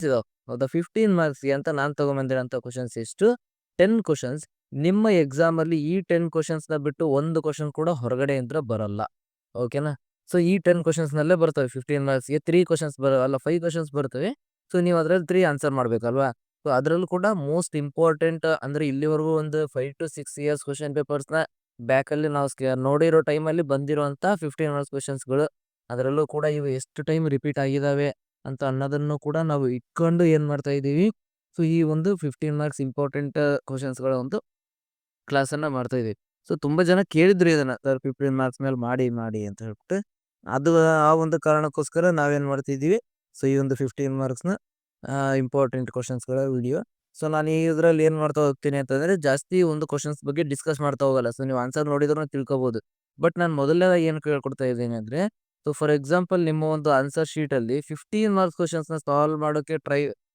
ಇದಾವೆ. ಹೌದಾ? 15 ಮಾರ್ಕ್ಸ್‌ಗೆ ಅಂತ ನಾನು ತಗೊಂಬಂದಿರೋಂಥ ಕ್ವೆಷನ್ಸ್ ಎಷ್ಟು? 10 ಕ್ವೆಷನ್ಸ್. ನಿಮ್ಮ ಎಕ್ಸಾಮಲ್ಲಿ ಈ 10 ಕ್ವೆಷನ್ಸ್‌ನ ಬಿಟ್ಟು ಒಂದು ಕ್ವೆಷನ್ ಕೂಡ ಹೊರಗಡೆಯಿಂದ ಬರಲ್ಲ. ಓಕೆನಾ? ಸೊ, ಈ 10 ಕ್ವೆಷನ್ಸ್‌ನಲ್ಲೇ ಬರ್ತವೆ 15 ಮಾರ್ಕ್ಸ್‌ಗೆ 3 ಕ್ವೆಷನ್ಸ್ 5 ಕ್ವೆಷನ್ಸ್ ಬರ್ತವೆ. ಸೊ, ನೀವು ಅದ್ರಲ್ಲಿ 3 ಆನ್ಸರ್ ಮಾಡ್ಬೇಕಲ್ವಾ? ಸೊ, ಅದ್ರಲ್ಲೂ ಕೂಡ ಮೋಸ್ಟ್ ಇಂಪಾರ್ಟೆಂಟ್ ಅಂದ್ರೆ ಇಲ್ಲಿವರೆಗೂ ಒಂದು 5 ಟು 6 ಇಯರ್ಸ್ ಕ್ವೆಷನ್ ಪೇಪರ್ಸ್‌ನ ಬ್ಯಾಕಲ್ಲಿ ನಾವು ನೋಡಿರೋ ಟೈಮಲ್ಲಿ ಬಂದಿರುವಂಥ 15 ಮಾರ್ಕ್ಸ್ ಕ್ವೆಷನ್ಸ್‌ಗಳು. ಅದರಲ್ಲೂ ಕೂಡ ಇವು ಎಷ್ಟು ಟೈಮ್ ರಿಪೀಟ್ ಆಗಿದಾವೆ ಅಂತ ಅನ್ನೋದನ್ನು ಕೂಡ ನಾವು ಇಟ್ಕೊಂಡು ಏನ್ ಮಾಡ್ತಾ ಇದ್ದೀವಿ, ಸೊ ಈ ಒಂದು 15 ಮಾರ್ಕ್ಸ್ ಇಂಪಾರ್ಟೆಂಟ್ ಕ್ವೆಷನ್ಸ್‌ಗಳ ಒಂದು ಕ್ಲಾಸನ್ನ ಮಾಡ್ತಾ ಇದೀವಿ. ಸೊ ತುಂಬಾ ಜನ ಕೇಳಿದ್ರು ಇದನ್ನ ಸರ್ 15 ಮಾರ್ಕ್ಸ್ ಮೇಲೆ ಮಾಡಿ ಅಂತ ಹೇಳ್ಬಿಟ್ಟು. ಅದು ಆ ಒಂದು ಕಾರಣಕ್ಕೋಸ್ಕರ ನಾವೇನ್ ಮಾಡ್ತಿದೀವಿ, ಸೊ ಈ ಒಂದು 15 ಮಾರ್ಕ್ಸ್‌ನ ಇಂಪಾರ್ಟೆಂಟ್ ಕ್ವೆಷನ್ಸ್‌ಗಳ ವಿಡಿಯೋ. ಸೊ ನಾನು ಈ ಇದ್ರಲ್ಲಿ ಏನ್ ಮಾಡ್ತಾ ಹೋಗ್ತೀನಿ ಅಂತಂದ್ರೆ, ಜಾಸ್ತಿ ಒಂದು ಕ್ವೆಷನ್ಸ್ ಬಗ್ಗೆ ಡಿಸ್ಕಸ್ ಮಾಡ್ತಾ ಹೋಗಲ್ಲ. ಸೊ ನೀವು ಆನ್ಸರ್ ನೋಡಿದ್ರು ತಿಳ್ಕೊಬಹುದು. ಬಟ್ ನಾನು ಮೊದಲನೇದಾಗಿ ಏನು ಕೇಳ್ಕೊಡ್ತಾ ಇದ್ದೀನಿ ಅಂದ್ರೆ, ಸೊ ಫಾರ್ ಎಕ್ಸಾಂಪಲ್ ನಿಮ್ಮ ಒಂದು ಆನ್ಸರ್ ಶೀಟ್ ಅಲ್ಲಿ 15 ಮಾರ್ಕ್ಸ್ ಕ್ವೆಷನ್ಸ್‌ನ ಸಾಲ್ವ್ ಮಾಡೋಕೆ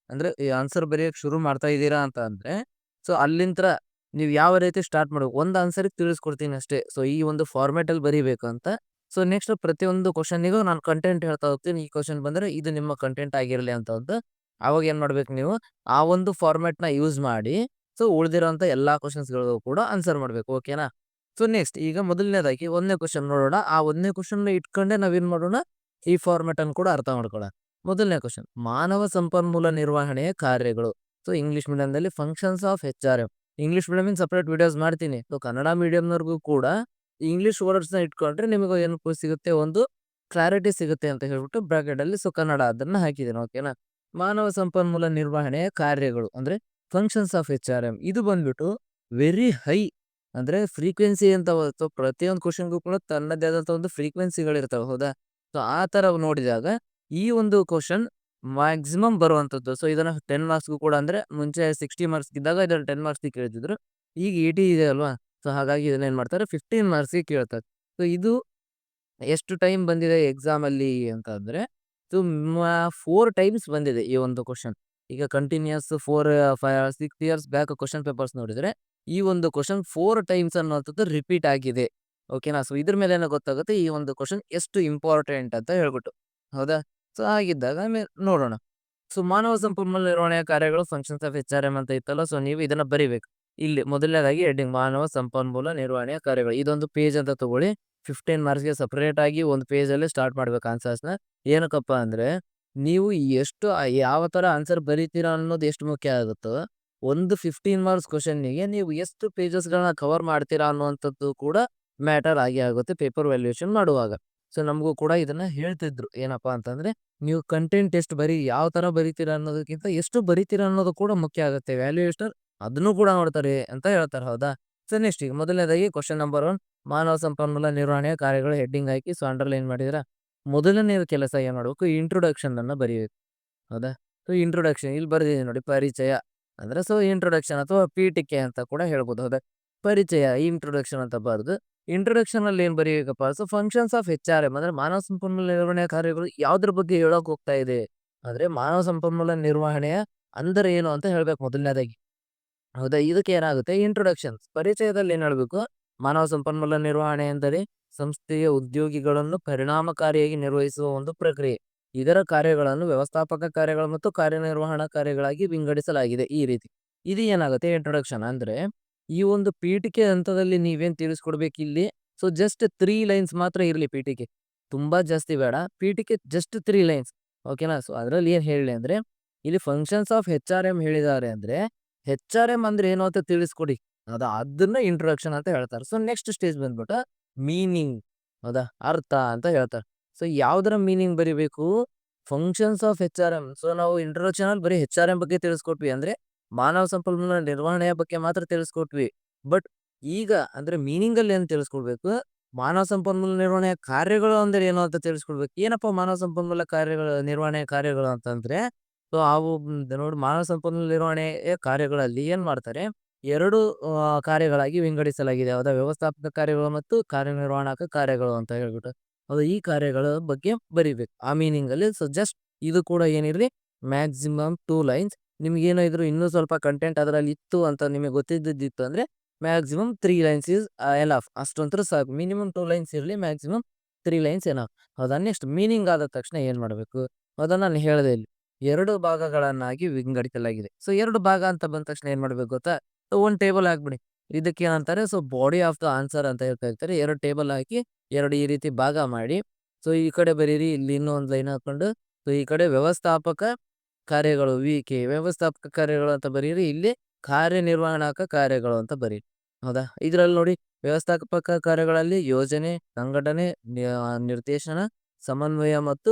ಅಂದ್ರೆ ಈ ಆನ್ಸರ್ ಬರೆಯಕ್ಕೆ ಶುರು ಮಾಡ್ತಾ ಇದ್ದೀರಾ ಅಂತ ಅಂದ್ರೆ, ಸೊ ಅಲ್ಲಿಂತ್ರ ನೀವು ಯಾವ ರೀತಿ ಸ್ಟಾರ್ಟ್ ಮಾಡ್ಬೇಕು. ಒಂದು ಆನ್ಸರ್‌ಗೆ ತಿಳಿಸ್ಕೊಡ್ತೀನಿ ಅಷ್ಟೇ. ಸೊ ಈ ಒಂದು ಫಾರ್ಮ್ಯಾಟ್ ಅಲ್ಲಿ ಬರಿಬೇಕು ಅಂತ. ಸೊ ನೆಕ್ಸ್ಟ್ ಪ್ರತಿಯೊಂದು ಕ್ವೆಷನ್ನಿಗೂ ನಾನು ಕಂಟೆಂಟ್ ಹೇಳ್ತಾ ಹೋಗ್ತೀನಿ. ಈ ಕ್ವೆಷನ್ ಬಂದ್ರೆ ಇದು ನಿಮ್ಮ ಕಂಟೆಂಟ್ ಆಗಿರಲಿ ಅಂತ ಒಂದು. ಆವಾಗ ಏನ್ ಮಾಡ್ಬೇಕು ನೀವು, ಆ ಒಂದು ಫಾರ್ಮ್ಯಾಟ್‌ನ ಯೂಸ್ ಮಾಡಿ, ಸೊ ಉಳಿದಿರೋಂಥ ಎಲ್ಲಾ ಕ್ವೆಷನ್ಸ್‌ಗಳಿಗೂ ಕೂಡ ಆನ್ಸರ್ ಮಾಡ್ಬೇಕು. ಓಕೆನಾ? ಸೊ ನೆಕ್ಸ್ಟ್ ಈಗ ಮೊದಲನೇದಾಗಿ 1ನೇ ಕ್ವೆಷನ್ ನೋಡೋಣ. ಆ 1ನೇ ಕ್ವೆಷನ್‌ನ ಇಟ್ಕೊಂಡೆ ನಾವೇನ್ ಮಾಡೋಣ, ಈ ಫಾರ್ಮ್ಯಾಟ್ ಅನ್ನು ಕೂಡ ಅರ್ಥ ಮಾಡ್ಕೊಳ್ಳೋಣ. ಮೊದಲನೇ ಕ್ವೆಷನ್, ಮಾನವ ಸಂಪನ್ಮೂಲ ನಿರ್ವಹಣೆಯ ಕಾರ್ಯಗಳು. ಸೊ ಇಂಗ್ಲಿಷ್ ಮೀಡಿಯಂದಲ್ಲಿ functions of HRM. English medium separate videos ಮಾಡ್ತೀನಿ. ಸೊ ಕನ್ನಡ ಮೀಡಿಯಂನವರಿಗೂ ಕೂಡ ಇಂಗ್ಲಿಷ್ ವರ್ಡ್ಸ್‌ನ ಇಟ್ಕೊಂಡ್ರೆ ನಿಮಗೆ ಏನಪ್ಪು ಸಿಗುತ್ತೆ, ಒಂದು ಕ್ಲಾರಿಟಿ ಸಿಗುತ್ತೆ ಅಂತ ಹೇಳ್ಬಿಟ್ಟು ಬ್ರಾಕೆಟ್ ಅಲ್ಲಿ ಸೊ ಕನ್ನಡ ಅದನ್ನ ಹಾಕಿದ್ದೀನಿ. ಓಕೆನಾ? ಮಾನವ ಸಂಪನ್ಮೂಲ ನಿರ್ವಹಣೆಯ ಕಾರ್ಯಗಳು ಅಂದ್ರೆ ಫಂಕ್ಷನ್ಸ್ ಆಫ್ HRM. ಇದು ಬಂದ್ಬಿಟ್ಟು ವೆರಿ ಹೈ ಅಂದ್ರೆ ಫ್ರೀಕ್ವೆನ್ಸಿ ಅಂತ ಸೊ ಪ್ರತಿಯೊಂದು ಕ್ವೆಷನ್‌ಗೂ ಕೂಡ ತನ್ನದೇ ಆದಂತ ಒಂದು ಫ್ರೀಕ್ವೆನ್ಸಿಗಳಿರ್ತವೆ. ಹೌದಾ? ಸೊ ಆ ತರ ನೋಡಿದಾಗ ಈ ಒಂದು ಕ್ವೆಷನ್ ಮ್ಯಾಕ್ಸಿಮಮ್ ಬರುವಂತದ್ದು. ಸೊ ಇದನ್ನ 10 ಮಾರ್ಕ್ಸ್‌ಗೂ ಕೂಡ ಅಂದ್ರೆ ಮುಂಚೆ 60 ಮಾರ್ಕ್ಸ್ ಇದ್ದಾಗ ಇದನ್ನ 10 ಮಾರ್ಕ್ಸ್‌ಗೆ ಕೇಳ್ತಿದ್ರು. ಈಗ 80 ಇದೆ ಅಲ್ವಾ? ಸೊ ಹಾಗಾಗಿ ಇದನ್ನ ಏನ್ ಮಾಡ್ತಾರೆ 15 ಮಾರ್ಕ್ಸ್‌ಗೆ ಕೇಳ್ತಾರೆ. ಸೊ ಇದು ಎಷ್ಟು ಟೈಮ್ ಬಂದಿದೆ ಎಕ್ಸಾಮಲ್ಲಿ ಅಂತ ಅಂದ್ರೆ, ಸೊ 4 ಟೈಮ್ಸ್ ಬಂದಿದೆ ಈ ಒಂದು ಕ್ವೆಷನ್. ಈಗ continuous 6 years back question papers ನೋಡಿದ್ರೆ, ಈ ಒಂದು ಕ್ವೆಷನ್ 4 ಟೈಮ್ಸ್ ಅನ್ನುವಂಥದ್ದು ರಿಪೀಟ್ ಆಗಿದೆ. ಓಕೆನಾ? ಸೊ ಇದ್ರ ಮೇಲೆನೆ ಗೊತ್ತಾಗುತ್ತೆ ಈ ಒಂದು ಕ್ವೆಷನ್ ಎಷ್ಟು ಇಂಪಾರ್ಟೆಂಟ್ ಅಂತ ಹೇಳ್ಬಿಟ್ಟು. ಹೌದಾ? ಸೊ ಹಾಗಿದ್ದಾಗ ನೋಡೋಣ. ಸೊ ಮಾನವ ಸಂಪನ್ಮೂಲ ನಿರ್ವಹಣೆಯ ಕಾರ್ಯಗಳು ಫಂಕ್ಷನ್ಸ್ ಆಫ್ HRM ಅಂತ ಇತ್ತಲ್ಲ. ಸೊ ನೀವು ಇದನ್ನ ಬರಿಬೇಕು. ಇಲ್ಲಿ ಮೊದಲನೇದಾಗಿ ಹೆಡ್ಡಿಂಗ್ ಮಾನವ ಸಂಪನ್ಮೂಲ ನಿರ್ವಹಣೆಯ ಕಾರ್ಯಗಳು. ಇದೊಂದು ಪೇಜ್ ಅಂತ ತಗೊಳ್ಳಿ. 15 ಮಾರ್ಕ್ಸ್‌ಗೆ ಸೆಪರೇಟ್ ಆಗಿ ಒಂದು ಪೇಜಲ್ಲಿ ಸ್ಟಾರ್ಟ್ ಮಾಡ್ಬೇಕು ಆನ್ಸರ್ಸ್‌ನ. ಏನಕ್ಕಪ್ಪ ಅಂದ್ರೆ, ನೀವು ಎಷ್ಟು ಯಾವ ತರ ಆನ್ಸರ್ ಬರಿತೀರಾ ಅನ್ನೋದು ಎಷ್ಟು ಮುಖ್ಯ ಆಗುತ್ತೋ, ಒಂದು 15 ಮಾರ್ಕ್ಸ್ ಕ್ವೆಷನ್ನಿಗೆ ನೀವು ಎಷ್ಟು ಪೇಜಸ್‌ಗಳನ್ನ ಕವರ್ ಮಾಡ್ತೀರಾ ಅನ್ನುವಂಥದ್ದು ಕೂಡ ಮ್ಯಾಟರ್ ಆಗೇ ಆಗುತ್ತೆ ಪೇಪರ್ ವ್ಯಾಲ್ಯೂಯೇಷನ್ ಮಾಡುವಾಗ. ಸೊ ನಮಗೂ ಕೂಡ ಇದನ್ನ ಹೇಳ್ತಿದ್ರು. ಏನಪ್ಪಾ ಅಂತಂದ್ರೆ, ನೀವು ಕಂಟೆಂಟ್ ಎಷ್ಟು ಯಾವ ತರ ಬರಿತೀರಾ ಅನ್ನೋದಕ್ಕಿಂತ ಎಷ್ಟು ಬರಿತೀರಾ ಅನ್ನೋದು ಕೂಡ ಮುಖ್ಯ ಆಗುತ್ತೆ. ವ್ಯಾಲ್ಯೂಯೇಷನರ್ ಅದನ್ನು ಕೂಡ ನೋಡ್ತಾರೆ ಅಂತ ಹೇಳ್ತಾರೆ. ಹೌದಾ? ಸೊ ನೆಕ್ಸ್ಟ್ ಈಗ ಮೊದಲನೇದಾಗಿ ಕ್ವೆಷನ್ ನಂಬರ್ 1, ಮಾನವ ಸಂಪನ್ಮೂಲ ನಿರ್ವಹಣೆಯ ಕಾರ್ಯಗಳು ಹೆಡ್ಡಿಂಗ್ ಹಾಕಿ ಸೊ ಅಂಡರ್‌ಲೈನ್ ಮಾಡಿದೀರಾ? ಮೊದಲನೇ ಕೆಲಸ ಏನ್ ಮಾಡ್ಬೇಕು, ಇಂಟ್ರೊಡಕ್ಷನ್ ಅನ್ನ ಬರಿಬೇಕು. ಹೌದಾ? ಸೊ ಇಂಟ್ರೊಡಕ್ಷನ್ ಇಲ್ಲಿ ಬರ್ದಿದ್ದೀನಿ ನೋಡಿ, ಪರಿಚಯ ಅಂದ್ರೆ ಸೊ ಇಂಟ್ರೊಡಕ್ಷನ್ ಅಥವಾ ಪೀಠಿಕೆ ಅಂತ ಕೂಡ ಹೇಳ್ಬೋದು. ಹೌದಾ? ಪರಿಚಯ ಇಂಟ್ರೊಡಕ್ಷನ್ ಅಂತ ಬರೆದು, ಇಂಟ್ರೊಡಕ್ಷನ್ ಅಲ್ಲಿ ಏನ್ ಬರೀಬೇಕಪ್ಪ, ಸೊ ಫಂಕ್ಷನ್ಸ್ ಆಫ್ HRM ಅಂದ್ರೆ ಮಾನವ ಸಂಪನ್ಮೂಲ ನಿರ್ವಹಣೆಯ ಕಾರ್ಯಗಳು ಯಾವ್ದ್ರ ಬಗ್ಗೆ ಹೇಳೋಕ್ ಹೋಗ್ತಾ ಇದೆ ಅಂದ್ರೆ, ಮಾನವ ಸಂಪನ್ಮೂಲ ನಿರ್ವಹಣೆಯ ಅಂದರೆ ಏನು ಅಂತ ಹೇಳ್ಬೇಕು ಮೊದಲನೇದಾಗಿ. ಹೌದಾ? ಇದಕ್ಕೆ ಏನಾಗುತ್ತೆ ಇಂಟ್ರೊಡಕ್ಷನ್. ಪರಿಚಯದಲ್ಲಿ ಏನ್ ಹೇಳ್ಬೇಕು, ಮಾನವ ಸಂಪನ್ಮೂಲ ನಿರ್ವಹಣೆ ಎಂದರೆ ಸಂಸ್ಥೆಯ ಉದ್ಯೋಗಿಗಳನ್ನು ಪರಿಣಾಮಕಾರಿಯಾಗಿ ನಿರ್ವಹಿಸುವ ಒಂದು ಪ್ರಕ್ರಿಯೆ. ಇದರ ಕಾರ್ಯಗಳನ್ನು ವ್ಯವಸ್ಥಾಪಕ ಕಾರ್ಯಗಳು ಮತ್ತು ಕಾರ್ಯನಿರ್ವಹಣಾ ಕಾರ್ಯಗಳಾಗಿ ವಿಂಗಡಿಸಲಾಗಿದೆ ಈ ರೀತಿ. ಇದು ಏನಾಗುತ್ತೆ ಇಂಟ್ರೊಡಕ್ಷನ್ ಅಂದ್ರೆ, ಈ ಒಂದು ಪೀಠಿಕೆ ಹಂತದಲ್ಲಿ ನೀವೇನ್ ತಿಳಿಸ್ಕೊಡ್ಬೇಕಿಲ್ಲಿ, ಸೊ ಜಸ್ಟ್ 3 ಲೈನ್ಸ್ ಮಾತ್ರ ಇರ್ಲಿ ಪೀಠಿಕೆ. ತುಂಬಾ ಜಾಸ್ತಿ ಬೇಡ. ಪೀಠಿಕೆ ಜಸ್ಟ್ 3 ಲೈನ್ಸ್. ಓಕೆನಾ? ಸೊ ಅದ್ರಲ್ಲಿ ಏನ್ ಹೇಳಿ ಅಂದ್ರೆ, ಇಲ್ಲಿ ಫಂಕ್ಷನ್ಸ್ ಆಫ್ HRM ಹೇಳಿದ್ದಾರೆ ಅಂದ್ರೆ, HRM ಅಂದ್ರೆ ಏನು ಅಂತ ತಿಳಿಸ್ಕೊಡಿ. ಹೌದಾ? ಅದನ್ನ ಇಂಟ್ರೊಡಕ್ಷನ್ ಅಂತ ಹೇಳ್ತಾರೆ. ಸೊ ನೆಕ್ಸ್ಟ್ ಸ್ಟೇಜ್ ಬಂದ್ಬಿಟ್ಟು ಮೀನಿಂಗ್. ಹೌದಾ? ಅರ್ಥ ಅಂತ ಹೇಳ್ತಾರೆ. ಸೊ ಯಾವ್ದರ ಮೀನಿಂಗ್ ಬರಿಬೇಕು? Functions of HRM. ಸೊ ನಾವು ಇಂಟ್ರೊಡಕ್ಷನ್ ಅಲ್ಲಿ ಬರೀ HRM ಬಗ್ಗೆ ತಿಳಿಸ್ಕೊಟ್ವಿ. ಅಂದ್ರೆ ಮಾನವ ಸಂಪನ್ಮೂಲ ನಿರ್ವಹಣೆಯ ಬಗ್ಗೆ ಮಾತ್ರ ತಿಳಿಸ್ಕೊಟ್ವಿ. ಬಟ್ ಈಗ ಅಂದ್ರೆ ಮೀನಿಂಗ್ ಅಲ್ಲಿ ಏನ್ ತಿಳಿಸ್ಕೊಡ್ಬೇಕು? ಮಾನವ ಸಂಪನ್ಮೂಲ ನಿರ್ವಹಣೆಯ ಕಾರ್ಯಗಳು ಅಂದ್ರೆ ಏನು ಅಂತ ತಿಳಿಸ್ಕೊಡ್ಬೇಕು. ಏನಪ್ಪಾ ಮಾನವ ಸಂಪನ್ಮೂಲ ಕಾರ್ಯಗಳು ನಿರ್ವಹಣೆಯ ಕಾರ್ಯಗಳು ಅಂತಂದ್ರೆ, ಸೊ ಅವು ನೋಡಿ, ಮಾನವ ಸಂಪನ್ಮೂಲ ನಿರ್ವಹಣೆಯ ಕಾರ್ಯಗಳಲ್ಲಿ ಏನ್ ಮಾಡ್ತಾರೆ? 2 ಕಾರ್ಯಗಳಾಗಿ ವಿಂಗಡಿಸಲಾಗಿದೆ. ಹೌದಾ? ವ್ಯವಸ್ಥಾಪಕ ಕಾರ್ಯಗಳು ಮತ್ತು ಕಾರ್ಯನಿರ್ವಹಣಾಕ ಕಾರ್ಯಗಳು ಅಂತ ಹೇಳ್ಬಿಟ್ಟು. ಹೌದಾ? ಈ ಕಾರ್ಯಗಳ ಬಗ್ಗೆ ಬರಿಬೇಕು. ಆ ಮೀನಿಂಗ್ ಅಲ್ಲಿ ಸೊ ಜಸ್ಟ್ ಇದು ಕೂಡ ಏನಿರ್ಲಿ ಮ್ಯಾಕ್ಸಿಮಮ್ 2 ಲೈನ್ಸ್. ನಿಮ್ಗೇನೋ ಇದ್ರು ಇನ್ನೂ ಸ್ವಲ್ಪ ಕಂಟೆಂಟ್ ಅದರಲ್ಲಿ ಇತ್ತು ಅಂತ ನಿಮಗೆ ಗೊತ್ತಿದ್ದಿತ್ತು ಅಂದ್ರೆ ಮ್ಯಾಕ್ಸಿಮಮ್ 3 ಲೈನ್ಸ್ ಈಸ್ ಎನಫ್. ಅಷ್ಟಂತ್ರು ಸಾಕು. ಮಿನಿಮಮ್ 2 ಲೈನ್ಸ್ ಇರ್ಲಿ, ಮ್ಯಾಕ್ಸಿಮಮ್ 3 ಲೈನ್ಸ್ ಎನಫ್. ಹೌದಾ? ನೆಕ್ಸ್ಟ್ ಮೀನಿಂಗ್ ಆದ ತಕ್ಷಣ ಏನ್ ಮಾಡ್ಬೇಕು? ಹೌದಾ? ನಾನು ಹೇಳ್ದೆ ಇಲ್ಲಿ. 2 ಭಾಗಗಳನ್ನಾಗಿ ವಿಂಗಡಿಸಲಾಗಿದೆ. ಸೊ 2 ಭಾಗ ಅಂತ ಬಂದ ತಕ್ಷಣ ಏನ್ ಮಾಡ್ಬೇಕು ಗೊತ್ತಾ? ಸೊ ಒಂದು ಟೇಬಲ್ ಹಾಕ್ಬಿಡಿ. ಇದಕ್ಕೇನಂತಾರೆ so body of the answer ಅಂತ ಹೇಳ್ತಾ ಇರ್ತಾರೆ. 2 ಟೇಬಲ್ ಹಾಕಿ 2 ಈ ರೀತಿ ಭಾಗ ಮಾಡಿ. ಸೊ ಈ ಕಡೆ ಬರೀರಿ, ಇಲ್ಲಿ ಇನ್ನೊಂದು ಲೈನ್ ಹಾಕೊಂಡು, ಸೊ ಈ ಕಡೆ ವ್ಯವಸ್ಥಾಪಕ ಕಾರ್ಯಗಳು ವ್ಯವಸ್ಥಾಪಕ ಕಾರ್ಯಗಳು ಅಂತ ಬರೀರಿ. ಇಲ್ಲಿ ಕಾರ್ಯನಿರ್ವಹಣಾಕ ಕಾರ್ಯಗಳು ಅಂತ ಬರೀರಿ. ಹೌದಾ? ಇದ್ರಲ್ಲಿ ನೋಡಿ, ವ್ಯವಸ್ಥಾಪಕ ಕಾರ್ಯಗಳಲ್ಲಿ ಯೋಜನೆ, ಸಂಘಟನೆ, ನಿರ್ದೇಶನ, ಸಮನ್ವಯ ಮತ್ತು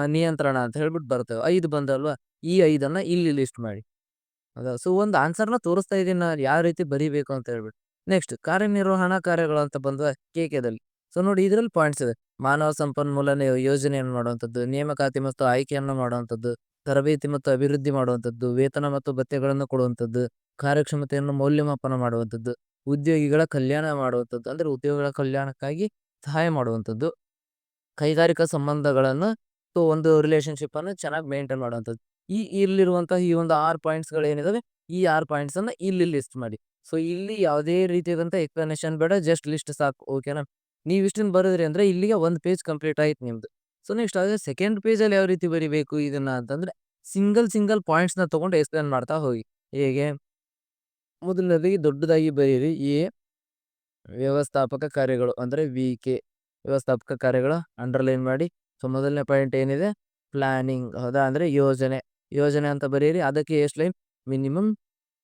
ನಿಯಂತ್ರಣ ಅಂತ ಹೇಳ್ಬಿಟ್ಟು ಬರ್ತವೆ. 5 ಬಂದಲ್ವಾ? ಈ 5ಅನ್ನ ಇಲ್ಲಿ ಲಿಸ್ಟ್ ಮಾಡಿ. ಹೌದಾ? ಸೊ ಒಂದು ಆನ್ಸರ್‌ನ ತೋರಿಸ್ತಾ ಇದೀನಿ ನಾನು ಯಾವ ರೀತಿ ಬರಿಬೇಕು ಅಂತ ಹೇಳ್ಬಿಟ್ಟು. ನೆಕ್ಸ್ಟ್ ಕಾರ್ಯನಿರ್ವಹಣಾ ಕಾರ್ಯಗಳು ಅಂತ ಬಂದ್ವಾ ಕೆ.ದಲ್ಲಿ. ಸೊ ನೋಡಿ, ಇದ್ರಲ್ಲಿ ಪಾಯಿಂಟ್ಸ್ ಇದೆ. ಮಾನವ ಸಂಪನ್ಮೂಲ ಯೋಜನೆಯನ್ನು ಮಾಡುವಂಥದ್ದು, ನೇಮಕಾತಿ ಮತ್ತು ಆಯ್ಕೆಯನ್ನು ಮಾಡುವಂಥದ್ದು, ತರಬೇತಿ ಮತ್ತು ಅಭಿವೃದ್ಧಿ ಮಾಡುವಂಥದ್ದು, ವೇತನ ಮತ್ತು ಭತ್ಯೆಗಳನ್ನು ಕೊಡುವಂಥದ್ದು, ಕಾರ್ಯಕ್ಷಮತೆಯನ್ನು ಮೌಲ್ಯಮಾಪನ ಮಾಡುವಂಥದ್ದು, ಉದ್ಯೋಗಿಗಳ ಕಲ್ಯಾಣ ಮಾಡುವಂಥದ್ದು, ಅಂದ್ರೆ ಉದ್ಯೋಗಿಗಳ ಕಲ್ಯಾಣಕ್ಕಾಗಿ ಸಹಾಯ ಮಾಡುವಂಥದ್ದು, ಕೈಗಾರಿಕಾ ಸಂಬಂಧಗಳನ್ನು ಒಂದು ರಿಲೇಶನ್‌ಶಿಪ್ ಅನ್ನು ಚೆನ್ನಾಗಿ ಮೇಂಟೈನ್ ಮಾಡುವಂಥದ್ದು. ಇಲ್ಲಿರುವಂತಹ ಈ ಒಂದು 6 ಪಾಯಿಂಟ್ಸ್‌ಗಳು ಏನಿದಾವೆ, ಈ 6 ಪಾಯಿಂಟ್ಸ್ ಅನ್ನ ಇಲ್ಲಿ ಲಿಸ್ಟ್ ಮಾಡಿ. ಸೊ ಇಲ್ಲಿ ಯಾವುದೇ ರೀತಿಯಾದಂತ ಎಕ್ಸ್‌ಪ್ಲನೇಷನ್ ಬೇಡ, ಜಸ್ಟ್ ಲಿಸ್ಟ್ ಸಾಕು. ಓಕೆನಾ? ನೀವು ಇಷ್ಟನ್ನ ಬರೆದ್ರಿ ಅಂದ್ರೆ ಇಲ್ಲಿಗೆ ಒಂದು ಪೇಜ್ ಕಂಪ್ಲೀಟ್ ಆಯ್ತು ನಿಮ್ದು. ಸೊ ನೆಕ್ಸ್ಟ್ ಅದೇ ಸೆಕೆಂಡ್ ಪೇಜಲ್ಲಿ ಯಾವ ರೀತಿ ಬರಿಬೇಕು ಇದನ್ನ ಅಂತಂದ್ರೆ, ಸಿಂಗಲ್ ಪಾಯಿಂಟ್ಸ್‌ನ ತಗೊಂಡು ಎಕ್ಸ್‌ಪ್ಲೇನ್ ಮಾಡ್ತಾ ಹೋಗಿ. ಹೇಗೆ? ಮೊದಲನೇದಾಗಿ ದೊಡ್ಡದಾಗಿ ಬರೀರಿ. ವ್ಯವಸ್ಥಾಪಕ ಕಾರ್ಯಗಳು ಅಂದ್ರೆ ವಿ.ಕೆ. ವ್ಯವಸ್ಥಾಪಕ ಕಾರ್ಯಗಳು ಅಂಡರ್‌ಲೈನ್ ಮಾಡಿ. ಸೊ ಮೊದಲನೇ ಪಾಯಿಂಟ್ ಏನಿದೆ? ಪ್ಲಾನಿಂಗ್. ಹೌದಾ? ಅಂದ್ರೆ ಯೋಜನೆ. ಯೋಜನೆ ಅಂತ ಬರೀರಿ. ಅದಕ್ಕೆ ಎಷ್ಟು line? Minimum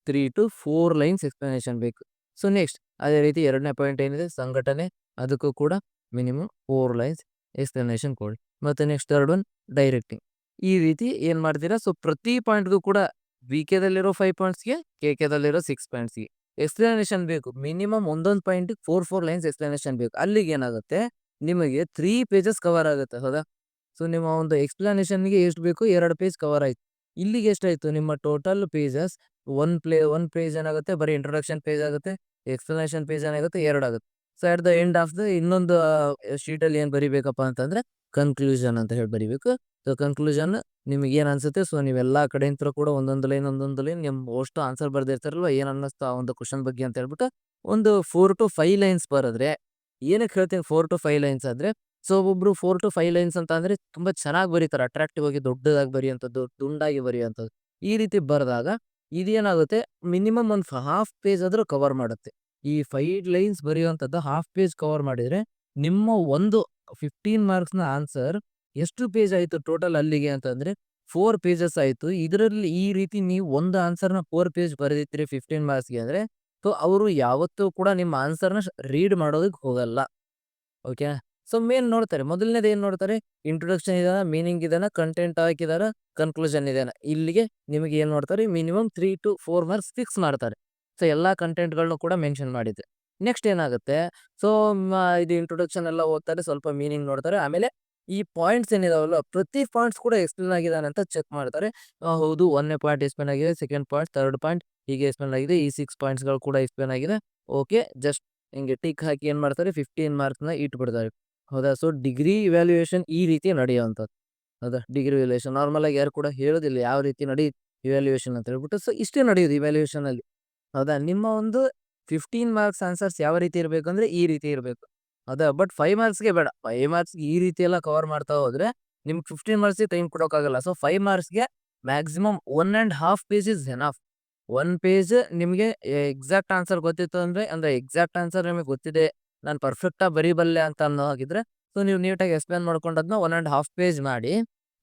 3 to 4 lines explanation ಬೇಕು. ಸೊ ನೆಕ್ಸ್ಟ್ ಅದೇ ರೀತಿ ಎರಡನೇ ಪಾಯಿಂಟ್ ಏನಿದೆ? ಸಂಘಟನೆ. ಅದಕ್ಕೂ ಕೂಡ ಮಿನಿಮಮ್ 4 ಲೈನ್ಸ್ ಎಕ್ಸ್‌ಪ್ಲನೇಷನ್ ಕೊಡಿ. ಮತ್ತೆ ನೆಕ್ಸ್ಟ್ ಥರ್ಡ್ ಒನ್ ಡೈರೆಕ್ಟಿಂಗ್. ಈ ರೀತಿ ಏನ್ ಮಾಡ್ತೀರಾ? ಸೊ ಪ್ರತಿ ಪಾಯಿಂಟ್‌ಗೂ ಕೂಡ ವಿ.ಕೆ.ದಲ್ಲಿರೋ 5 ಪಾಯಿಂಟ್ಸ್‌ಗೆ, ಕೆ.ಕೆ.ದಲ್ಲಿರೋ 6 ಪಾಯಿಂಟ್ಸ್‌ಗೆ ಎಕ್ಸ್‌ಪ್ಲನೇಷನ್ ಬೇಕು. ಮಿನಿಮಮ್ ಒಂದೊಂದು ಪಾಯಿಂಟ್‌ಗೆ 4 ಲೈನ್ಸ್ ಎಕ್ಸ್‌ಪ್ಲನೇಷನ್ ಬೇಕು. ಅಲ್ಲಿಗೆ ಏನಾಗುತ್ತೆ? ನಿಮಗೆ 3 ಪೇಜಸ್ ಕವರ್ ಆಗುತ್ತೆ. ಹೌದಾ? ಸೊ ನಿಮ್ಮ ಒಂದು ಎಕ್ಸ್‌ಪ್ಲನೇಷನ್‌ಗೆ ಎಷ್ಟು ಬೇಕು? 2 ಪೇಜ್ ಕವರ್ ಆಯ್ತು. ಇಲ್ಲಿಗೆ ಎಷ್ಟಾಯ್ತು? ನಿಮ್ಮ ಟೋಟಲ್ ಪೇಜಸ್ 1 ಪೇಜ್ ಏನಾಗುತ್ತೆ? ಬರೀ ಇಂಟ್ರೊಡಕ್ಷನ್ ಪೇಜ್ ಆಗುತ್ತೆ. ಎಕ್ಸ್‌ಪ್ಲನೇಷನ್ ಪೇಜ್ ಏನಾಗುತ್ತೆ? 2 ಆಗುತ್ತೆ. So at the end of the ಇನ್ನೊಂದು ಶೀಟಲ್ಲಿ ಏನು ಬರಿಬೇಕಪ್ಪ ಅಂತಂದ್ರೆ, ಕನ್ಕ್ಲೂಷನ್ ಅಂತ ಹೇಳಿ ಬರಿಬೇಕು. ಸೊ ಕನ್ಕ್ಲೂಷನ್ ನಿಮಗೆ ಏನ್ ಅನ್ಸುತ್ತೆ? ಸೊ ನೀವೆಲ್ಲಾ ಕಡೆಯಿಂತ್ರ ಕೂಡ ಒಂದೊಂದು ಲೈನ್ ನಿಮ್ಮ ಅಷ್ಟು ಆನ್ಸರ್ ಬರ್ದಿರ್ತಾರಲ್ವಾ, ಏನ್ ಅನ್ನಿಸ್ತು ಆ ಒಂದು ಕ್ವೆಶ್ಚನ್ ಬಗ್ಗೆ ಅಂತ ಹೇಳ್ಬಿಟ್ಟು ಒಂದು 4 to 5 ಲೈನ್ಸ್ ಬರೆದ್ರೆ, ಏನಕ್ಕೆ ಹೇಳ್ತೀನಿ 4 to 5 ಲೈನ್ಸ್ ಅಂದ್ರೆ, ಸೊ ಒಬ್ಬೊಬ್ರು 4 to 5 ಲೈನ್ಸ್ ಅಂತ ಅಂದ್ರೆ ತುಂಬಾ ಚೆನ್ನಾಗಿ ಬರೀತಾರೆ. ಅಟ್ರಾಕ್ಟಿವ್ ಆಗಿ ದೊಡ್ಡದಾಗಿ ಬರೆಯುವಂಥದ್ದು, ದುಂಡಾಗಿ ಬರೆಯುವಂಥದ್ದು. ಈ ರೀತಿ ಬರೆದಾಗ ಇದೇನಾಗುತ್ತೆ? ಮಿನಿಮಮ್ ಒಂದು ಹಾಫ್ ಪೇಜ್ ಆದ್ರೂ ಕವರ್ ಮಾಡುತ್ತೆ. ಈ 5 ಲೈನ್ಸ್ ಬರೆಯುವಂಥದ್ದು ಹಾಫ್ ಪೇಜ್ ಕವರ್ ಮಾಡಿದ್ರೆ, ನಿಮ್ಮ ಒಂದು 15 ಮಾರ್ಕ್ಸ್‌ನ ಆನ್ಸರ್ ಎಷ್ಟು ಪೇಜ್ ಆಯ್ತು ಟೋಟಲ್ ಅಲ್ಲಿಗೆ ಅಂತಂದ್ರೆ 4 ಪೇಜಸ್ ಆಯ್ತು. ಇದರಲ್ಲಿ ಈ ರೀತಿ ನೀವು ಒಂದು ಆನ್ಸರ್‌ನ 4 ಪೇಜ್ ಬರೆದಿರ್ತೀರಿ 15 ಮಾರ್ಕ್ಸ್‌ಗೆ ಅಂದ್ರೆ, ಸೊ ಅವರು ಯಾವತ್ತೂ ಕೂಡ ನಿಮ್ಮ ಆನ್ಸರ್‌ನ ರೀಡ್ ಮಾಡೋದಕ್ಕೆ ಹೋಗಲ್ಲ. ಓಕೆ. ಸೊ ಮೇನ್ ನೋಡ್ತಾರೆ. ಮೊದಲನೇದು ಏನ್ ನೋಡ್ತಾರೆ? ಇಂಟ್ರೊಡಕ್ಷನ್ ಇದೆನಾ, ಮೀನಿಂಗ್ ಇದೆನಾ, ಕಂಟೆಂಟ್ ಹಾಕಿದಾರ, ಕನ್ಕ್ಲೂಷನ್ ಇದೆನಾ. ಇಲ್ಲಿಗೆ ನಿಮಗೆ ಏನ್ ನೋಡ್ತಾರೆ? ಮಿನಿಮಮ್ 3 to 4 ಮಾರ್ಕ್ಸ್ ಫಿಕ್ಸ್ ಮಾಡ್ತಾರೆ. ಸೊ ಎಲ್ಲಾ ಕಂಟೆಂಟ್‌ಗಳನ್ನು ಕೂಡ ಮೆನ್ಷನ್ ಮಾಡಿದ್ರೆ. ನೆಕ್ಸ್ಟ್ ಏನಾಗುತ್ತೆ? ಸೊ ಇದು ಇಂಟ್ರೊಡಕ್ಷನ್ ಎಲ್ಲ ಓದ್ತಾರೆ, ಸ್ವಲ್ಪ ಮೀನಿಂಗ್ ನೋಡ್ತಾರೆ. ಆಮೇಲೆ ಈ ಪಾಯಿಂಟ್ಸ್ ಏನಿದಾವಲ್ಲ, ಪ್ರತಿ ಪಾಯಿಂಟ್ಸ್ ಕೂಡ ಎಕ್ಸ್‌ಪ್ಲೇನ್ ಆಗಿದಾನೆ ಅಂತ ಚೆಕ್ ಮಾಡ್ತಾರೆ. ಹೌದು, 1ನೇ ಪಾಯಿಂಟ್ ಎಕ್ಸ್‌ಪ್ಲೇನ್ ಆಗಿದೆ, ಸೆಕೆಂಡ್ ಪಾಯಿಂಟ್, ಥರ್ಡ್ ಪಾಯಿಂಟ್ ಹೀಗೆ ಎಕ್ಸ್‌ಪ್ಲೇನ್ ಆಗಿದೆ. ಈ 6 ಪಾಯಿಂಟ್ಸ್‌ಗಳು ಕೂಡ ಎಕ್ಸ್‌ಪ್ಲೇನ್ ಆಗಿದೆ. ಓಕೆ, ಜಸ್ಟ್ ಹಿಂಗೆ ಟಿಕ್ ಹಾಕಿ ಏನ್ ಮಾಡ್ತಾರೆ? 15 ಮಾರ್ಕ್ಸ್‌ನ ಇಟ್ಬಿಡ್ತಾರೆ. ಹೌದಾ? ಸೊ ಡಿಗ್ರಿ ಇವ್ಯಾಲ್ಯೂಯೇಷನ್ ಈ ರೀತಿ ನಡೆಯುವಂಥದ್ದು. ಹೌದಾ? ಡಿಗ್ರಿ ಇವ್ಯಾಲ್ಯೂಯೇಷನ್ ನಾರ್ಮಲ್ ಆಗಿ ಯಾರು ಕೂಡ ಹೇಳೋದಿಲ್ಲ ಯಾವ ರೀತಿ ಇವ್ಯಾಲ್ಯೂಯೇಷನ್ ಅಂತ ಹೇಳ್ಬಿಟ್ಟು. ಸೊ ಇಷ್ಟೇ ನಡೆಯೋದು ಇವ್ಯಾಲ್ಯೂಯೇಷನ್ ಅಲ್ಲಿ. ಹೌದಾ? ನಿಮ್ಮ ಒಂದು 15 ಮಾರ್ಕ್ಸ್ ಆನ್ಸರ್ಸ್ ಯಾವ ರೀತಿ ಇರಬೇಕಂದ್ರೆ ಈ ರೀತಿ ಇರಬೇಕು. ಹೌದಾ? ಬಟ್ 5 ಮಾರ್ಕ್ಸ್‌ಗೆ ಬೇಡ. 5 ಮಾರ್ಕ್ಸ್‌ಗೆ ಈ ರೀತಿ ಎಲ್ಲ ಕವರ್ ಮಾಡ್ತಾ ಹೋದ್ರೆ ನಿಮ್ಗೆ 15 ಮಾರ್ಕ್ಸ್‌ಗೆ ಟೈಮ್ ಕೊಡೋಕ್ಕಾಗಲ್ಲ. ಸೊ 5 ಮಾರ್ಕ್ಸ್‌ಗೆ maximum 1 ½ page is enough. 1 page ನಿಮಗೆ ಎಕ್ಸಾಕ್ಟ್ ಆನ್ಸರ್ ಗೊತ್ತಿತ್ತು ಅಂದ್ರೆ ಎಕ್ಸಾಕ್ಟ್ ಆನ್ಸರ್ ನಿಮಗೆ ಗೊತ್ತಿದೆ, ನಾನು ಪರ್ಫೆಕ್ಟಾಗಿ ಬರೀಬಲ್ಲೆ ಅಂತ ಅನ್ನೋ ಹಾಗಿದ್ರೆ, ಸೊ ನೀವು ನೀಟಾಗಿ ಎಕ್ಸ್‌ಪ್ಲೇನ್ ಮಾಡ್ಕೊಂಡು ಅದನ್ನ 1 ½ ಪೇಜ್ ಮಾಡಿ.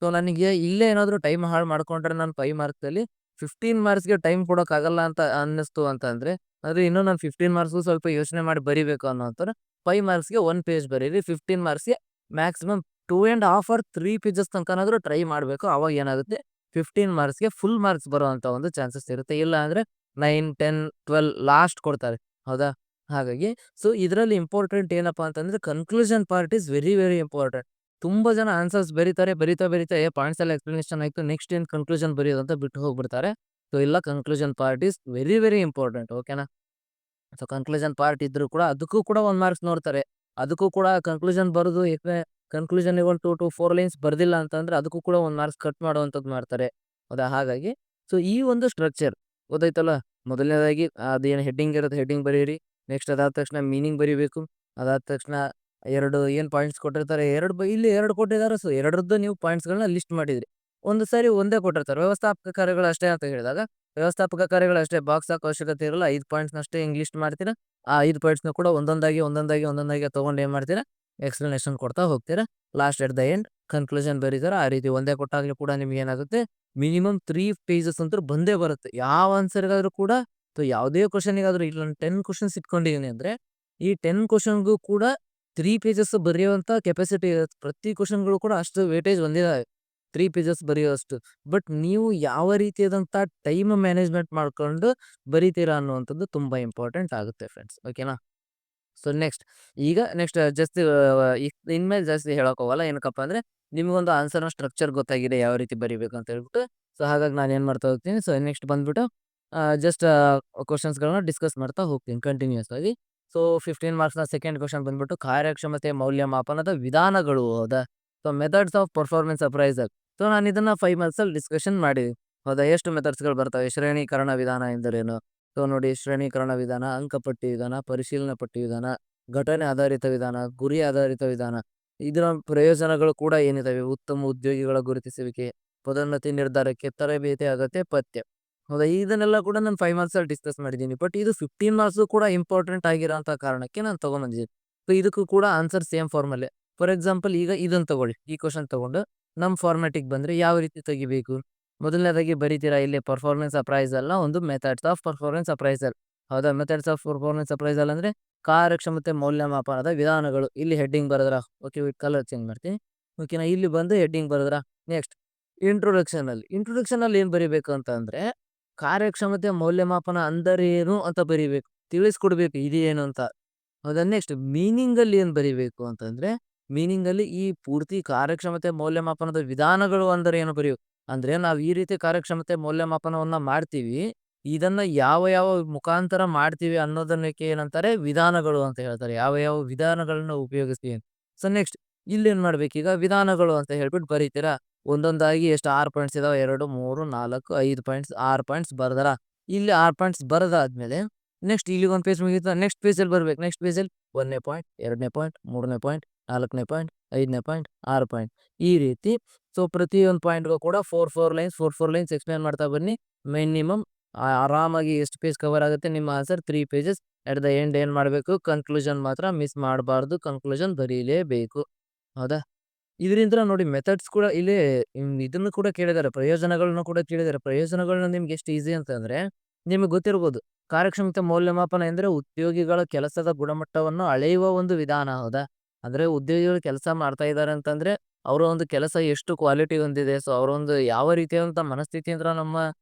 ಸೊ ನನಗೆ ಇಲ್ಲೇ ಏನಾದರೂ ಟೈಮ್ ಹಾಳು ಮಾಡ್ಕೊಂಡ್ರೆ ನಾನು 5 ಮಾರ್ಕ್ಸಲ್ಲಿ 15 ಮಾರ್ಕ್ಸ್‌ಗೆ ಟೈಮ್ ಕೊಡೋಕ್ಕಾಗಲ್ಲ ಅಂತ ಅನ್ನಿಸ್ತು ಅಂತಂದ್ರೆ, ಆದ್ರೆ ಇನ್ನೂ ನಾನು 15 ಮಾರ್ಕ್ಸ್‌ಗೂ ಸ್ವಲ್ಪ ಯೋಚನೆ ಮಾಡಿ ಬರಿಬೇಕು ಅನ್ನೋಂಥವ್ರು 5 ಮಾರ್ಕ್ಸ್‌ಗೆ 1 ಪೇಜ್ ಬರೀರಿ. 15 ಮಾರ್ಕ್ಸ್‌ಗೆ ಮ್ಯಾಕ್ಸಿಮಮ್ 2 ½ ಆರ್ 3 ಪೇಜಸ್ ತನಕನಾದ್ರೂ ಟ್ರೈ ಮಾಡಬೇಕು. ಅವಾಗ ಏನಾಗುತ್ತೆ? 15 ಮಾರ್ಕ್ಸ್‌ಗೆ ಫುಲ್ ಮಾರ್ಕ್ಸ್ ಬರುವಂತ ಒಂದು ಚಾನ್ಸಸ್ ಇರುತ್ತೆ. ಇಲ್ಲ ಅಂದ್ರೆ 9, 10, 12 ಲಾಸ್ಟ್ ಕೊಡ್ತಾರೆ. ಹೌದಾ? ಹಾಗಾಗಿ ಸೊ ಇದರಲ್ಲಿ ಇಂಪಾರ್ಟೆಂಟ್ ಏನಪ್ಪಾ ಅಂತಂದ್ರೆ, conclusion part is very very important. ತುಂಬಾ ಜನ ಆನ್ಸರ್ಸ್ ಬರೀತಾರೆ, ಬರಿತಾ ಪಾಯಿಂಟ್ಸ್ ಎಲ್ಲ ಎಕ್ಸ್‌ಪ್ಲನೇಷನ್ ಆಯ್ತು, ನೆಕ್ಸ್ಟ್ ಏನ್ ಕನ್ಕ್ಲೂಷನ್ ಬರೆಯೋದು ಅಂತ ಬಿಟ್ಟು ಹೋಗ್ಬಿಡ್ತಾರೆ. ಸೊ ಇಲ್ಲ, conclusion part is very very important. ಓಕೆನಾ? ಸೊ ಕನ್ಕ್ಲೂಷನ್ ಪಾರ್ಟ್ ಇದ್ರು ಕೂಡ ಅದಕ್ಕೂ ಕೂಡ 1 ಮಾರ್ಕ್ಸ್ ನೋಡ್ತಾರೆ. ಅದಕ್ಕೂ ಕೂಡ ಕನ್ಕ್ಲೂಷನ್ ಬರೆದು ಕನ್ಕ್ಲೂಷನ್ 2 to 4 ಲೈನ್ಸ್ ಬರ್ದಿಲ್ಲ ಅಂತಂದ್ರೆ ಅದಕ್ಕೂ ಕೂಡ 1 ಮಾರ್ಕ್ಸ್ ಕಟ್ ಮಾಡುವಂಥದ್ದು ಮಾಡ್ತಾರೆ. ಹೌದಾ? ಹಾಗಾಗಿ ಸೊ ಈ ಒಂದು ಸ್ಟ್ರಕ್ಚರ್ ಗೊತ್ತಾಯ್ತಲ್ಲ? ಮೊದಲನೇದಾಗಿ ಅದೇನು ಹೆಡ್ಡಿಂಗ್ ಇರುತ್ತೆ, ಹೆಡ್ಡಿಂಗ್ ಬರೀರಿ. ನೆಕ್ಸ್ಟ್ ಅದಾದ ತಕ್ಷಣ ಮೀನಿಂಗ್ ಬರಿಬೇಕು. ಅದಾದ ತಕ್ಷಣ 2 ಏನ್ ಪಾಯಿಂಟ್ಸ್ ಕೊಟ್ಟಿರ್ತಾರೆ, 2 ಇಲ್ಲಿ 2 ಕೊಟ್ಟಿದ್ದಾರೆ. ಸೊ 2ರದ್ದು ನೀವು ಪಾಯಿಂಟ್ಸ್‌ಗಳನ್ನ ಲಿಸ್ಟ್ ಮಾಡಿದ್ರಿ. ಒಂದು ಸಾರಿ ಒಂದೇ ಕೊಟ್ಟಿರ್ತಾರೆ. ವ್ಯವಸ್ಥಾಪಕ ಕಾರ್ಯಗಳು ಅಷ್ಟೇ ಅಂತ ಹೇಳಿದಾಗ, ವ್ಯವಸ್ಥಾಪಕ ಕಾರ್ಯಗಳು ಅಷ್ಟೇ ಬಾಕ್ಸ್ ಹಾಕೋ ಅವಶ್ಯಕತೆ ಇರಲ್ಲ. 5 ಪಾಯಿಂಟ್ಸ್‌ನಷ್ಟೇ ಇಂಗ್ಲಿಷ್ ಮಾಡ್ತೀರಾ. ಆ 5 ಪಾಯಿಂಟ್ಸ್‌ನ ಕೂಡ ಒಂದೊಂದಾಗಿ ತಗೊಂಡು ಏನ್ ಮಾಡ್ತೀರಾ, ಎಕ್ಸ್‌ಪ್ಲನೇಷನ್ ಕೊಡ್ತಾ ಹೋಗ್ತೀರಾ. Last at the end conclusion ಬರೀತೀರಾ. ಆ ರೀತಿ ಒಂದೇ ಕೊಟ್ಟಾಗ್ಲೂ ಕೂಡ ನಿಮ್ಗೇನಾಗುತ್ತೆ, ಮಿನಿಮಮ್ 3 ಪೇಜಸ್ ಅಂತೂ ಬಂದೇ ಬರುತ್ತೆ. ಯಾವ ಆನ್ಸರ್‌ಗಾದ್ರೂ ಕೂಡ ಅಥವಾ ಯಾವುದೇ ಕ್ವೆಷನ್‌ಗಾದ್ರೂ ಇಲ್ಲಿ ನಾನು 10 ಕ್ವೆಷನ್ಸ್ ಇಟ್ಕೊಂಡಿದೀನಿ ಅಂದ್ರೆ, ಈ 10 ಕ್ವೆಷನ್‌ಗೂ ಕೂಡ 3 ಪೇಜಸ್ ಬರೆಯುವಂತ ಕೆಪಾಸಿಟಿ ಇರುತ್ತೆ. ಪ್ರತಿ ಕ್ವೆಷನ್‌ಗಳು ಕೂಡ ಅಷ್ಟು ವೇಟೇಜ್ ಹೊಂದಿದಾವೆ. 3 ಪೇಜಸ್ ಬರೆಯುವಷ್ಟು. ಬಟ್ ನೀವು ಯಾವ ರೀತಿಯಾದಂಥ ಟೈಮ್ ಮ್ಯಾನೇಜ್‌ಮೆಂಟ್ ಮಾಡ್ಕೊಂಡು ಬರಿತೀರಾ ಅನ್ನುವಂಥದ್ದು ತುಂಬಾ ಇಂಪಾರ್ಟೆಂಟ್ ಆಗುತ್ತೆ ಫ್ರೆಂಡ್ಸ್. ಓಕೆನಾ? ಸೊ ನೆಕ್ಸ್ಟ್ ಜಸ್ಟ್ ಇನ್ಮೇಲೆ ಜಾಸ್ತಿ ಹೇಳೋಕ್ ಹೋಗಲ್ಲ. ಏನಕ್ಕಪ್ಪಾ ಅಂದ್ರೆ ನಿಮ್ಗೊಂದು ಆನ್ಸರ್‌ನ ಸ್ಟ್ರಕ್ಚರ್ ಗೊತ್ತಾಗಿದೆ ಯಾವ ರೀತಿ ಬರಿಬೇಕು ಅಂತ ಹೇಳ್ಬಿಟ್ಟು. ಸೊ ಹಾಗಾಗಿ ನಾನು ಏನ್ ಮಾಡ್ತಾ ಹೋಗ್ತೀನಿ. ಸೊ ನೆಕ್ಸ್ಟ್ ಬಂದ್ಬಿಟ್ಟು ಜಸ್ಟ್ ಕ್ವೆಷನ್ಸ್‌ಗಳನ್ನ ಡಿಸ್ಕಸ್ ಮಾಡ್ತಾ ಹೋಗ್ತೀನಿ ಕಂಟಿನ್ಯೂಯಸ್ ಆಗಿ. ಸೊ 15 ಮಾರ್ಕ್ಸ್‌ನ ಸೆಕೆಂಡ್ ಕ್ವೆಷನ್ ಬಂದ್ಬಿಟ್ಟು ಕಾರ್ಯಕ್ಷಮತೆ ಮೌಲ್ಯಮಾಪನದ ವಿಧಾನಗಳು. ಹೌದಾ? So methods of performance appraisal. So ನಾನು ಇದನ್ನ 5 ಮಾರ್ಕ್ಸಲ್ಲಿ ಡಿಸ್ಕಷನ್ ಮಾಡಿದೀನಿ. ಹೌದಾ? ಎಷ್ಟು ಮೆಥಡ್ಸ್‌ಗಳು ಬರ್ತವೆ? ಶ್ರೇಣೀಕರಣ ವಿಧಾನ ಎಂದರೇನು? ಸೊ ನೋಡಿ, ಶ್ರೇಣೀಕರಣ ವಿಧಾನ, ಅಂಕಪಟ್ಟಿ ವಿಧಾನ, ಪರಿಶೀಲನಾ ಪಟ್ಟಿ ವಿಧಾನ, ಘಟನೆ ಆಧಾರಿತ ವಿಧಾನ, ಗುರಿ ಆಧಾರಿತ ವಿಧಾನ. ಇದರ ಪ್ರಯೋಜನಗಳು ಕೂಡ ಏನಿದಾವೆ? ಉತ್ತಮ ಉದ್ಯೋಗಿಗಳ ಗುರುತಿಸುವಿಕೆ, ಪದೋನ್ನತಿ ನಿರ್ಧಾರಕ್ಕೆ ತರಬೇತಿ ಅಗತ್ಯ ಪಥ್ಯ. ಹೌದಾ? ಇದನ್ನೆಲ್ಲ ಕೂಡ ನಾನು 5 ಮಾರ್ಕ್ಸಲ್ಲಿ ಡಿಸ್ಕಸ್ ಮಾಡಿದ್ದೀನಿ. ಬಟ್ ಇದು 15 ಮಾರ್ಕ್ಸು ಕೂಡ ಇಂಪಾರ್ಟೆಂಟ್ ಆಗಿರೋಂಥ ಕಾರಣಕ್ಕೆ ನಾನು ತಗೊಂಬಂದಿದ್ದೀನಿ. ಸೊ ಇದಕ್ಕೂ ಕೂಡ ಆನ್ಸರ್ ಸೇಮ್ ಫಾರ್ಮಲ್ಲೇ. ಫಾರ್ ಎಕ್ಸಾಂಪಲ್ ಈಗ ಇದನ್ನ ತಗೊಳ್ಳಿ. ಈ ಕ್ವೆಷನ್ ತಗೊಂಡು ನಮ್ಮ ಫಾರ್ಮ್ಯಾಟಿಗೆ ಬಂದ್ರೆ ಯಾವ ರೀತಿ ತೆಗಿಬೇಕು? ಮೊದಲನೇದಾಗಿ ಬರಿತೀರಾ ಇಲ್ಲಿ ಪರ್ಫಾರ್ಮೆನ್ಸ್ ಅಪ್ರೈಸಲ್‌ನ ಒಂದು ಮೆಥಡ್ಸ್ ಆಫ್ ಪರ್ಫಾರ್ಮೆನ್ಸ್ ಅಪ್ರೈಸಲ್. ಹೌದಾ? ಮೆಥಡ್ಸ್ ಆಫ್ ಪರ್ಫಾರ್ಮೆನ್ಸ್ ಅಪ್ರೈಸಲ್ ಅಂದ್ರೆ ಕಾರ್ಯಕ್ಷಮತೆ ಮೌಲ್ಯಮಾಪನದ ವಿಧಾನಗಳು. ಇಲ್ಲಿ ಹೆಡ್ಡಿಂಗ್ ಬರೆದ್ರಾ? ಓಕೆ, ಕಲರ್ ಚೇಂಜ್ ಮಾಡ್ತೀನಿ. ಓಕೆನಾ? ಇಲ್ಲಿ ಬಂದು ಹೆಡ್ಡಿಂಗ್ ಬರೆದ್ರಾ? ನೆಕ್ಸ್ಟ್ ಇಂಟ್ರೊಡಕ್ಷನ್ ಅಲ್ಲಿ ಏನ್ ಬರಿಬೇಕು ಅಂತ ಅಂದ್ರೆ, ಕಾರ್ಯಕ್ಷಮತೆ ಮೌಲ್ಯಮಾಪನ ಅಂದರೇನು ಅಂತ ಬರಿಬೇಕು. ತಿಳಿಸ್ಕೊಡ್ಬೇಕು ಇದು ಏನು ಅಂತ. ಹೌದಾ? ನೆಕ್ಸ್ಟ್ ಮೀನಿಂಗ್ ಅಲ್ಲಿ ಏನ್ ಬರಿಬೇಕು ಅಂತಂದ್ರೆ, ಮೀನಿಂಗ್ ಅಲ್ಲಿ ಈ ಪೂರ್ತಿ ಕಾರ್ಯಕ್ಷಮತೆ ಮೌಲ್ಯಮಾಪನದ ವಿಧಾನಗಳು ಅಂದರೆ ಏನು ಬರಿಬೇಕು. ಅಂದ್ರೆ ನಾವು ಈ ರೀತಿ ಕಾರ್ಯಕ್ಷಮತೆ ಮೌಲ್ಯಮಾಪನವನ್ನ ಮಾಡ್ತೀವಿ. ಇದನ್ನ ಯಾವ ಯಾವ ಮುಖಾಂತರ ಮಾಡ್ತೀವಿ ಅನ್ನೋದನ್ನಕ್ಕೆ ಏನಂತಾರೆ, ವಿಧಾನಗಳು ಅಂತ ಹೇಳ್ತಾರೆ. ಯಾವ ಯಾವ ವಿಧಾನಗಳನ್ನ ಉಪಯೋಗಿಸ್ತೀವಿ ಅಂತ. ಸೊ ನೆಕ್ಸ್ಟ್ ಇಲ್ಲೇನ್ ಮಾಡ್ಬೇಕೀಗ, ವಿಧಾನಗಳು ಅಂತ ಹೇಳ್ಬಿಟ್ಟು ಬರೀತೀರಾ. ಒಂದೊಂದಾಗಿ ಎಷ್ಟು 6 ಪಾಯಿಂಟ್ಸ್ ಇದಾವೆ. 2, 3, 4, 5 ಪಾಯಿಂಟ್ಸ್, 6 ಪಾಯಿಂಟ್ಸ್ ಬರ್ದರ. ಇಲ್ಲಿ 6 ಪಾಯಿಂಟ್ಸ್ ಬರೆದಾದ್ಮೇಲೆ ನೆಕ್ಸ್ಟ್ ಇಲ್ಲಿಗೆ ಒಂದು ಪೇಜ್ ಮುಗೀತಾ. ನೆಕ್ಸ್ಟ್ ಪೇಜಲ್ಲಿ ಬರ್ಬೇಕು. ನೆಕ್ಸ್ಟ್ ಪೇಜಲ್ಲಿ 1ನೇ ಪಾಯಿಂಟ್, 2ನೇ ಪಾಯಿಂಟ್, 3ನೇ ಪಾಯಿಂಟ್, 4ನೇ ಪಾಯಿಂಟ್, 5ನೇ ಪಾಯಿಂಟ್, 6 ಪಾಯಿಂಟ್. ಈ ರೀತಿ ಸೊ ಪ್ರತಿಯೊಂದು ಪಾಯಿಂಟ್‌ಗೂ ಕೂಡ 4 ಲೈನ್ಸ್ ಎಕ್ಸ್‌ಪ್ಲೇನ್ ಮಾಡ್ತಾ ಬನ್ನಿ. ಮಿನಿಮಮ್ ಆರಾಮಾಗಿ ಎಷ್ಟು ಪೇಜ್ ಕವರ್ ಆಗುತ್ತೆ ನಿಮ್ಮ answer? 3 pages. At the end ಏನ್ ಮಾಡಬೇಕು? ಕನ್ಕ್ಲೂಷನ್ ಮಾತ್ರ ಮಿಸ್ ಮಾಡಬಾರ್ದು. ಕನ್ಕ್ಲೂಷನ್ ಬರೀಲೇಬೇಕು. ಹೌದಾ? ಇದರಿಂದ ನೋಡಿ ಮೆಥಡ್ಸ್ ಕೂಡ ಇಲ್ಲಿ ಇದನ್ನು ಕೂಡ ಕೇಳಿದ್ದಾರೆ. ಪ್ರಯೋಜನಗಳನ್ನು ಕೂಡ ಕೇಳಿದ್ದಾರೆ. ಪ್ರಯೋಜನಗಳನ್ನ ನಿಮ್ಗೆ ಎಷ್ಟು ಈಸಿ ಅಂತಂದ್ರೆ, ನಿಮಗೆ ಗೊತ್ತಿರ್ಬೋದು. ಕಾರ್ಯಕ್ಷಮತೆ ಮೌಲ್ಯಮಾಪನ ಎಂದ್ರೆ ಉದ್ಯೋಗಿಗಳ ಕೆಲಸದ ಗುಣಮಟ್ಟವನ್ನು ಅಳೆಯುವ ಒಂದು ವಿಧಾನ. ಹೌದಾ? ಅಂದ್ರೆ ಉದ್ಯೋಗಿಗಳು ಕೆಲಸ ಮಾಡ್ತಾ ಇದ್ದಾರೆ ಅಂತಂದ್ರೆ, ಅವರ ಒಂದು ಕೆಲಸ ಎಷ್ಟು ಕ್ವಾಲಿಟಿ ಹೊಂದಿದೆ. ಸೊ ಅವರ ಒಂದು ಯಾವ ರೀತಿಯಾದಂತ ಮನಸ್ಥಿತಿಯಿಂದ ನಮ್ಮ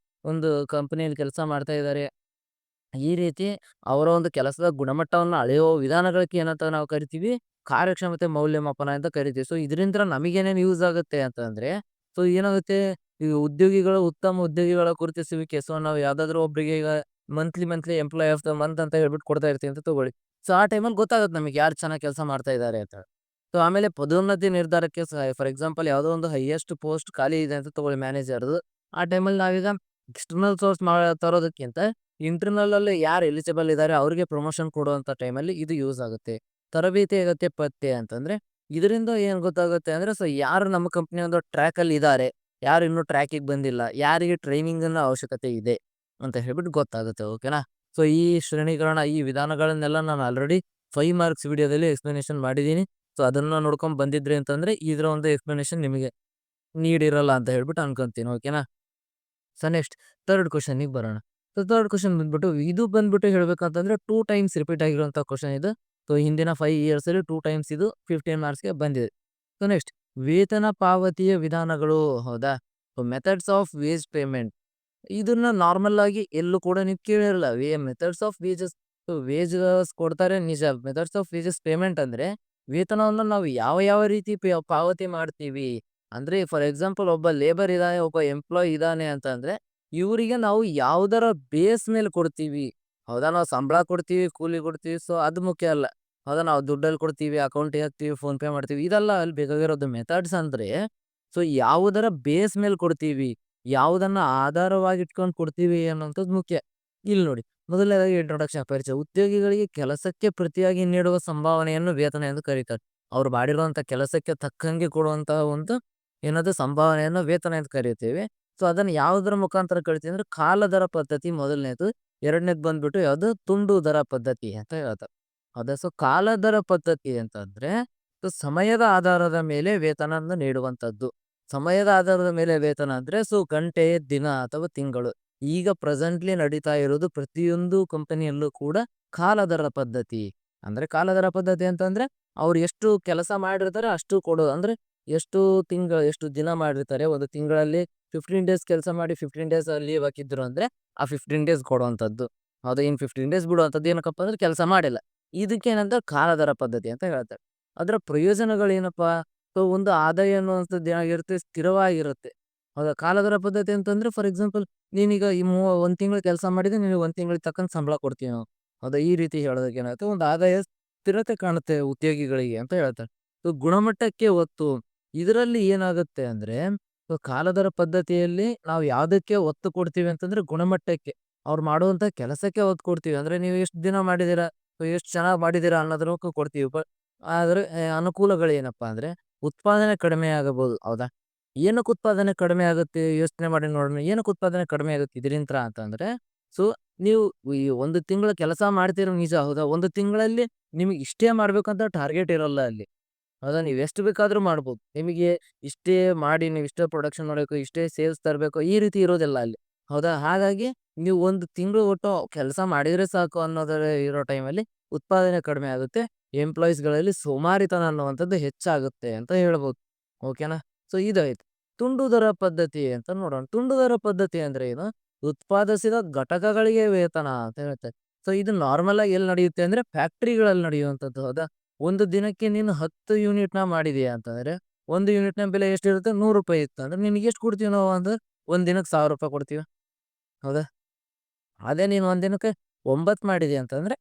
ಒಂದು ಕಂಪನಿಯಲ್ಲಿ ಕೆಲಸ ಮಾಡ್ತಾ ಇದ್ದಾರೆ. ಈ ರೀತಿ ಅವರ ಒಂದು ಕೆಲಸದ ಗುಣಮಟ್ಟವನ್ನು ಅಳೆಯುವ ವಿಧಾನಗಳಿಗೆ ಏನಂತ ನಾವು ಕರಿತೀವಿ? ಕಾರ್ಯಕ್ಷಮತೆ ಮೌಲ್ಯಮಾಪನ ಅಂತ ಕರಿತೀವಿ. ಸೊ ಇದರಿಂದ ನಮಗೇನೇನು ಯೂಸ್ ಆಗುತ್ತೆ ಅಂತಂದ್ರೆ, ಸೊ ಏನಾಗುತ್ತೆ, ಈ ಉತ್ತಮ ಉದ್ಯೋಗಿಗಳ ಗುರುತಿಸುವಿಕೆ. ಸೊ ನಾವು ಯಾವ್ದಾದ್ರು ಒಬ್ರಿಗೆ ಈಗ monthly employ of the month ಅಂತ ಹೇಳ್ಬಿಟ್ಟು ಕೊಡ್ತಾ ಇರ್ತೀವಿ ಅಂತ ತಗೊಳ್ಳಿ. ಸೊ ಆ ಟೈಮಲ್ಲಿ ಗೊತ್ತಾಗುತ್ತೆ ನಮಗೆ ಯಾರು ಚೆನ್ನಾಗಿ ಕೆಲಸ ಮಾಡ್ತಾ ಇದ್ದಾರೆ ಅಂತ. ಸೊ ಆಮೇಲೆ ಪದೋನ್ನತಿ ನಿರ್ಧಾರಕ್ಕೆ ಫಾರ್ ಎಕ್ಸಾಂಪಲ್ ಯಾವುದೋ ಒಂದು ಹೈಯೆಸ್ಟ್ ಪೋಸ್ಟ್ ಖಾಲಿ ಇದೆ ಅಂತ ತಗೊಳ್ಳಿ ಮ್ಯಾನೇಜರ್‌ದು. ಆ ಟೈಮಲ್ಲಿ ನಾವೀಗ ಎಕ್ಸ್ಟರ್ನಲ್ ಸೋರ್ಸ್ ತರೋದಕ್ಕಿಂತ ಇಂಟರ್ನಲ್ ಅಲ್ಲಿ ಯಾರು ಎಲಿಜಿಬಲ್ ಇದ್ದಾರೆ ಅವ್ರಿಗೆ ಪ್ರಮೋಷನ್ ಕೊಡುವಂತ ಟೈಮಲ್ಲಿ ಇದು ಯೂಸ್ ಆಗುತ್ತೆ. ತರಬೇತಿ ಅಗತ್ಯ ಪತ್ತೆ ಅಂತಂದ್ರೆ, ಇದರಿಂದ ಏನ್ ಗೊತ್ತಾಗುತ್ತೆ ಅಂದ್ರೆ, ಸೊ ಯಾರು ನಮ್ಮ ಕಂಪನಿ ಒಂದು ಟ್ರ್ಯಾಕ್ ಅಲ್ಲಿ ಇದ್ದಾರೆ, ಯಾರು ಇನ್ನೂ ಟ್ರ್ಯಾಕಿಗೆ ಬಂದಿಲ್ಲ, ಯಾರಿಗೆ ಟ್ರೈನಿಂಗ್ ಅನ್ನ ಅವಶ್ಯಕತೆ ಇದೆ ಅಂತ ಹೇಳ್ಬಿಟ್ಟು ಗೊತ್ತಾಗುತ್ತೆ. ಓಕೆನಾ? ಸೊ ಈ ಶ್ರೇಣೀಕರಣ, ಈ ವಿಧಾನಗಳನ್ನೆಲ್ಲ ನಾನು ಆಲ್ರೆಡಿ 5 ಮಾರ್ಕ್ಸ್ ವಿಡಿಯೋದಲ್ಲಿ ಎಕ್ಸ್‌ಪ್ಲನೇಷನ್ ಮಾಡಿದ್ದೀನಿ. ಸೊ ಅದನ್ನ ನೋಡ್ಕೊಂಡ್ ಬಂದಿದ್ರಿ ಅಂತಂದ್ರೆ ಇದರ ಒಂದು ಎಕ್ಸ್‌ಪ್ಲನೇಷನ್ ನಿಮಗೆ ನೀಡಿರಲ್ಲ ಅಂತ ಹೇಳ್ಬಿಟ್ಟು ಅನ್ಕೊಂತೀನಿ. ಓಕೆನಾ? ಸೊ ನೆಕ್ಸ್ಟ್ ಥರ್ಡ್ ಕ್ವೆಷನ್ನಿಗೆ ಬರೋಣ. ಸೊ ಥರ್ಡ್ ಕ್ವೆಷನ್ ಇದು ಬಂದ್ಬಿಟ್ಟು ಹೇಳ್ಬೇಕಂತಂದ್ರೆ 2 ಟೈಮ್ಸ್ ರಿಪೀಟ್ ಆಗಿರುವಂಥ ಕ್ವೆಷನ್ ಇದು. ಸೊ ಹಿಂದಿನ 5 ಇಯರ್ಸಲ್ಲಿ 2 ಟೈಮ್ಸ್ ಇದು 15 ಮಾರ್ಕ್ಸ್‌ಗೆ ಬಂದಿದೆ. ಸೊ ನೆಕ್ಸ್ಟ್ ವೇತನ ಪಾವತಿಯ ವಿಧಾನಗಳು. ಹೌದಾ? So methods of wage payment. ಇದನ್ನ ನಾರ್ಮಲ್ ಆಗಿ ಎಲ್ಲೂ ಕೂಡ ನೀವು ಕೇಳಿರಲ್ಲ. Methods of wages. So wages ಕೊಡ್ತಾರೆ ನಿಜ. ಮೆಥಡ್ಸ್ ಆಫ್ ವೇಜಸ್ ಪೇಮೆಂಟ್ ಅಂದ್ರೆ ವೇತನವನ್ನು ನಾವು ಯಾವ ಯಾವ ರೀತಿ ಪಾವತಿ ಮಾಡ್ತೀವಿ. ಅಂದ್ರೆ ಫಾರ್ ಎಕ್ಸಾಂಪಲ್ ಒಬ್ಬ ಲೇಬರ್ ಇದಾನೆ, ಒಬ್ಬ ಎಂಪ್ಲಾಯ್ ಇದಾನೆ ಅಂತಂದ್ರೆ ಇವರಿಗೆ ನಾವು ಯಾವುದರ ಬೇಸ್ ಮೇಲೆ ಕೊಡ್ತೀವಿ. ಹೌದಾ? ನಾವು ಸಂಬಳ ಕೊಡ್ತೀವಿ, ಕೂಲಿ ಕೊಡ್ತೀವಿ. ಸೊ ಅದು ಮುಖ್ಯ ಅಲ್ಲ. ಹೌದಾ? ನಾವು ದುಡ್ಡಲ್ಲಿ ಕೊಡ್ತೀವಿ, ಅಕೌಂಟಿಗೆ ಹಾಕ್ತೀವಿ, ಫೋನ್ ಪೇ ಮಾಡ್ತೀವಿ. ಇದಲ್ಲ ಅಲ್ಲಿ ಬೇಕಾಗಿರೋದು. ಮೆಥಡ್ಸ್ ಅಂದ್ರೆ ಸೊ ಯಾವುದರ ಬೇಸ್ ಮೇಲೆ ಕೊಡ್ತೀವಿ, ಯಾವುದನ್ನ ಆಧಾರವಾಗಿ ಇಟ್ಕೊಂಡು ಕೊಡ್ತೀವಿ ಅನ್ನೋಂಥದ್ದು ಮುಖ್ಯ. ಇಲ್ಲಿ ನೋಡಿ, ಮೊದಲನೇದಾಗಿ ಇಂಟ್ರೊಡಕ್ಷನ್ ಪರಿಚಯ. ಉದ್ಯೋಗಿಗಳಿಗೆ ಕೆಲಸಕ್ಕೆ ಪ್ರತಿಯಾಗಿ ನೀಡುವ ಸಂಭಾವನೆಯನ್ನು ವೇತನ ಎಂದು ಕರೀತಾರೆ. ಅವ್ರು ಮಾಡಿರುವಂತ ಕೆಲಸಕ್ಕೆ ತಕ್ಕಂಗೆ ಕೊಡುವಂತಹ ಒಂದು ಏನದು ಸಂಭಾವನೆಯನ್ನು ವೇತನ ಅಂತ ಕರಿತೀವಿ. ಸೊ ಅದನ್ನ ಯಾವುದರ ಮುಖಾಂತರ ಕರಿತೀವಿ ಅಂದ್ರೆ ಕಾಲ ದರ ಪದ್ಧತಿ ಮೊದಲನೇದು. ಎರಡನೇದು ಬಂದ್ಬಿಟ್ಟು ಯಾವುದು ತುಂಡು ದರ ಪದ್ಧತಿ ಅಂತ ಹೇಳ್ತಾರೆ. ಹೌದಾ? ಸೊ ಕಾಲ ದರ ಪದ್ಧತಿ ಅಂತಂದ್ರೆ ಸೊ ಸಮಯದ ಆಧಾರದ ಮೇಲೆ ವೇತನವನ್ನು ನೀಡುವಂತದ್ದು. ಸಮಯದ ಆಧಾರದ ಮೇಲೆ ವೇತನ ಅಂದ್ರೆ ಸೊ ಗಂಟೆ, ದಿನ ಅಥವಾ ತಿಂಗಳು. ಈಗ ಪ್ರೆಸೆಂಟ್ಲಿ ನಡೀತಾ ಇರೋದು ಪ್ರತಿಯೊಂದು ಕಂಪನಿಯಲ್ಲೂ ಕೂಡ ಕಾಲದರ ಪದ್ಧತಿ. ಅಂದ್ರೆ ಕಾಲದರ ಪದ್ಧತಿ ಅಂತಂದ್ರೆ ಅವ್ರು ಎಷ್ಟು ಕೆಲಸ ಮಾಡಿರ್ತಾರೆ ಅಷ್ಟು ಕೊಡೋದು. ಅಂದ್ರೆ ಎಷ್ಟು ದಿನ ಮಾಡಿರ್ತಾರೆ ಒಂದು ತಿಂಗಳಲ್ಲಿ 15 ಡೇಸ್ ಕೆಲಸ ಮಾಡಿ 15 ಡೇಸ್ ಲೀವ್ ಹಾಕಿದ್ರು ಅಂದ್ರೆ ಆ 15 ಡೇಸ್ ಕೊಡುವಂಥದ್ದು. ಹೌದಾ? ಇನ್ 15 ಡೇಸ್ ಬಿಡುವಂಥದ್ದು ಏನಕ್ಕಪ್ಪ ಅಂದ್ರೆ ಕೆಲಸ ಮಾಡಿಲ್ಲ. ಇದಕ್ಕೇನಂತಾರೆ ಕಾಲದರ ಪದ್ಧತಿ ಅಂತ ಹೇಳ್ತಾರೆ. ಅದರ ಪ್ರಯೋಜನಗಳೇನಪ್ಪಾ? ಸೊ ಒಂದು ಆದಾಯ ಅನ್ನುವಂಥದ್ದು ಏನಾಗಿರುತ್ತೆ ಸ್ಥಿರವಾಗಿರುತ್ತೆ. ಹೌದಾ? ಕಾಲದರ ಪದ್ಧತಿ ಅಂತಂದ್ರೆ ಫಾರ್ ಎಕ್ಸಾಂಪಲ್ ನೀನೀಗ ಈ 1 ತಿಂಗಳು ಕೆಲಸ ಮಾಡಿದ್ರೆ ನಿನಗೆ 1 ತಿಂಗಳಿಗೆ ತಕ್ಕಂತೆ ಸಂಬಳ ಕೊಡ್ತೀವಿ ನಾವು. ಹೌದಾ? ಈ ರೀತಿ ಹೇಳೋದಕ್ಕೆ ಏನಾಗುತ್ತೆ ಒಂದು ಆದಾಯ ಸ್ಥಿರತೆ ಕಾಣುತ್ತೆ ಉದ್ಯೋಗಿಗಳಿಗೆ ಅಂತ ಹೇಳ್ತಾರೆ. ಸೊ ಗುಣಮಟ್ಟಕ್ಕೆ ಒತ್ತು. ಇದರಲ್ಲಿ ಏನಾಗುತ್ತೆ ಅಂದ್ರೆ ಸೊ ಕಾಲದರ ಪದ್ಧತಿಯಲ್ಲಿ ನಾವು ಯಾವುದಕ್ಕೆ ಒತ್ತು ಕೊಡ್ತೀವಿ ಅಂತಂದ್ರೆ ಗುಣಮಟ್ಟಕ್ಕೆ. ಅವ್ರು ಮಾಡುವಂತ ಕೆಲಸಕ್ಕೆ ಒತ್ತು ಕೊಡ್ತೀವಿ. ಅಂದ್ರೆ ನೀವು ಎಷ್ಟು ದಿನ ಮಾಡಿದೀರಾ, ಎಷ್ಟು ಚೆನ್ನಾಗಿ ಮಾಡಿದೀರಾ ಅನ್ನೋದಕ್ಕೂ ಕೊಡ್ತೀವಿ. ಆದ್ರೆ ಅನುಕೂಲಗಳೇನಪ್ಪಾ ಅಂದ್ರೆ ಉತ್ಪಾದನೆ ಕಡಿಮೆ ಆಗಬಹುದು. ಹೌದಾ? ಏನಕ್ಕೆ ಉತ್ಪಾದನೆ ಕಡಿಮೆ ಆಗುತ್ತೆ ಯೋಚನೆ ಮಾಡಿ ನೋಡೋಣ. ಏನಕ್ಕೆ ಉತ್ಪಾದನೆ ಕಡಿಮೆ ಆಗುತ್ತೆ ಇದರಿಂತ್ರ ಅಂತಂದ್ರೆ ಸೊ ನೀವು ಈ 1 ತಿಂಗಳು ಕೆಲಸ ಮಾಡ್ತೀರ ನಿಜ. ಹೌದಾ? 1 ತಿಂಗಳಲ್ಲಿ ನಿಮಗೆ ಇಷ್ಟೇ ಮಾಡ್ಬೇಕಂತ ಟಾರ್ಗೆಟ್ ಇರಲ್ಲ ಅಲ್ಲಿ. ಹೌದಾ? ನೀವು ಎಷ್ಟು ಬೇಕಾದ್ರೂ ಮಾಡ್ಬೋದು. ನಿಮಗೆ ಇಷ್ಟೇ ಮಾಡಿ ನೀವು ಇಷ್ಟೇ ಪ್ರೊಡಕ್ಷನ್ ಮಾಡಬೇಕು, ಇಷ್ಟೇ ಸೇಲ್ಸ್ ತರಬೇಕು ಈ ರೀತಿ ಇರೋದಿಲ್ಲ ಅಲ್ಲಿ. ಹೌದಾ? ಹಾಗಾಗಿ ನೀವು 1 ತಿಂಗಳು ಒಟ್ಟು ಕೆಲಸ ಮಾಡಿದ್ರೆ ಸಾಕು ಅನ್ನೋದರ ಇರೋ ಟೈಮಲ್ಲಿ ಉತ್ಪಾದನೆ ಕಡಿಮೆ ಆಗುತ್ತೆ. ಎಂಪ್ಲಾಯೀಸ್‌ಗಳಲ್ಲಿ ಸೋಮಾರಿತನ ಅನ್ನುವಂಥದ್ದು ಹೆಚ್ಚಾಗುತ್ತೆ ಅಂತ ಹೇಳ್ಬೋದು. ಓಕೆನಾ? ಸೊ ಇದಾಯ್ತು. ತುಂಡು ದರ ಪದ್ಧತಿ ಅಂತ ನೋಡೋಣ. ತುಂಡು ದರ ಪದ್ಧತಿ ಅಂದ್ರೆ ಏನು? ಉತ್ಪಾದಿಸಿದ ಘಟಕಗಳಿಗೆ ವೇತನ ಅಂತ ಹೇಳ್ತಾರೆ. ಸೊ ಇದು ನಾರ್ಮಲ್ ಆಗಿ ಎಲ್ಲಿ ನಡೆಯುತ್ತೆ ಅಂದ್ರೆ ಫ್ಯಾಕ್ಟರಿಗಳಲ್ಲಿ ನಡೆಯುವಂಥದ್ದು. ಹೌದಾ? ಒಂದು ದಿನಕ್ಕೆ ನೀನು 10 ಯೂನಿಟ್‌ನ ಮಾಡಿದೀಯ ಅಂತಂದ್ರೆ, ಒಂದು ಯೂನಿಟ್‌ನ ಬೆಲೆ ಎಷ್ಟಿರುತ್ತೆ? ₹100 ಇತ್ತು ಅಂದ್ರೆ ನಿನಗೆ ಎಷ್ಟು ಕೊಡ್ತೀವಿ ನಾವು ಅಂದ್ರೆ, ಒಂದು ದಿನಕ್ಕೆ ₹1000 ಕೊಡ್ತೀವಿ. ಹೌದಾ? ಅದೇ ನೀನು ಒಂದು ದಿನಕ್ಕೆ 9 ಮಾಡಿದೆ ಅಂತಂದ್ರೆ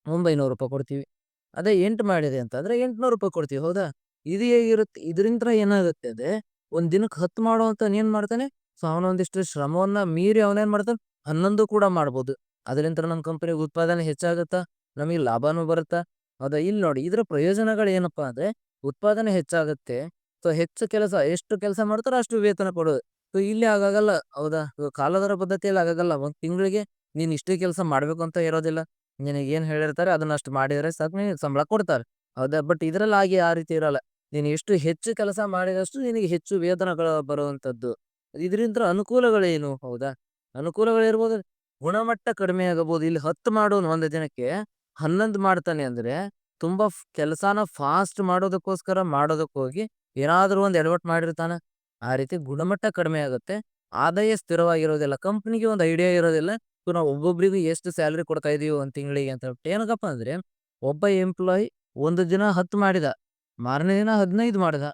₹900 ಕೊಡ್ತೀವಿ. ಅದೇ 8 ಮಾಡಿದೆ ಅಂತಂದ್ರೆ ₹800 ಕೊಡ್ತೀವಿ. ಹೌದಾ? ಇದು ಹೇಗಿರುತ್ತೆ? ಇದರಿಂತ್ರ ಏನಾಗುತ್ತೆ ಅಂದ್ರೆ, ಒಂದು ದಿನಕ್ಕೆ 10 ಮಾಡುವಂತವ್ನು ಏನ್ ಮಾಡ್ತಾನೆ? ಸೊ ಅವನೊಂದಿಷ್ಟು ಶ್ರಮವನ್ನ ಮೀರಿ ಅವನೇನ್ ಮಾಡ್ತಾನೆ? 11 ಕೂಡ ಮಾಡ್ಬೋದು. ಅದರಿಂತ್ರ ನಮ್ಮ ಕಂಪನಿಗೆ ಉತ್ಪಾದನೆ ಹೆಚ್ಚಾಗುತ್ತಾ? ನಮಗೆ ಲಾಭನೂ ಬರುತ್ತಾ? ಹೌದಾ? ಇಲ್ಲಿ ನೋಡಿ ಇದರ ಪ್ರಯೋಜನಗಳೇನಪ್ಪಾ ಅಂದ್ರೆ, ಉತ್ಪಾದನೆ ಹೆಚ್ಚಾಗುತ್ತೆ. ಸೊ ಹೆಚ್ಚು ಕೆಲಸ ಎಷ್ಟು ಕೆಲಸ ಮಾಡ್ತಾರೋ ಅಷ್ಟು ವೇತನ ಕೊಡೋದು. ಸೊ ಇಲ್ಲಿ ಹಾಗಾಗಲ್ಲ. ಹೌದಾ? ಕಾಲದರ ಪದ್ಧತಿಯಲ್ಲಿ ಹಾಗಾಗಲ್ಲ. ಒಂದು ತಿಂಗಳಿಗೆ ನೀನು ಇಷ್ಟೇ ಕೆಲಸ ಮಾಡ್ಬೇಕು ಅಂತ ಇರೋದಿಲ್ಲ. ನಿನಗೇನ್ ಹೇಳಿರ್ತಾರೆ ಅದನ್ನಷ್ಟು ಮಾಡಿದ್ರೆ ಸಾಕು ನಿನಗೆ ಸಂಬಳ ಕೊಡ್ತಾರೆ. ಹೌದಾ? ಬಟ್ ಇದ್ರಲ್ಲಿ ಹಾಗೆ ಆ ರೀತಿ ಇರಲ್ಲ. ನೀನು ಎಷ್ಟು ಹೆಚ್ಚು ಕೆಲಸ ಮಾಡಿದಷ್ಟು ನಿನಗೆ ಹೆಚ್ಚು ವೇತನಗಳು ಬರುವಂತದ್ದು. ಇದರಿಂದ ಅನುಕೂಲಗಳೇನು? ಹೌದಾ? ಅನುಕೂಲಗಳಿರ್ಬೋದು. ಗುಣಮಟ್ಟ ಕಡಿಮೆ ಆಗಬಹುದು. ಇಲ್ಲಿ 10 ಮಾಡೋನು ಒಂದು ದಿನಕ್ಕೆ 11 ಮಾಡ್ತಾನೆ ಅಂದ್ರೆ ತುಂಬಾ ಕೆಲಸಾನ ಫಾಸ್ಟ್ ಮಾಡೋದಕ್ಕೋಸ್ಕರ ಮಾಡೋದಕ್ಕೋಗಿ ಏನಾದ್ರೂ ಒಂದು ಎಡವಟ್ಟು ಮಾಡಿರ್ತಾನ. ಆ ರೀತಿ ಗುಣಮಟ್ಟ ಕಡಿಮೆ ಆಗುತ್ತೆ. ಆದಾಯ ಸ್ಥಿರವಾಗಿರೋದಿಲ್ಲ. ಕಂಪನಿಗೆ ಒಂದು ಐಡಿಯಾ ಇರೋದಿಲ್ಲ. ಸೊ ನಾವು ಒಬ್ಬೊಬ್ರಿಗೂ ಎಷ್ಟು ಸ್ಯಾಲರಿ ಕೊಡ್ತಾ ಇದೀವಿ ಒಂದು ತಿಂಗಳಿಗೆ ಅಂತ ಹೇಳ್ಬಿಟ್ಟು. ಏನಕ್ಕಪ್ಪ ಅಂದ್ರೆ ಒಬ್ಬ ಎಂಪ್ಲಾಯಿ ಒಂದು ದಿನ 10 ಮಾಡಿದ. ಮಾರನೇ ದಿನ 15 ಮಾಡಿದ.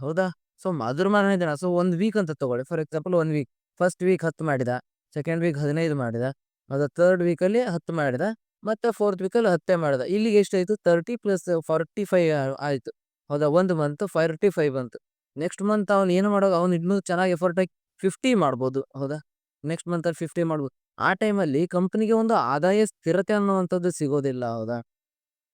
ಹೌದಾ? ಸೊ ಅದ್ರ ಮಾರನೇ ದಿನ ಸೊ 1 ವೀಕ್ ಅಂತ ತಗೊಳ್ಳಿ. For example 1 week. First week 10 ಮಾಡಿದ. ಸೆಕೆಂಡ್ ವೀಕ್ 15 ಮಾಡಿದ. ಥರ್ಡ್ ವೀಕಲ್ಲಿ 10 ಮಾಡಿದ. ಮತ್ತೆ ಫೋರ್ತ್ ವೀಕಲ್ಲಿ 10 ಮಾಡಿದ. ಇಲ್ಲಿಗೆ ಎಷ್ಟಾಯ್ತು? 30 ಪ್ಲಸ್ 45 ಆಯ್ತು. ಹೌದಾ? 1 ಮಂತ್ 45 ಬಂತು. ನೆಕ್ಸ್ಟ್ ಮಂತ್ ಅವನು ಏನು ಅವನು ಇನ್ನೂ ಚೆನ್ನಾಗಿ ಎಫರ್ಟ್ ಹಾಕಿ 50 ಮಾಡ್ಬೋದು. ಹೌದಾ? ನೆಕ್ಸ್ಟ್ ಮಂತಲ್ಲಿ 50 ಮಾಡ್ಬೋದು. ಆ ಟೈಮಲ್ಲಿ ಕಂಪನಿಗೆ ಒಂದು ಆದಾಯ ಸ್ಥಿರತೆ ಅನ್ನುವಂಥದ್ದು ಸಿಗೋದಿಲ್ಲ. ಹೌದಾ?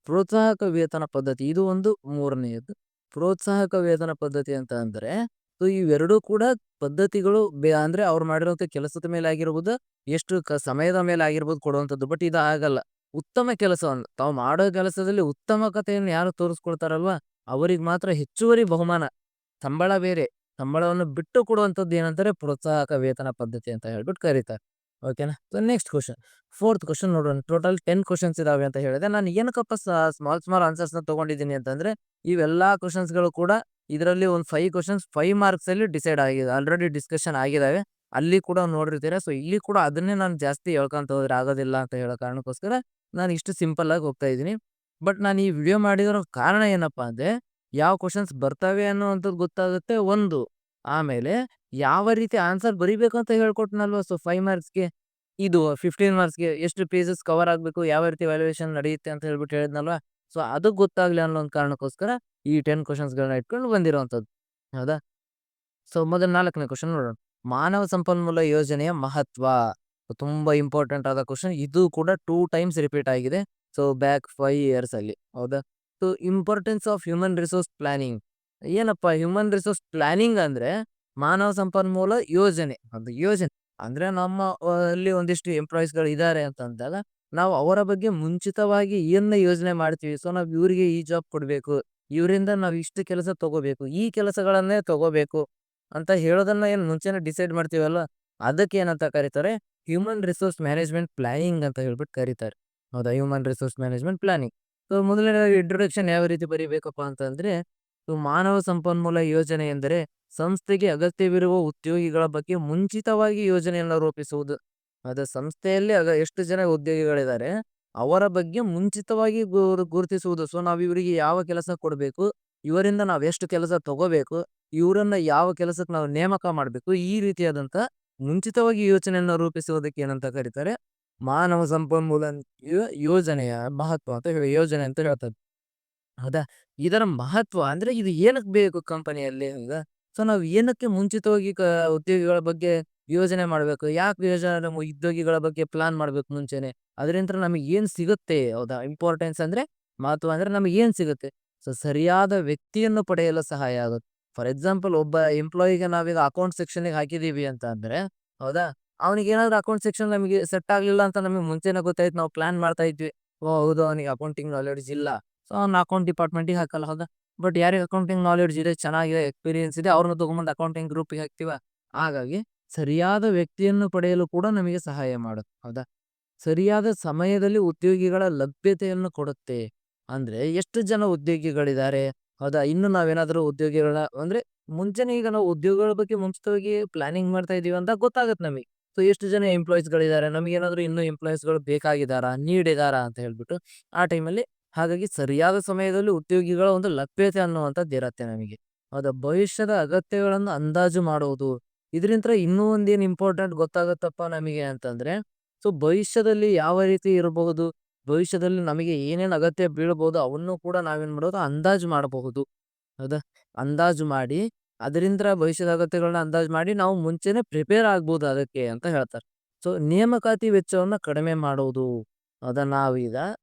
ಪ್ರೋತ್ಸಾಹಕ ವೇತನ ಪದ್ಧತಿ ಇದು ಒಂದು ಮೂರನೆಯದ್ದು. ಪ್ರೋತ್ಸಾಹಕ ವೇತನ ಪದ್ಧತಿ ಅಂತ ಅಂದ್ರೆ ಸೊ ಇವೆರಡೂ ಕೂಡ ಪದ್ಧತಿಗಳು ಅಂದ್ರೆ ಅವ್ರು ಮಾಡಿರುವಂತ ಕೆಲಸದ ಮೇಲೆ ಆಗಿರ್ಬೋದು, ಎಷ್ಟು ಸಮಯದ ಮೇಲೆ ಆಗಿರ್ಬೋದು ಕೊಡುವಂಥದ್ದು. ಬಟ್ ಇದು ಆಗಲ್ಲ. ಉತ್ತಮ ಕೆಲಸವನ್ನು ತಾವು ಮಾಡೋ ಕೆಲಸದಲ್ಲಿ ಉತ್ತಮಕತೆಯನ್ನು ಯಾರು ತೋರಿಸ್ಕೊಳ್ತಾರಲ್ವಾ ಅವರಿಗೆ ಮಾತ್ರ ಹೆಚ್ಚುವರಿ ಬಹುಮಾನ. ಸಂಬಳ ಬೇರೆ. ಸಂಬಳವನ್ನು ಬಿಟ್ಟು ಕೊಡುವಂಥದ್ದು ಏನಂತಾರೆ ಪ್ರೋತ್ಸಾಹಕ ವೇತನ ಪದ್ಧತಿ ಅಂತ ಹೇಳ್ಬಿಟ್ಟು ಕರೀತಾರೆ. ಓಕೆನಾ? So next question. Fourth question ನೋಡೋಣ. ಟೋಟಲ್ 10 ಕ್ವೆಶ್ಚನ್ಸ್ ಇದಾವೆ ಅಂತ ಹೇಳಿದೆ. ನಾನು ಏನಕ್ಕಪ್ಪ ಸ್ಮಾಲ್ ಆನ್ಸರ್ಸ್‌ನ ತಗೊಂಡಿದ್ದೀನಿ ಅಂತಂದ್ರೆ, ಇವೆಲ್ಲಾ ಕ್ವೆಶ್ಚನ್ಸ್‌ಗಳು ಕೂಡ ಇದರಲ್ಲಿ ಒಂದು 5 ಕ್ವೆಶ್ಚನ್ಸ್ 5 ಮಾರ್ಕ್ಸ್ ಅಲ್ಲಿ ಡಿಸೈಡ್ ಆಗಿದೆ. ಆಲ್ರೆಡಿ ಡಿಸ್ಕಷನ್ ಆಗಿದಾವೆ. ಅಲ್ಲಿ ಕೂಡ ನೋಡಿರ್ತೀರಾ. ಸೊ ಇಲ್ಲಿ ಕೂಡ ಅದನ್ನೇ ನಾನು ಜಾಸ್ತಿ ಹೇಳ್ಕೊಂತ ಹೋದ್ರೆ ಆಗೋದಿಲ್ಲ ಅಂತ ಹೇಳೋ ಕಾರಣಕ್ಕೋಸ್ಕರ ನಾನು ಇಷ್ಟು ಸಿಂಪಲ್ ಆಗಿ ಹೋಗ್ತಾ ಇದ್ದೀನಿ. ಬಟ್ ನಾನು ಈ ವಿಡಿಯೋ ಮಾಡಿರೋ ಕಾರಣ ಏನಪ್ಪಾ ಅಂದ್ರೆ, ಯಾವ ಕ್ವೆಶ್ಚನ್ಸ್ ಬರ್ತವೆ ಅನ್ನುವಂಥದ್ದು ಗೊತ್ತಾಗುತ್ತೆ ಒಂದು. ಆಮೇಲೆ ಯಾವ ರೀತಿ ಆನ್ಸರ್ ಬರಿಬೇಕು ಅಂತ ಹೇಳ್ಕೊಟ್ನಲ್ವಾ ಸೊ 5 ಮಾರ್ಕ್ಸ್‌ಗೆ. ಇದು 15 ಮಾರ್ಕ್ಸ್‌ಗೆ ಎಷ್ಟು ಪೇಜಸ್ ಕವರ್ ಆಗ್ಬೇಕು, ಯಾವ ರೀತಿ ವ್ಯಾಲ್ಯೂಯೇಷನ್ ನಡೆಯುತ್ತೆ ಅಂತ ಹೇಳ್ಬಿಟ್ಟು ಹೇಳಿದ್ನಲ್ವಾ. ಸೊ ಅದು ಗೊತ್ತಾಗ್ಲಿ ಅನ್ನೋ ಒಂದು ಕಾರಣಕ್ಕೋಸ್ಕರ ಈ 10 ಕ್ವೆಶ್ಚನ್ಸ್‌ಗಳನ್ನ ಇಟ್ಕೊಂಡು ಬಂದಿರುವಂಥದ್ದು. ಹೌದಾ? ಸೊ ಮೊದಲು 4ನೇ ಕ್ವೆಶ್ಚನ್ ನೋಡೋಣ. ಮಾನವ ಸಂಪನ್ಮೂಲ ಯೋಜನೆಯ ಮಹತ್ವ. ತುಂಬಾ ಇಂಪಾರ್ಟೆಂಟ್ ಆದ ಕ್ವೆಶ್ಚನ್. ಇದು ಕೂಡ 2 ಟೈಮ್ಸ್ ರಿಪೀಟ್ ಆಗಿದೆ. ಸೊ ಬ್ಯಾಕ್ 5 ಇಯರ್ಸ್ ಅಲ್ಲಿ. ಹೌದಾ? So importance of human resource planning. ಏನಪ್ಪಾ ಹ್ಯೂಮನ್ ರಿಸೋರ್ಸ್ ಪ್ಲಾನಿಂಗ್ ಅಂದ್ರೆ ಮಾನವ ಸಂಪನ್ಮೂಲ ಯೋಜನೆ. ಅದು ಯೋಜನೆ ಅಂದ್ರೆ ನಮ್ಮ ಅಲ್ಲಿ ಒಂದಿಷ್ಟು ಎಂಪ್ಲಾಯೀಸ್‌ಗಳು ಇದ್ದಾರೆ ಅಂತ ಅಂದಾಗ, ನಾವು ಅವರ ಬಗ್ಗೆ ಮುಂಚಿತವಾಗಿ ಏನ್ನ ಯೋಜನೆ ಮಾಡ್ತೀವಿ. ಸೊ ನಾವ್ ಇವ್ರಿಗೆ ಈ ಜಾಬ್ ಕೊಡ್ಬೇಕು. ಇವರಿಂದ ನಾವ್ ಇಷ್ಟು ಕೆಲಸ ತಗೋಬೇಕು. ಈ ಕೆಲಸಗಳನ್ನೇ ತಗೋಬೇಕು ಅಂತ ಹೇಳೋದನ್ನ ಏನ್ ಮುಂಚೆನೆ ಡಿಸೈಡ್ ಮಾಡ್ತೀವಲ್ಲ, ಅದಕ್ಕೆ ಏನಂತ ಕರೀತಾರೆ? ಹ್ಯೂಮನ್ ರಿಸೋರ್ಸ್ ಮ್ಯಾನೇಜ್ಮೆಂಟ್ ಪ್ಲಾನಿಂಗ್ ಅಂತ ಹೇಳ್ಬಿಟ್ಟು ಕರೀತಾರೆ. ಹೌದಾ? Human resource management planning. So ಮೊದಲನೇದಾಗಿ ಇಂಟ್ರೊಡಕ್ಷನ್ ಯಾವ ರೀತಿ ಬರಿಬೇಕಪ್ಪ ಅಂತಂದ್ರೆ, ಮಾನವ ಸಂಪನ್ಮೂಲ ಯೋಜನೆ ಎಂದರೆ ಸಂಸ್ಥೆಗೆ ಅಗತ್ಯವಿರುವ ಉದ್ಯೋಗಿಗಳ ಬಗ್ಗೆ ಮುಂಚಿತವಾಗಿ ಯೋಜನೆಯನ್ನು ರೂಪಿಸುವುದು. ಅದು ಸಂಸ್ಥೆಯಲ್ಲಿ ಎಷ್ಟು ಜನ ಉದ್ಯೋಗಿಗಳಿದ್ದಾರೆ, ಅವರ ಬಗ್ಗೆ ಮುಂಚಿತವಾಗಿ ಗುರುತಿಸುವುದು. ಸೊ ನಾವ್ ಇವರಿಗೆ ಯಾವ ಕೆಲಸ ಕೊಡಬೇಕು, ಇವರಿಂದ ನಾವ್ ಎಷ್ಟು ಕೆಲಸ ತಗೋಬೇಕು, ಇವರನ್ನ ಯಾವ ಕೆಲಸಕ್ಕೆ ನಾವು ನೇಮಕ ಮಾಡಬೇಕು, ಈ ರೀತಿಯಾದಂತ ಮುಂಚಿತವಾಗಿ ಯೋಚನೆಯನ್ನು ರೂಪಿಸುವುದಕ್ಕೆ ಏನಂತ ಕರೀತಾರೆ? ಮಾನವ ಸಂಪನ್ಮೂಲ ಯೋಜನೆಯ ಮಹತ್ವ ಅಂತ ಯೋಜನೆ ಅಂತ ಹೇಳ್ತಾರೆ. ಹೌದಾ? ಇದರ ಮಹತ್ವ ಅಂದ್ರೆ ಇದು ಏನಕ್ ಬೇಕು ಕಂಪನಿಯಲ್ಲಿ ಈಗ? ಸೊ ನಾವ್ ಏನಕ್ಕೆ ಮುಂಚಿತವಾಗಿ ಉದ್ಯೋಗಿಗಳ ಬಗ್ಗೆ ಯೋಜನೆ ಮಾಡ್ಬೇಕು? ಯಾಕೆ ಯೋಜನೆ ನಮ್ಮ ಉದ್ಯೋಗಿಗಳ ಬಗ್ಗೆ ಪ್ಲಾನ್ ಮಾಡ್ಬೇಕು ಮುಂಚೆನೆ? ಅದರಿಂತ್ರ ನಮಗೆ ಏನ್ ಸಿಗುತ್ತೆ? ಹೌದಾ? ಇಂಪಾರ್ಟೆನ್ಸ್ ಅಂದ್ರೆ ಮಹತ್ವ ಅಂದ್ರೆ ನಮಗೆ ಏನ್ ಸಿಗುತ್ತೆ? ಸೊ ಸರಿಯಾದ ವ್ಯಕ್ತಿಯನ್ನು ಪಡೆಯಲು ಸಹಾಯ ಆಗುತ್ತೆ. ಫಾರ್ ಎಕ್ಸಾಂಪಲ್ ಒಬ್ಬ ಎಂಪ್ಲಾಯಿಗೆ ನಾವೀಗ ಅಕೌಂಟ್ ಸೆಕ್ಷನ್‌ಗೆ ಹಾಕಿದೀವಿ ಅಂತ ಅಂದ್ರೆ, ಹೌದಾ? ಅವನಿಗೆ ಏನಾದ್ರು ಅಕೌಂಟ್ ಸೆಕ್ಷನ್ ನಮಗೆ ಸೆಟ್ ಆಗ್ಲಿಲ್ಲ ಅಂತ ನಮಗೆ ಮುಂಚೆನೆ ಗೊತ್ತಾಯ್ತು. ನಾವು ಪ್ಲಾನ್ ಮಾಡ್ತಾ ಇದ್ವಿ. ಓಹ್! ಹೌದು ಅವನಿಗೆ ಅಕೌಂಟಿಂಗ್ ನಾಲೆಡ್ಜ್ ಇಲ್ಲ. ಸೊ ಅವ್ನ ಅಕೌಂಟ್ ಡಿಪಾರ್ಟ್ಮೆಂಟಿಗೆ ಹಾಕಲ್ಲ. ಹೌದಾ? ಬಟ್ ಯಾರಿಗೆ ಅಕೌಂಟಿಂಗ್ ನಾಲೆಡ್ಜ್ ಇದೆ, ಚೆನ್ನಾಗಿದೆ, ಎಕ್ಸ್‌ಪೀರಿಯನ್ಸ್ ಇದೆ ಅವ್ರನ್ನ ತಗೊಂಬಂದು ಅಕೌಂಟಿಂಗ್ ಗ್ರೂಪ್‌ಗೆ ಹಾಕ್ತಿವ. ಹಾಗಾಗಿ ಸರಿಯಾದ ವ್ಯಕ್ತಿಯನ್ನು ಪಡೆಯಲು ಕೂಡ ನಮಗೆ ಸಹಾಯ ಮಾಡುತ್ತೆ. ಹೌದಾ? ಸರಿಯಾದ ಸಮಯದಲ್ಲಿ ಉದ್ಯೋಗಿಗಳ ಲಭ್ಯತೆಯನ್ನು ಕೊಡುತ್ತೆ. ಅಂದ್ರೆ ಎಷ್ಟು ಜನ ಉದ್ಯೋಗಿಗಳಿದ್ದಾರೆ? ಹೌದಾ? ಇನ್ನು ನಾವೇನಾದ್ರು ಉದ್ಯೋಗಿಗಳ ಅಂದ್ರೆ ಮುಂಚೆನೆ ಈಗ ನಾವು ಉದ್ಯೋಗಗಳ ಬಗ್ಗೆ ಮುಂಚಿತವಾಗಿ ಪ್ಲಾನಿಂಗ್ ಮಾಡ್ತಾ ಇದೀವಿ ಅಂತ ಗೊತ್ತಾಗತ್ತೆ ನಮಗೆ. ಸೊ ಎಷ್ಟು ಜನ ಎಂಪ್ಲಾಯೀಸ್‌ಗಳಿದ್ದಾರೆ? ನಮಗೇನಾದ್ರು ಇನ್ನೂ ಎಂಪ್ಲಾಯೀಸ್‌ಗಳು ಬೇಕಾಗಿದ್ದಾರಾ? ನೀಡ್ ಇದ್ದಾರಾ? ಅಂತ ಹೇಳ್ಬಿಟ್ಟು ಆ ಟೈಮಲ್ಲಿ ಹಾಗಾಗಿ ಸರಿಯಾದ ಸಮಯದಲ್ಲಿ ಉದ್ಯೋಗಿಗಳ ಒಂದು ಲಭ್ಯತೆ ಅನ್ನುವಂಥದ್ದು ಇರತ್ತೆ ನಮಗೆ. ಹೌದಾ? ಭವಿಷ್ಯದ ಅಗತ್ಯಗಳನ್ನು ಅಂದಾಜು ಮಾಡುವುದು. ಇದರಿಂತ್ರ ಇನ್ನೂ ಒಂದೇನ್ ಇಂಪಾರ್ಟೆಂಟ್ ಗೊತ್ತಾಗುತ್ತಪ್ಪ ನಮಗೆ ಅಂತಂದ್ರೆ, ಸೊ ಭವಿಷ್ಯದಲ್ಲಿ ಯಾವ ರೀತಿ ಇರಬಹುದು? ಭವಿಷ್ಯದಲ್ಲಿ ನಮಗೆ ಏನೇನ್ ಅಗತ್ಯ ಬೀಳಬಹುದು? ಅವನ್ನು ಕೂಡ ನಾವೇನ್ ಮಾಡೋದು ಅಂದಾಜು ಮಾಡಬಹುದು. ಹೌದಾ? ಅಂದಾಜು ಮಾಡಿ, ಅದರಿಂತ್ರ ಭವಿಷ್ಯದ ಅಗತ್ಯಗಳನ್ನ ಅಂದಾಜು ಮಾಡಿ ನಾವು ಮುಂಚೆನೆ ಪ್ರಿಪೇರ್ ಆಗ್ಬೋದು ಅದಕ್ಕೆ ಅಂತ ಹೇಳ್ತಾರೆ. ಸೊ ನೇಮಕಾತಿ ವೆಚ್ಚವನ್ನ ಕಡಿಮೆ ಮಾಡುವುದು. ಹೌದಾ? ನಾವೀಗ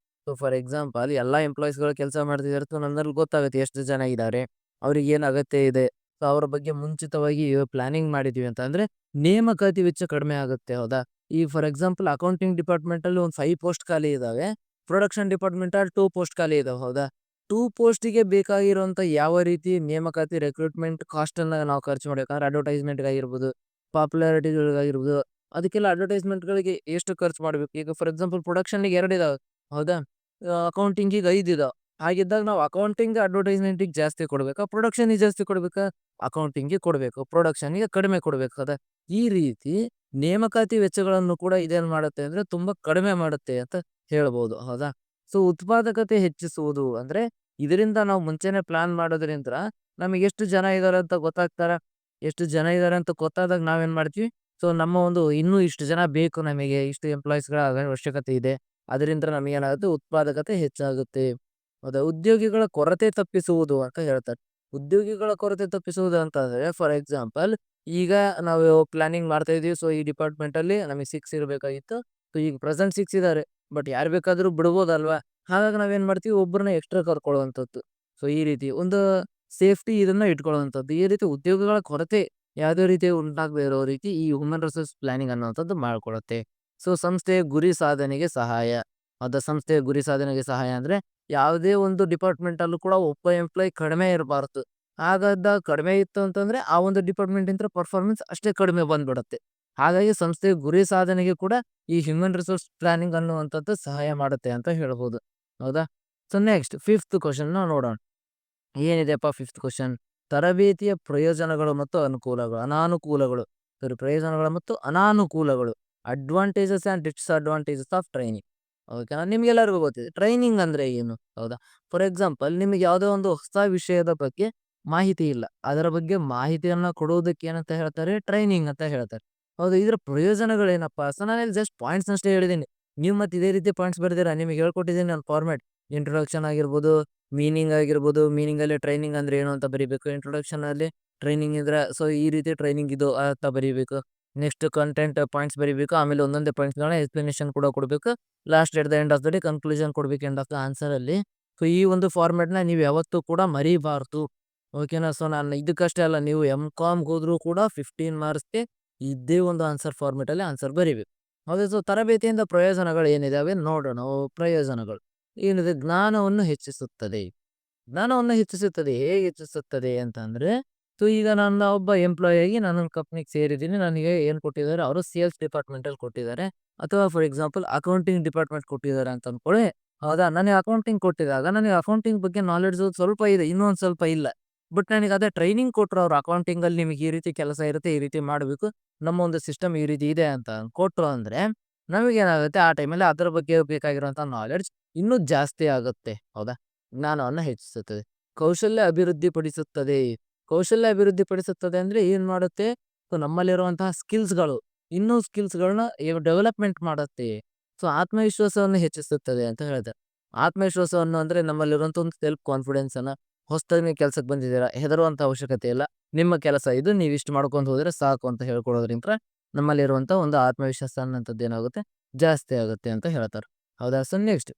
ಸೊ ಫಾರ್ ಎಕ್ಸಾಂಪಲ್ ಎಲ್ಲಾ ಎಂಪ್ಲಾಯೀಸ್‌ಗಳು ಕೆಲಸ ಮಾಡ್ತಿದಾರೆ. ಸೊ ನನ್ನಲ್ಲಿ ಗೊತ್ತಾಗುತ್ತೆ ಎಷ್ಟು ಜನ ಇದ್ದಾರೆ, ಅವ್ರಿಗೆ ಏನ್ ಅಗತ್ಯ ಇದೆ. ಸೊ ಅವ್ರ ಬಗ್ಗೆ ಮುಂಚಿತವಾಗಿ ಪ್ಲಾನಿಂಗ್ ಮಾಡಿದೀವಿ ಅಂತ ಅಂದ್ರೆ ನೇಮಕಾತಿ ವೆಚ್ಚ ಕಡಿಮೆ ಆಗುತ್ತೆ. ಹೌದಾ? ಈ ಫಾರ್ ಎಕ್ಸಾಂಪಲ್ ಅಕೌಂಟಿಂಗ್ ಡಿಪಾರ್ಟ್ಮೆಂಟ್ ಅಲ್ಲಿ ಒಂದು 5 ಪೋಸ್ಟ್ ಖಾಲಿ ಇದಾವೆ. ಪ್ರೊಡಕ್ಷನ್ ಡಿಪಾರ್ಟ್ಮೆಂಟ್ ಅಲ್ಲಿ 2 ಪೋಸ್ಟ್ ಖಾಲಿ ಇದಾವೆ. ಹೌದಾ? 2 ಪೋಸ್ಟಿಗೆ ಬೇಕಾಗಿರುವಂತ ಯಾವ ರೀತಿ ನೇಮಕಾತಿ ರಿಕ್ರೂಟ್ಮೆಂಟ್ ಕಾಸ್ಟ್ ಅನ್ನ ನಾವು ಖರ್ಚು ಮಾಡ್ಬೇಕಂದ್ರೆ ಅಡ್ವರ್ಟೈಸ್ಮೆಂಟ್‌ಗಾಗಿರ್ಬೋದು, ಪಾಪ್ಯುಲಾರಿಟಿಗಳಿಗಾಗಿರ್ಬೋದು, ಅದಕ್ಕೆಲ್ಲ ಅಡ್ವರ್ಟೈಸ್ಮೆಂಟ್‌ಗಳಿಗೆ ಎಷ್ಟು ಖರ್ಚು ಮಾಡ್ಬೇಕು? ಈಗ ಫಾರ್ ಎಕ್ಸಾಂಪಲ್ ಪ್ರೊಡಕ್ಷನ್‌ಗೆ 2 ಇದಾವೆ. ಹೌದಾ? ಅಕೌಂಟಿಂಗಿಗೆ 5 ಇದಾವೆ. ಹಾಗಿದ್ದಾಗ ನಾವು ಅಕೌಂಟಿಂಗ್ ಅಡ್ವರ್ಟೈಸ್ಮೆಂಟಿಗೆ ಜಾಸ್ತಿ ಕೊಡ್ಬೇಕಾ? ಪ್ರೊಡಕ್ಷನ್‌ಗೆ ಜಾಸ್ತಿ ಕೊಡ್ಬೇಕಾ? ಅಕೌಂಟಿಂಗ್‌ಗೆ ಕೊಡ್ಬೇಕು. ಪ್ರೊಡಕ್ಷನ್‌ಗೆ ಕಡಿಮೆ ಕೊಡ್ಬೇಕು. ಹೌದಾ? ಈ ರೀತಿ ನೇಮಕಾತಿ ವೆಚ್ಚಗಳನ್ನು ಕೂಡ ಇದೇನ್ ಮಾಡುತ್ತೆ ಅಂದ್ರೆ ತುಂಬಾ ಕಡಿಮೆ ಮಾಡುತ್ತೆ ಅಂತ ಹೇಳ್ಬೋದು. ಹೌದಾ? ಸೊ ಉತ್ಪಾದಕತೆ ಹೆಚ್ಚಿಸುವುದು ಅಂದ್ರೆ ಇದರಿಂದ ನಾವು ಮುಂಚೆನೆ ಪ್ಲಾನ್ ಮಾಡೋದ್ರಿಂದ್ರ ನಮಗೆ ಎಷ್ಟು ಜನ ಇದಾರೆ ಅಂತ ಗೊತ್ತಾಗ್ತಾರ. ಎಷ್ಟು ಜನ ಇದಾರೆ ಅಂತ ಗೊತ್ತಾದಾಗ ನಾವೇನ್ ಮಾಡ್ತೀವಿ? ಸೊ ನಮ್ಮ ಒಂದು ಇನ್ನೂ ಇಷ್ಟು ಜನ ಬೇಕು ನಮಗೆ, ಇಷ್ಟು ಎಂಪ್ಲಾಯೀಸ್‌ಗಳ ಅವಶ್ಯಕತೆ ಇದೆ. ಅದರಿಂದ ನಮಗೇನಾಗುತ್ತೆ ಉತ್ಪಾದಕತೆ ಹೆಚ್ಚಾಗುತ್ತೆ. ಹೌದಾ? ಉದ್ಯೋಗಿಗಳ ಕೊರತೆ ತಪ್ಪಿಸುವುದು ಅಂತ ಹೇಳ್ತಾರೆ. ಉದ್ಯೋಗಿಗಳ ಕೊರತೆ ತಪ್ಪಿಸುವುದು ಅಂತಂದ್ರೆ ಫಾರ್ ಎಕ್ಸಾಂಪಲ್ ಈಗ ನಾವು ಪ್ಲಾನಿಂಗ್ ಮಾಡ್ತಾ ಇದೀವಿ. ಸೊ ಈ ಡಿಪಾರ್ಟ್ಮೆಂಟ್ ಅಲ್ಲಿ ನಮಗೆ 6 ಇರಬೇಕಾಗಿತ್ತು. ಸೊ ಈಗ ಪ್ರೆಸೆಂಟ್ 6 ಇದ್ದಾರೆ. ಬಟ್ ಯಾರು ಬೇಕಾದ್ರೂ ಬಿಡ್ಬೋದಲ್ವಾ? ಹಾಗಾಗಿ ನಾವೇನ್ ಮಾಡ್ತೀವಿ ಒಬ್ಬರನ್ನ ಎಕ್ಸ್ಟ್ರಾ ಕರ್ಕೊಳ್ಳುವಂಥದ್ದು. ಸೊ ಈ ರೀತಿ ಒಂದು ಸೇಫ್ಟಿ ಇದನ್ನ ಇಟ್ಕೊಳ್ಳುವಂಥದ್ದು. ಈ ರೀತಿ ಉದ್ಯೋಗಗಳ ಕೊರತೆ ಯಾವುದೇ ರೀತಿ ಉಂಟಾಗದೇ ಇರೋ ರೀತಿ ಈ ಹ್ಯೂಮನ್ ರಿಸೋರ್ಸ್ ಪ್ಲಾನಿಂಗ್ ಅನ್ನುವಂಥದ್ದು ಮಾಡ್ಕೊಡುತ್ತೆ. ಸೊ ಸಂಸ್ಥೆಯ ಗುರಿ ಸಾಧನೆಗೆ ಸಹಾಯ. ಸಂಸ್ಥೆಯ ಗುರಿ ಸಾಧನೆಗೆ ಸಹಾಯ ಅಂದ್ರೆ ಯಾವುದೇ ಒಂದು ಡಿಪಾರ್ಟ್ಮೆಂಟ್ ಅಲ್ಲೂ ಕೂಡ ಒಬ್ಬ ಎಂಪ್ಲಾಯಿ ಕಡಿಮೆ ಇರಬಾರ್ದು. ಹಾಗಾದಾಗ ಕಡಿಮೆ ಇತ್ತು ಅಂತಂದ್ರೆ ಆ ಒಂದು ಡಿಪಾರ್ಟ್ಮೆಂಟ್ ಇಂದ ಪರ್ಫಾರ್ಮೆನ್ಸ್ ಅಷ್ಟೇ ಕಡಿಮೆ ಬಂದ್ಬಿಡುತ್ತೆ. ಹಾಗಾಗಿ ಸಂಸ್ಥೆಯ ಗುರಿ ಸಾಧನೆಗೆ ಕೂಡ ಈ ಹ್ಯೂಮನ್ ರಿಸೋರ್ಸ್ ಪ್ಲಾನಿಂಗ್ ಅನ್ನುವಂಥದ್ದು ಸಹಾಯ ಮಾಡುತ್ತೆ ಅಂತ ಹೇಳ್ಬೋದು. ಹೌದಾ? ಸೊ ನೆಕ್ಸ್ಟ್ ಫಿಫ್ತ್ ಕ್ವೆಶ್ಚನ್ ನೋಡೋಣ. ಏನಿದೆಯಪ್ಪ ಫಿಫ್ತ್ ಕ್ವೆಶ್ಚನ್? ತರಬೇತಿಯ ಪ್ರಯೋಜನಗಳು ಮತ್ತು ಅನಾನುಕೂಲಗಳು. ಸರಿ, ಪ್ರಯೋಜನಗಳು ಮತ್ತು ಅನಾನುಕೂಲಗಳು. Advantages and disadvantages of training. ಓಕೆನಾ? ನಿಮ್ಗೆಲ್ಲರಿಗೂ ಗೊತ್ತಿದೆ ಟ್ರೈನಿಂಗ್ ಅಂದ್ರೆ ಏನು? ಹೌದಾ? ಫಾರ್ ಎಕ್ಸಾಂಪಲ್ ನಿಮಗೆ ಯಾವುದೋ ಒಂದು ಹೊಸ ವಿಷಯದ ಬಗ್ಗೆ ಮಾಹಿತಿ ಇಲ್ಲ. ಅದರ ಬಗ್ಗೆ ಮಾಹಿತಿಯನ್ನ ಕೊಡುವುದಕ್ಕೆ ಏನಂತ ಹೇಳ್ತಾರೆ? ಟ್ರೈನಿಂಗ್ ಅಂತ ಹೇಳ್ತಾರೆ. ಹೌದು, ಇದರ ಪ್ರಯೋಜನಗಳೇನಪ್ಪಾ? ಸೊ ನಾನಿಲ್ಲಿ ಜಸ್ಟ್ ಪಾಯಿಂಟ್ಸ್ ಅಷ್ಟೇ ಹೇಳಿದ್ದೀನಿ. ನೀವು ಮತ್ತೆ ಇದೇ ರೀತಿ ಪಾಯಿಂಟ್ಸ್ ಬರ್ದಿರಾ? ನಿಮಗೆ ಹೇಳ್ಕೊಟ್ಟಿದ್ದೀನಿ ನಾನು ಫಾರ್ಮ್ಯಾಟ್. ಇಂಟ್ರೊಡಕ್ಷನ್ ಆಗಿರ್ಬೋದು, ಮೀನಿಂಗ್ ಆಗಿರ್ಬೋದು, ಮೀನಿಂಗ್ ಅಲ್ಲಿ ಟ್ರೈನಿಂಗ್ ಅಂದ್ರೆ ಏನು ಅಂತ ಬರಿಬೇಕು. ಇಂಟ್ರೊಡಕ್ಷನ್ ಅಲ್ಲಿ ಟ್ರೈನಿಂಗ್ ಇದ್ರೆ ಸೊ ಈ ರೀತಿ ಟ್ರೈನಿಂಗ್ ಇದು ಅಂತ ಬರಿಬೇಕು. ನೆಕ್ಸ್ಟ್ ಕಂಟೆಂಟ್ ಪಾಯಿಂಟ್ಸ್ ಬರಿಬೇಕು. ಆಮೇಲೆ ಒಂದೊಂದೇ ಪಾಯಿಂಟ್ಸ್‌ಗಳನ್ನ ಎಕ್ಸ್‌ಪ್ಲನೇಷನ್ ಕೂಡ ಕೊಡ್ಬೇಕು. Last at the end of the day conclusion ಕೊಡ್ಬೇಕು ಎಂಡ್ ಆಫ್ ದ ಆನ್ಸರ್ ಅಲ್ಲಿ. ಸೊ ಈ ಒಂದು ಫಾರ್ಮ್ಯಾಟ್‌ನ ನೀವು ಯಾವತ್ತೂ ಕೂಡ ಮರಿಬಾರ್ದು. ಓಕೆನಾ? ಸೊ ನಾನು ಇದಕ್ಕಷ್ಟೇ ಅಲ್ಲ, ನೀವು ಎಂ.ಕಾಮ್‌ಗೆ ಹೋದ್ರೂ ಕೂಡ 15 ಮಾರ್ಕ್ಸ್‌ಗೆ ಇದೇ ಒಂದು ಆನ್ಸರ್ ಫಾರ್ಮೆಟಲ್ಲಿ ಆನ್ಸರ್ ಬರಿಬೇಕು. ಹೌದಾ? ಸೊ ತರಬೇತಿಯಿಂದ ಪ್ರಯೋಜನಗಳು ಏನಿದಾವೆ ನೋಡೋಣ. ಪ್ರಯೋಜನಗಳು ಏನಿದೆ? ಜ್ಞಾನವನ್ನು ಹೆಚ್ಚಿಸುತ್ತದೆ. ಜ್ಞಾನವನ್ನು ಹೆಚ್ಚಿಸುತ್ತದೆ. ಹೇಗೆ ಹೆಚ್ಚಿಸುತ್ತದೆ ಅಂತಂದ್ರೆ, ಸೊ ಈಗ ನನ್ನ ಒಬ್ಬ ಎಂಪ್ಲಾಯ್ ಆಗಿ ನಾನೊಂದು ಕಂಪ್ನಿಗೆ ಸೇರಿದ್ದೀನಿ. ನನಗೆ ಏನು ಕೊಟ್ಟಿದ್ದಾರೆ, ಅವರು ಸೇಲ್ಸ್ ಡಿಪಾರ್ಟ್ಮೆಂಟಲ್ಲಿ ಕೊಟ್ಟಿದ್ದಾರೆ. ಅಥವಾ ಫಾರ್ ಎಕ್ಸಾಂಪಲ್ ಅಕೌಂಟಿಂಗ್ ಡಿಪಾರ್ಟ್ಮೆಂಟ್ ಕೊಟ್ಟಿದ್ದಾರೆ ಅಂತ ಅನ್ಕೊಳ್ಳಿ. ಹೌದಾ? ನನಗೆ ಅಕೌಂಟಿಂಗ್ ಕೊಟ್ಟಿದಾಗ ನನಗೆ ಅಕೌಂಟಿಂಗ್ ಬಗ್ಗೆ ನಾಲೆಡ್ಜ್ ಸ್ವಲ್ಪ ಇದೆ, ಇನ್ನೊಂದು ಸ್ವಲ್ಪ ಇಲ್ಲ. ಬಟ್ ನನಗೆ ಅದೇ ಟ್ರೈನಿಂಗ್ ಕೊಟ್ರು ಅವ್ರು, ಅಕೌಂಟಿಂಗಲ್ಲಿ ನಿಮಗೆ ಈ ರೀತಿ ಕೆಲಸ ಇರುತ್ತೆ, ಈ ರೀತಿ ಮಾಡಬೇಕು, ನಮ್ಮ ಒಂದು ಸಿಸ್ಟಮ್ ಈ ರೀತಿ ಇದೆ ಅಂತ ಕೊಟ್ರು ಅಂದ್ರೆ, ನಮಗೇನಾಗುತ್ತೆ ಆ ಟೈಮಲ್ಲಿ ಅದರ ಬಗ್ಗೆ ಬೇಕಾಗಿರುವಂಥ ನಾಲೆಡ್ಜ್ ಇನ್ನೂ ಜಾಸ್ತಿ ಆಗುತ್ತೆ. ಹೌದಾ? ಜ್ಞಾನವನ್ನು ಹೆಚ್ಚಿಸುತ್ತದೆ. ಕೌಶಲ್ಯ ಅಭಿವೃದ್ಧಿಪಡಿಸುತ್ತದೆ. ಕೌಶಲ್ಯ ಅಭಿವೃದ್ಧಿಪಡಿಸುತ್ತದೆ ಅಂದ್ರೆ ಏನ್ ಮಾಡುತ್ತೆ? ಸೊ ನಮ್ಮಲ್ಲಿರುವಂತಹ ಸ್ಕಿಲ್ಸ್‌ಗಳು, ಇನ್ನೂ ಸ್ಕಿಲ್ಸ್‌ಗಳನ್ನ ಡೆವಲಪ್‌ಮೆಂಟ್ ಮಾಡುತ್ತೆ. ಸೊ ಆತ್ಮವಿಶ್ವಾಸವನ್ನು ಹೆಚ್ಚಿಸುತ್ತದೆ ಅಂತ ಹೇಳಿದೆ. ಆತ್ಮವಿಶ್ವಾಸವನ್ನು ಅಂದ್ರೆ ನಮ್ಮಲ್ಲಿರುವಂಥ ಒಂದು ಸೆಲ್ಫ್ ಕಾನ್ಫಿಡೆನ್ಸ್ ಅನ್ನ, ಹೊಸದಾಗಿ ನೀವು ಕೆಲ್ಸಕ್ಕೆ ಬಂದಿದ್ದೀರಾ, ಹೆದರುವಂತ ಅವಶ್ಯಕತೆ ಇಲ್ಲ. ನಿಮ್ಮ ಕೆಲಸ ಇದು, ನೀವಿಷ್ಟು ಮಾಡ್ಕೊಂತ ಹೋದ್ರೆ ಸಾಕು ಅಂತ ಹೇಳ್ಕೊಡೋದ್ರಿಂತ ನಮ್ಮಲ್ಲಿರುವಂಥ ಒಂದು ಆತ್ಮವಿಶ್ವಾಸ ಅನ್ನೋಂಥದ್ದು ಏನಾಗುತ್ತೆ? ಜಾಸ್ತಿ ಆಗುತ್ತೆ ಅಂತ ಹೇಳ್ತಾರೆ. ಹೌದಾ? ಸೊ ನೆಕ್ಸ್ಟ್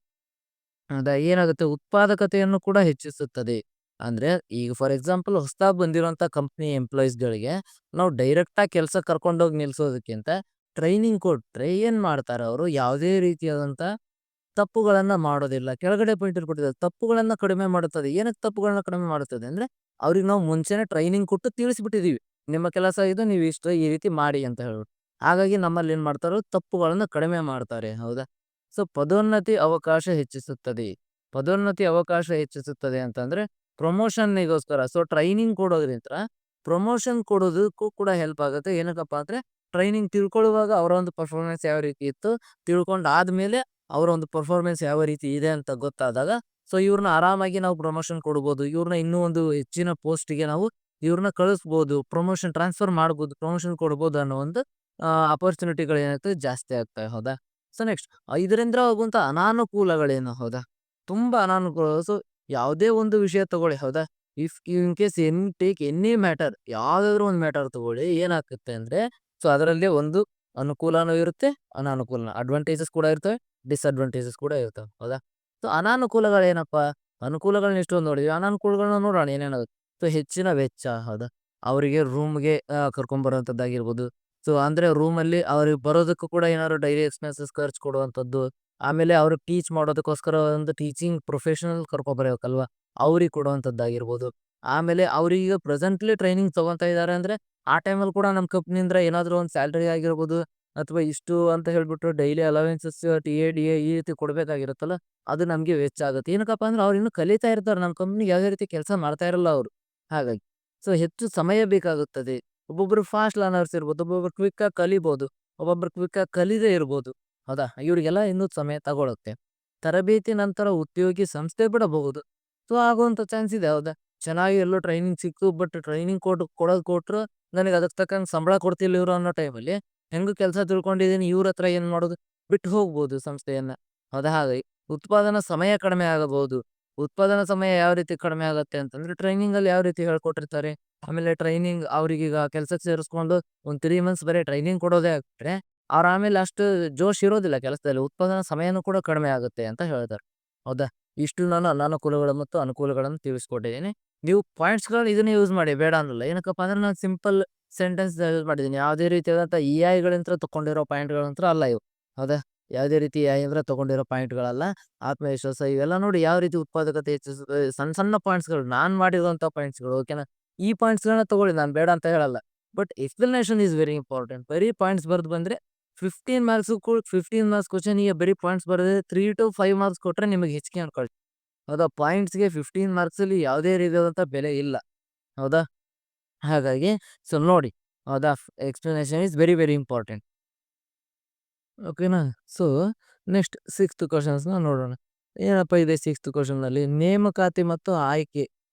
ಏನಾಗುತ್ತೆ? ಉತ್ಪಾದಕತೆಯನ್ನು ಕೂಡ ಹೆಚ್ಚಿಸುತ್ತದೆ. ಅಂದ್ರೆ ಈಗ ಫಾರ್ ಎಕ್ಸಾಂಪಲ್ ಹೊಸದಾಗಿ ಬಂದಿರುವಂತ ಕಂಪನಿ ಎಂಪ್ಲಾಯೀಸ್‌ಗಳಿಗೆ ನಾವು ಡೈರೆಕ್ಟಾಗಿ ಕೆಲ್ಸಕ್ಕೆ ಕರ್ಕೊಂಡೋಗಿ ನಿಲ್ಸೋದಕ್ಕಿಂತ ಟ್ರೈನಿಂಗ್ ಕೊಟ್ರೆ ಏನ್ ಮಾಡ್ತಾರೆ ಅವರು? ಯಾವುದೇ ರೀತಿಯಾದಂತ ತಪ್ಪುಗಳನ್ನ ಮಾಡೋದಿಲ್ಲ. ಕೆಳಗಡೆ ಪಾಯಿಂಟಲ್ಲಿ ಕೊಟ್ಟಿದ್ದಾರೆ. ತಪ್ಪುಗಳನ್ನ ಕಡಿಮೆ ಮಾಡುತ್ತದೆ. ಏನಕ್ಕೆ ತಪ್ಪುಗಳನ್ನ ಕಡಿಮೆ ಮಾಡುತ್ತದೆ ಅಂದ್ರೆ, ಅವ್ರಿಗೆ ನಾವು ಮುಂಚೆನೆ ಟ್ರೈನಿಂಗ್ ಕೊಟ್ಟು ತಿಳಿಸಿಬಿಟ್ಟಿದೀವಿ. ನಿಮ್ಮ ಕೆಲಸ ಇದು, ನೀವು ಇಷ್ಟು ಈ ರೀತಿ ಮಾಡಿ ಅಂತ ಹೇಳ್ಬಿಟ್ಟು. ಹಾಗಾಗಿ ನಮ್ಮಲ್ಲಿ ಏನ್ ಮಾಡ್ತಾರೆ? ತಪ್ಪುಗಳನ್ನ ಕಡಿಮೆ ಮಾಡ್ತಾರೆ. ಹೌದಾ? ಸೊ ಪದೋನ್ನತಿ ಅವಕಾಶ ಹೆಚ್ಚಿಸುತ್ತದೆ. ಪದೋನ್ನತಿ ಅವಕಾಶ ಹೆಚ್ಚಿಸುತ್ತದೆ ಅಂತಂದ್ರೆ ಪ್ರಮೋಷನ್ನಿಗೋಸ್ಕರ. ಸೊ ಟ್ರೈನಿಂಗ್ ಕೊಡೋದ್ರಿಂತ ಪ್ರಮೋಷನ್ ಕೊಡೋದಕ್ಕೂ ಕೂಡ ಹೆಲ್ಪ್ ಆಗುತ್ತೆ. ಏನಕ್ಕಪ್ಪಾ ಅಂದ್ರೆ, ಟ್ರೈನಿಂಗ್ ತಿಳ್ಕೊಳ್ಳುವಾಗ ಅವರ ಒಂದು ಪರ್ಫಾರ್ಮೆನ್ಸ್ ಯಾವ ರೀತಿ ಇತ್ತು, ತಿಳ್ಕೊಂಡಾದ್ಮೇಲೆ ಅವರ ಒಂದು ಪರ್ಫಾರ್ಮೆನ್ಸ್ ಯಾವ ರೀತಿ ಇದೆ ಅಂತ ಗೊತ್ತಾದಾಗ, ಸೊ ಇವ್ರನ್ನ ಆರಾಮಾಗಿ ನಾವು ಪ್ರಮೋಷನ್ ಕೊಡ್ಬೋದು. ಇವ್ರನ್ನ ಇನ್ನೂ ಒಂದು ಹೆಚ್ಚಿನ ಪೋಸ್ಟ್‌ಗೆ ನಾವು ಇವ್ರನ್ನ ಕಳಿಸ್ಬೋದು. ಪ್ರಮೋಷನ್ ಟ್ರಾನ್ಸ್‌ಫರ್ ಮಾಡ್ಬೋದು. ಪ್ರಮೋಷನ್ ಕೊಡ್ಬೋದು ಅನ್ನೋ ಒಂದು ಅಪಾರ್ಚುನಿಟಿಗಳು ಏನಾಗ್ತದೆ? ಜಾಸ್ತಿ ಆಗ್ತವೆ. ಹೌದಾ? ಸೊ ನೆಕ್ಸ್ಟ್ ಇದರಿಂದ ಆಗುವಂತ ಅನಾನುಕೂಲಗಳೇನು? ಹೌದಾ? ತುಂಬಾ ಅನಾನುಕೂಲ. ಸೊ ಯಾವುದೇ ಒಂದು ವಿಷಯ ತಗೊಳ್ಳಿ. ಹೌದಾ? If in case take any matter, ಯಾವ್ದಾದ್ರು ಒಂದು ಮ್ಯಾಟರ್ ತಗೊಳ್ಳಿ, ಏನಾಗುತ್ತೆ ಅಂದ್ರೆ, ಸೊ ಅದರಲ್ಲಿ ಒಂದು ಅನುಕೂಲನೂ ಇರುತ್ತೆ, ಅನಾನುಕೂಲನ. ಅಡ್ವಾಂಟೇಜಸ್ ಕೂಡ ಇರ್ತವೆ, ಡಿಸ್ಅಡ್ವಾಂಟೇಜಸ್ ಕೂಡ ಇರ್ತವೆ. ಹೌದಾ? ಸೊ ಅನಾನುಕೂಲಗಳೇನಪ್ಪಾ? ಅನುಕೂಲಗಳನ್ನ ಎಷ್ಟೊಂದು ನೋಡಿದ್ವಿ. ಅನಾನುಕೂಲಗಳನ್ನ ನೋಡೋಣ ಏನೇನಾಗುತ್ತೆ. ಸೊ ಹೆಚ್ಚಿನ ವೆಚ್ಚ. ಹೌದಾ? ಅವರಿಗೆ ರೂಮ್‌ಗೆ ಕರ್ಕೊಂಡ್ ಬರುವಂತದ್ದಾಗಿರ್ಬೋದು. ಸೊ ಅಂದ್ರೆ ರೂಮಲ್ಲಿ ಅವ್ರಿಗೆ ಬರೋದಕ್ಕೂ ಕೂಡ ಏನಾದ್ರು ಡೈಲಿ ಎಕ್ಸ್‌ಪೆನ್ಸಸ್ ಖರ್ಚು ಕೊಡುವಂತದ್ದು. ಆಮೇಲೆ ಅವ್ರಿಗೆ ಟೀಚ್ ಮಾಡೋದಕ್ಕೋಸ್ಕರ ಒಂದು ಟೀಚಿಂಗ್ ಪ್ರೊಫೆಷನಲ್ ಕರ್ಕೊಂಬರ್ಬೇಕಲ್ವಾ? ಅವ್ರಿಗೆ ಕೊಡುವಂತದ್ದಾಗಿರ್ಬೋದು. ಆಮೇಲೆ ಅವ್ರೀಗ ಪ್ರೆಸೆಂಟ್ಲಿ ಟ್ರೈನಿಂಗ್ ತಗೊಂತಾ ಇದ್ದಾರೆ ಅಂದ್ರೆ, ಆ ಟೈಮಲ್ಲಿ ಕೂಡ ನಮ್ಮ ಕಂಪ್ನಿಯಿಂದ ಏನಾದ್ರು ಒಂದು ಸ್ಯಾಲರಿ ಆಗಿರ್ಬೋದು, ಅಥವಾ ಇಷ್ಟು ಅಂತ ಹೇಳ್ಬಿಟ್ಟು ಡೈಲಿ ಅಲವೆನ್ಸಸ್, ಟಿ.ಎ, ಡಿ.ಎ ಈ ರೀತಿ ಕೊಡ್ಬೇಕಾಗಿರುತ್ತಲ್ಲ, ಅದು ನಮ್ಗೆ ವೆಚ್ಚ ಆಗುತ್ತೆ. ಏನಕ್ಕಪ್ಪಾ ಅಂದ್ರೆ ಅವ್ರು ಇನ್ನೂ ಕಲಿತಾ ಇರ್ತಾರೆ. ನಮ್ಮ ಕಂಪ್ನಿಗೆ ಯಾವುದೇ ರೀತಿ ಕೆಲಸ ಮಾಡ್ತಾ ಇರಲ್ಲ ಅವ್ರು. ಹಾಗಾಗಿ. ಸೊ ಹೆಚ್ಚು ಸಮಯ ಬೇಕಾಗುತ್ತದೆ. ಒಬ್ಬೊಬ್ರು ಫಾಸ್ಟ್ ಲರ್ನರ್ಸ್ ಇರ್ಬೋದು, ಒಬ್ಬೊಬ್ರು ಕ್ವಿಕ್ಕಾಗಿ ಕಲಿಬೋದು, ಒಬ್ಬೊಬ್ರು ಕ್ವಿಕ್ಕಾಗಿ ಕಲಿದೇ ಇರ್ಬೋದು. ಹೌದಾ? ಇವರಿಗೆಲ್ಲ ಇನ್ನೂ ಸಮಯ ತಗೊಳುತ್ತೆ. ತರಬೇತಿ ನಂತರ ಉದ್ಯೋಗಿ ಸಂಸ್ಥೆ ಬಿಡಬಹುದು. ಸೊ ಆಗುವಂತ ಚಾನ್ಸ್ ಇದೆ. ಹೌದಾ? ಚೆನ್ನಾಗಿ ಎಲ್ಲೋ ಟ್ರೈನಿಂಗ್ ಸಿಕ್ತು, ಬಟ್ ಟ್ರೈನಿಂಗ್ ಕೊಡೋದು ಕೊಟ್ರು, ನನಗೆ ಅದಕ್ಕೆ ತಕ್ಕಂಗೆ ಸಂಬಳ ಕೊಡ್ತಿಲ್ಲ ಇವ್ರು ಅನ್ನೋ ಟೈಮಲ್ಲಿ, ಹೆಂಗು ಕೆಲಸ ತಿಳ್ಕೊಂಡಿದ್ದೀನಿ, ಇವ್ರ ಹತ್ರ ಏನ್ ಮಾಡೋದು? ಬಿಟ್ಟು ಹೋಗ್ಬೋದು ಸಂಸ್ಥೆಯನ್ನ. ಹೌದಾ? ಹಾಗಾಗಿ ಉತ್ಪಾದನಾ ಸಮಯ ಕಡಿಮೆ ಆಗಬಹುದು. ಉತ್ಪಾದನಾ ಸಮಯ ಯಾವ ರೀತಿ ಕಡಿಮೆ ಆಗುತ್ತೆ ಅಂತಂದ್ರೆ, ಟ್ರೈನಿಂಗಲ್ಲಿ ಯಾವ ರೀತಿ ಹೇಳ್ಕೊಟ್ಟಿರ್ತಾರೆ. ಆಮೇಲೆ ಟ್ರೈನಿಂಗ್ ಅವ್ರಿಗೀಗ ಕೆಲ್ಸಕ್ಕೆ ಸೇರಿಸ್ಕೊಂಡು ಒಂದು 3 ಮಂತ್ಸ್ ಬರೀ ಟ್ರೈನಿಂಗ್ ಕೊಡೋದೇ ಆಗ್ಬಿಟ್ರೆ, ಅವ್ರು ಆಮೇಲೆ ಅಷ್ಟು ಜೋಶ್ ಇರೋದಿಲ್ಲ ಕೆಲಸದಲ್ಲಿ. ಉತ್ಪಾದನಾ ಸಮಯನೂ ಕೂಡ ಕಡಿಮೆ ಆಗುತ್ತೆ ಅಂತ ಹೇಳ್ತಾರೆ. ಹೌದಾ? ಇಷ್ಟು ನಾನು ಅನಾನುಕೂಲಗಳು ಮತ್ತು ಅನುಕೂಲಗಳನ್ನು ತಿಳಿಸ್ಕೊಟ್ಟಿದ್ದೀನಿ. ನೀವು ಪಾಯಿಂಟ್ಸ್‌ಗಳನ್ನ ಇದನ್ನೇ ಯೂಸ್ ಮಾಡಿ, ಬೇಡ ಅನ್ನಲ್ಲ. ಏನಕ್ಕಪ್ಪಾ ಅಂದ್ರೆ ನಾನು ಸಿಂಪಲ್ ಸೆಂಟೆನ್ಸ್ ಯೂಸ್ ಮಾಡಿದ್ದೀನಿ. ಯಾವುದೇ ರೀತಿಯಾದಂಥ ಎ.ಐ.ಗಳಿಂದ ತಗೊಂಡಿರೋ ಪಾಯಿಂಟ್‌ಗಳಂತ್ರ ಅಲ್ಲ ಇವು. ಹೌದಾ? ಯಾವುದೇ ರೀತಿ ಎ.ಐ. ತಗೊಂಡಿರೋ ಪಾಯಿಂಟ್‌ಗಳಲ್ಲ. ಆತ್ಮವಿಶ್ವಾಸ ಇವೆಲ್ಲ ನೋಡಿ ಯಾವ ರೀತಿ ಉತ್ಪಾದಕತೆ ಹೆಚ್ಚಿಸುತ್ತದೆ. ಸಣ್ಣ ಸಣ್ಣ ಪಾಯಿಂಟ್ಸ್‌ಗಳು, ನಾನ್ ಮಾಡಿರುವಂಥ ಪಾಯಿಂಟ್ಸ್‌ಗಳು. ಓಕೆನಾ? ಈ ಪಾಯಿಂಟ್ಸ್‌ಗಳನ್ನ ತಗೊಳ್ಳಿ, ನಾನು ಬೇಡ ಅಂತ ಹೇಳಲ್ಲ. But explanation is very important. ಬರೀ ಪಾಯಿಂಟ್ಸ್ ಬರೆದು ಬಂದ್ರೆ 15 ಮಾರ್ಕ್ಸ್ ಕ್ವೆಶ್ಚನ್‌ಗೆ ಬರೀ ಪಾಯಿಂಟ್ಸ್ ಬರೆದ್ರೆ 3-5 ಮಾರ್ಕ್ಸ್ ಕೊಟ್ರೆ ನಿಮಗೆ ಹೆಚ್ಚಿಗೆ ಅನ್ಕೊಳಿ. ಹೌದಾ? ಪಾಯಿಂಟ್ಸ್‌ಗೆ 15 ಮಾರ್ಕ್ಸಲ್ಲಿ ಯಾವುದೇ ರೀತಿಯಾದಂಥ ಬೆಲೆ ಇಲ್ಲ. ಹೌದಾ? ಹಾಗಾಗಿ ಸೊ ನೋಡಿ. ಹೌದಾ? Explanation is very very important. ಓಕೆನಾ? ಸೊ ನೆಕ್ಸ್ಟ್ ಸಿಕ್ಸ್ತ್ ಕ್ವೆಷನ್ಸ್‌ನ ನೋಡೋಣ. ಏನಪ್ಪಾ ಇದೆ ಸಿಕ್ಸ್ತ್ ಕ್ವೆಷನ್‌ನಲ್ಲಿ? ನೇಮಕಾತಿ ಮತ್ತು ಆಯ್ಕೆ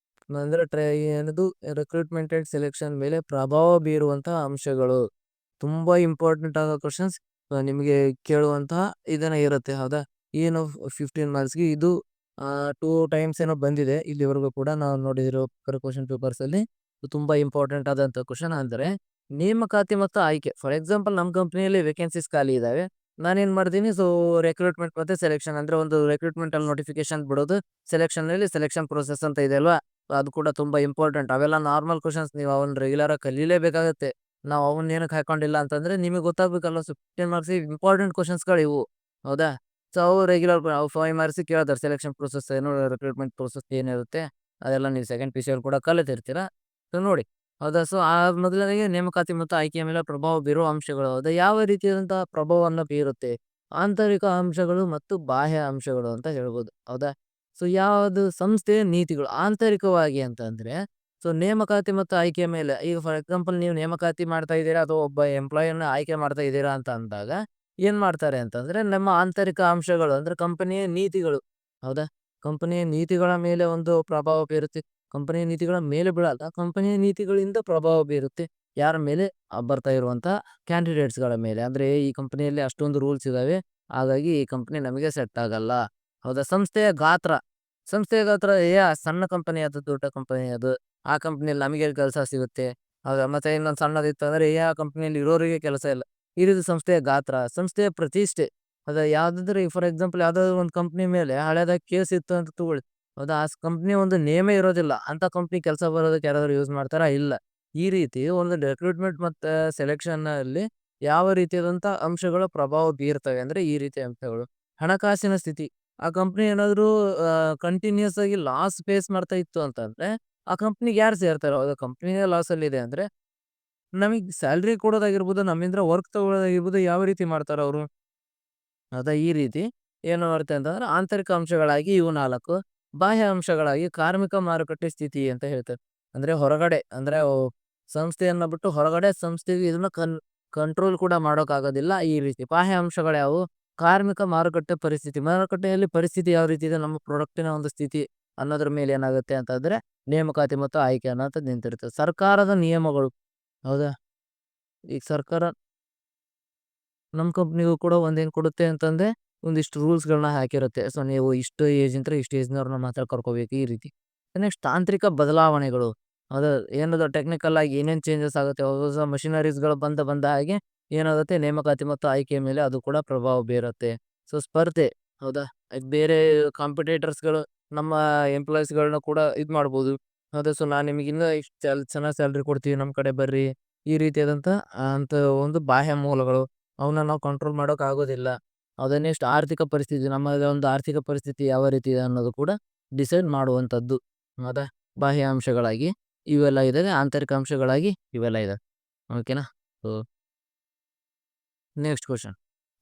ಅಂದ್ರೆ ಏನದು ರಿಕ್ರೂಟ್ಮೆಂಟ್ ಅಂಡ್ ಸೆಲೆಕ್ಷನ್ ಮೇಲೆ ಪ್ರಭಾವ ಬೀರುವಂತಹ ಅಂಶಗಳು. ತುಂಬಾ ಇಂಪಾರ್ಟೆಂಟ್ ಆಗೋ ಕ್ವೆಷನ್ಸ್ ನಿಮಗೆ ಕೇಳುವಂತಹ ಇದನ್ನ ಇರುತ್ತೆ. ಹೌದಾ? ಏನು 15 ಮಾರ್ಕ್ಸ್‌ಗೆ ಇದು 2 ಟೈಮ್ಸ್ ಏನೋ ಬಂದಿದೆ ಇಲ್ಲಿವರೆಗೂ ಕೂಡ ನಾವು ನೋಡಿದಿರೋ ಕ್ವೆಷನ್ ಪೇಪರ್ಸ್ ಅಲ್ಲಿ. ತುಂಬಾ ಇಂಪಾರ್ಟೆಂಟ್ ಆದಂತ ಕ್ವೆಷನ್ ಅಂದ್ರೆ ನೇಮಕಾತಿ ಮತ್ತು ಆಯ್ಕೆ. ಫಾರ್ ಎಕ್ಸಾಂಪಲ್ ನಮ್ಮ ಕಂಪನಿಯಲ್ಲಿ ವೇಕೆನ್ಸೀಸ್ ಖಾಲಿ ಇದಾವೆ. ನಾನೇನ್ ಮಾಡ್ತೀನಿ, ಸೊ ರಿಕ್ರೂಟ್ಮೆಂಟ್ ಮತ್ತೆ ಸೆಲೆಕ್ಷನ್ ಅಂದ್ರೆ ಒಂದು ರಿಕ್ರೂಟ್ಮೆಂಟ್ ಅಲ್ಲಿ ನೋಟಿಫಿಕೇಶನ್ ಬಿಡೋದು, ಸೆಲೆಕ್ಷನ್ ಅಲ್ಲಿ ಸೆಲೆಕ್ಷನ್ ಪ್ರೊಸೆಸ್ ಅಂತ ಇದೆ ಅಲ್ವಾ? ಅದು ಕೂಡ ತುಂಬಾ ಇಂಪಾರ್ಟೆಂಟ್. ಅವೆಲ್ಲ ನಾರ್ಮಲ್ ಕ್ವೆಷನ್ಸ್, ನೀವು ಅವನ್ನ ರೆಗ್ಯುಲರ್ ಆಗಿ ಕಲೀಲೇಬೇಕಾಗತ್ತೆ. ನಾವು ಅವನ್ನ ಏನಕ್ಕೆ ಹಾಕೊಂಡಿಲ್ಲ ಅಂತಂದ್ರೆ ನಿಮಗೆ ಗೊತ್ತಾಗ್ಬೇಕಲ್ಲ. ಸೊ 15 ಮಾರ್ಕ್ಸ್ ಇಂಪಾರ್ಟೆಂಟ್ ಕ್ವೆಷನ್ಸ್‌ಗಳು ಇವು. ಹೌದಾ? ಸೊ ಅವು ರೆಗ್ಯುಲರ್ ಅವು 5 ಮಾರ್ಕ್ಸಿಗೆ ಕೇಳ್ತಾರೆ. ಸೆಲೆಕ್ಷನ್ ಪ್ರೊಸೆಸ್ ಏನು, ರಿಕ್ರೂಟ್ಮೆಂಟ್ ಪ್ರೊಸೆಸ್ ಏನಿರುತ್ತೆ ಅದೆಲ್ಲ ನೀವು ಸೆಕೆಂಡ್ ಪಿ.ಯು.ಸಿ ಕೂಡ ಕಲಿತಿರ್ತೀರ. ಸೊ ನೋಡಿ. ಹೌದಾ? ಸೊ ಮೊದಲನೆಗೆ ನೇಮಕಾತಿ ಮತ್ತು ಆಯ್ಕೆಯ ಮೇಲೆ ಪ್ರಭಾವ ಬೀರುವ ಅಂಶಗಳು. ಹೌದಾ? ಯಾವ ರೀತಿಯಾದಂತಹ ಪ್ರಭಾವವನ್ನು ಬೀರುತ್ತೆ? ಆಂತರಿಕ ಅಂಶಗಳು ಮತ್ತು ಬಾಹ್ಯ ಅಂಶಗಳು ಅಂತ ಹೇಳ್ಬೋದು. ಹೌದಾ? ಸೊ ಯಾವುದು ಸಂಸ್ಥೆಯ ನೀತಿಗಳು ಆಂತರಿಕವಾಗಿ ಅಂತಂದ್ರೆ, ಸೊ ನೇಮಕಾತಿ ಮತ್ತು ಆಯ್ಕೆಯ ಮೇಲೆ, ಈಗ ಫಾರ್ ಎಕ್ಸಾಂಪಲ್ ನೀವು ನೇಮಕಾತಿ ಮಾಡ್ತಾ ಇದ್ದೀರಾ ಅಥವಾ ಒಬ್ಬ ಎಂಪ್ಲಾಯಿಯನ್ನ ಆಯ್ಕೆ ಮಾಡ್ತಾ ಇದ್ದೀರಾ ಅಂತ ಅಂದಾಗ ಏನ್ ಮಾಡ್ತಾರೆ ಅಂತಂದ್ರೆ, ನಮ್ಮ ಆಂತರಿಕ ಅಂಶಗಳು ಅಂದ್ರೆ ಕಂಪನಿಯ ನೀತಿಗಳು. ಹೌದಾ? ಕಂಪನಿಯ ನೀತಿಗಳ ಮೇಲೆ ಒಂದು ಪ್ರಭಾವ ಬೀರುತ್ತೆ. ಕಂಪನಿಯ ನೀತಿಗಳ ಮೇಲೆ ಬೀಳಲ್ಲ, ಕಂಪನಿಯ ನೀತಿಗಳಿಂದ ಪ್ರಭಾವ ಬೀರುತ್ತೆ. ಯಾರ ಮೇಲೆ? ಬರ್ತಾ ಇರುವಂತ ಕ್ಯಾಂಡಿಡೇಟ್ಸ್‌ಗಳ ಮೇಲೆ. ಅಂದ್ರೆ ಈ ಕಂಪನಿಯಲ್ಲಿ ಅಷ್ಟೊಂದು ರೂಲ್ಸ್ ಇದಾವೆ, ಹಾಗಾಗಿ ಈ ಕಂಪನಿ ನಮಗೆ ಸೆಟ್ ಆಗಲ್ಲ. ಹೌದಾ? ಸಂಸ್ಥೆಯ ಗಾತ್ರ ಸಣ್ಣ ಕಂಪನಿ ಅದು, ದೊಡ್ಡ ಕಂಪನಿ ಅದು. ಆ ಕಂಪನಿಯಲ್ಲಿ ನಮಗೆ ಕೆಲಸ ಸಿಗುತ್ತೆ. ಹೌದಾ? ಮತ್ತೆ ಇನ್ನೊಂದು ಸಣ್ಣದಿತ್ತು ಅಂದ್ರೆ ಆ ಕಂಪನಿಯಲ್ಲಿ ಇರೋರಿಗೆ ಕೆಲಸ ಇಲ್ಲ. ಈ ರೀತಿ ಸಂಸ್ಥೆಯ ಗಾತ್ರ, ಸಂಸ್ಥೆಯ ಪ್ರತಿಷ್ಠೆ. ಹೌದಾ? ಯಾವ್ದಾದ್ರು ಫಾರ್ ಎಕ್ಸಾಂಪಲ್ ಯಾವ್ದಾದ್ರು ಒಂದು ಕಂಪನಿ ಮೇಲೆ ಹಳೇದಾಗಿ ಕೇಸ್ ಇತ್ತು ಅಂತ ತಗೊಳ್ಳಿ. ಹೌದಾ? ಆ ಕಂಪನಿ ಒಂದು ನೇಮೇ ಇರೋದಿಲ್ಲ. ಅಂತ ಕಂಪನಿ ಕೆಲಸ ಬರೋದಕ್ಕೆ ಯಾರಾದ್ರು ಯೂಸ್ ಮಾಡ್ತಾರಾ? ಇಲ್ಲ. ಈ ರೀತಿ ಒಂದು ರಿಕ್ರೂಟ್ಮೆಂಟ್ ಮತ್ತೆ ಸೆಲೆಕ್ಷನ್ ಅಲ್ಲಿ ಯಾವ ರೀತಿಯಾದಂತ ಅಂಶಗಳ ಪ್ರಭಾವ ಬೀರ್ತವೆ ಅಂದ್ರೆ ಈ ರೀತಿ ಅಂಶಗಳು. ಹಣಕಾಸಿನ ಸ್ಥಿತಿ. ಆ ಕಂಪನಿ ಏನಾದ್ರು ಕಂಟಿನ್ಯೂಯಸ್ ಆಗಿ ಲಾಸ್ ಫೇಸ್ ಮಾಡ್ತಾ ಇತ್ತು ಅಂತಂದ್ರೆ ಆ ಕಂಪನಿಗೆ ಯಾರು ಸೇರ್ತಾರೆ? ಹೌದಾ? ಕಂಪನಿನೇ ಲಾಸ್ ಅಲ್ಲಿ ಇದೆ ಅಂದ್ರೆ ನಮಗೆ ಸ್ಯಾಲರಿ ಕೊಡೋದಾಗಿರ್ಬೋದು, ನಮ್ಮಿಂದ ವರ್ಕ್ ತಗೊಳ್ಳೋದಾಗಿರ್ಬೋದು, ಯಾವ ರೀತಿ ಮಾಡ್ತಾರೆ ಅವರು? ಹೌದಾ? ಈ ರೀತಿ ಏನು ಬರುತ್ತೆ ಅಂತಂದ್ರೆ ಆಂತರಿಕ ಅಂಶಗಳಾಗಿ ಇವು 4. ಬಾಹ್ಯ ಅಂಶಗಳಾಗಿ ಕಾರ್ಮಿಕ ಮಾರುಕಟ್ಟೆ ಸ್ಥಿತಿ ಅಂತ ಹೇಳ್ತಾರೆ. ಅಂದ್ರೆ ಹೊರಗಡೆ ಅಂದ್ರೆ ಸಂಸ್ಥೆಯನ್ನ ಬಿಟ್ಟು ಹೊರಗಡೆ ಸಂಸ್ಥೆಗೆ ಇದನ್ನ ಕಂಟ್ರೋಲ್ ಕೂಡ ಮಾಡೋಕ್ಕಾಗೋದಿಲ್ಲ. ಈ ರೀತಿ ಬಾಹ್ಯ ಅಂಶಗಳ್ಯಾವು? ಕಾರ್ಮಿಕ ಮಾರುಕಟ್ಟೆ ಪರಿಸ್ಥಿತಿ. ಮಾರುಕಟ್ಟೆಯಲ್ಲಿ ಪರಿಸ್ಥಿತಿ ಯಾವ ರೀತಿ ಇದೆ, ನಮ್ಮ ಪ್ರಾಡಕ್ಟಿನ ಒಂದು ಸ್ಥಿತಿ ಅನ್ನೋದ್ರ ಮೇಲೆ ಏನಾಗುತ್ತೆ ಅಂತಂದ್ರೆ ನೇಮಕಾತಿ ಮತ್ತು ಆಯ್ಕೆ ಅನ್ನೋಂಥದ್ದು ನಿಂತಿರುತ್ತೆ. ಸರ್ಕಾರದ ನಿಯಮಗಳು. ಹೌದಾ? ಈಗ ಸರ್ಕಾರ ನಮ್ಮ ಕಂಪ್ನಿಗೂ ಕೂಡ ಒಂದೇನ್ ಕೊಡುತ್ತೆ ಅಂತಂದ್ರೆ, ಒಂದಿಷ್ಟು ರೂಲ್ಸ್‌ಗಳನ್ನ ಹಾಕಿರುತ್ತೆ. ಸೊ ನೀವು ಇಷ್ಟು ಏಜ್ ಇದ್ರೆ ಇಷ್ಟು ಏಜ್‌ನವ್ರನ್ನ ಮಾತ್ರ ಕರ್ಕೋಬೇಕು, ಈ ರೀತಿ. ನೆಕ್ಸ್ಟ್ ತಾಂತ್ರಿಕ ಬದಲಾವಣೆಗಳು. ಅದ ಏನದು ಟೆಕ್ನಿಕಲ್ ಆಗಿ ಏನೇನ್ ಚೇಂಜಸ್ ಆಗುತ್ತೆ, ಹೊಸ ಹೊಸ ಮಷಿನರೀಸ್‌ಗಳು ಬಂದ ಹಾಗೆ ಏನಾಗುತ್ತೆ ನೇಮಕಾತಿ ಮತ್ತು ಆಯ್ಕೆಯ ಮೇಲೆ ಅದು ಕೂಡ ಪ್ರಭಾವ ಬೀರುತ್ತೆ. ಸೊ ಸ್ಪರ್ಧೆ. ಹೌದಾ? ಬೇರೆ ಕಾಂಪಿಟೇಟರ್ಸ್‌ಗಳು ನಮ್ಮ ಎಂಪ್ಲಾಯೀಸ್‌ಗಳನ್ನ ಕೂಡ ಮಾಡ್ಬೋದು. ಹೌದಾ? ಸೊ ನಾನ್ ನಿಮಗೆ ಇನ್ನ ಇಷ್ಟು ಚೆನ್ನಾಗಿ ಸ್ಯಾಲರಿ ಕೊಡ್ತೀವಿ, ನಮ್ ಕಡೆ ಬರ್ರಿ. ಈ ರೀತಿಯಾದಂತ ಅಂತ ಒಂದು ಬಾಹ್ಯ ಮೂಲಗಳು. ಅವನ್ನ ನಾವು ಕಂಟ್ರೋಲ್ ಮಾಡೋಕ್ ಆಗೋದಿಲ್ಲ. ಅದೇ ನೆಕ್ಸ್ಟ್ ಆರ್ಥಿಕ ಪರಿಸ್ಥಿತಿ. ನಮ್ಮ ಒಂದು ಆರ್ಥಿಕ ಪರಿಸ್ಥಿತಿ ಯಾವ ರೀತಿ ಇದೆ ಅನ್ನೋದು ಕೂಡ ಡಿಸೈಡ್ ಮಾಡುವಂತದ್ದು. ಹೌದಾ? ಬಾಹ್ಯ ಅಂಶಗಳಾಗಿ ಇವೆಲ್ಲ ಇದಾವೆ. ಆಂತರಿಕ ಅಂಶಗಳಾಗಿ ಇವೆಲ್ಲ ಇದಾವೆ. ಓಕೆನಾ? So next question.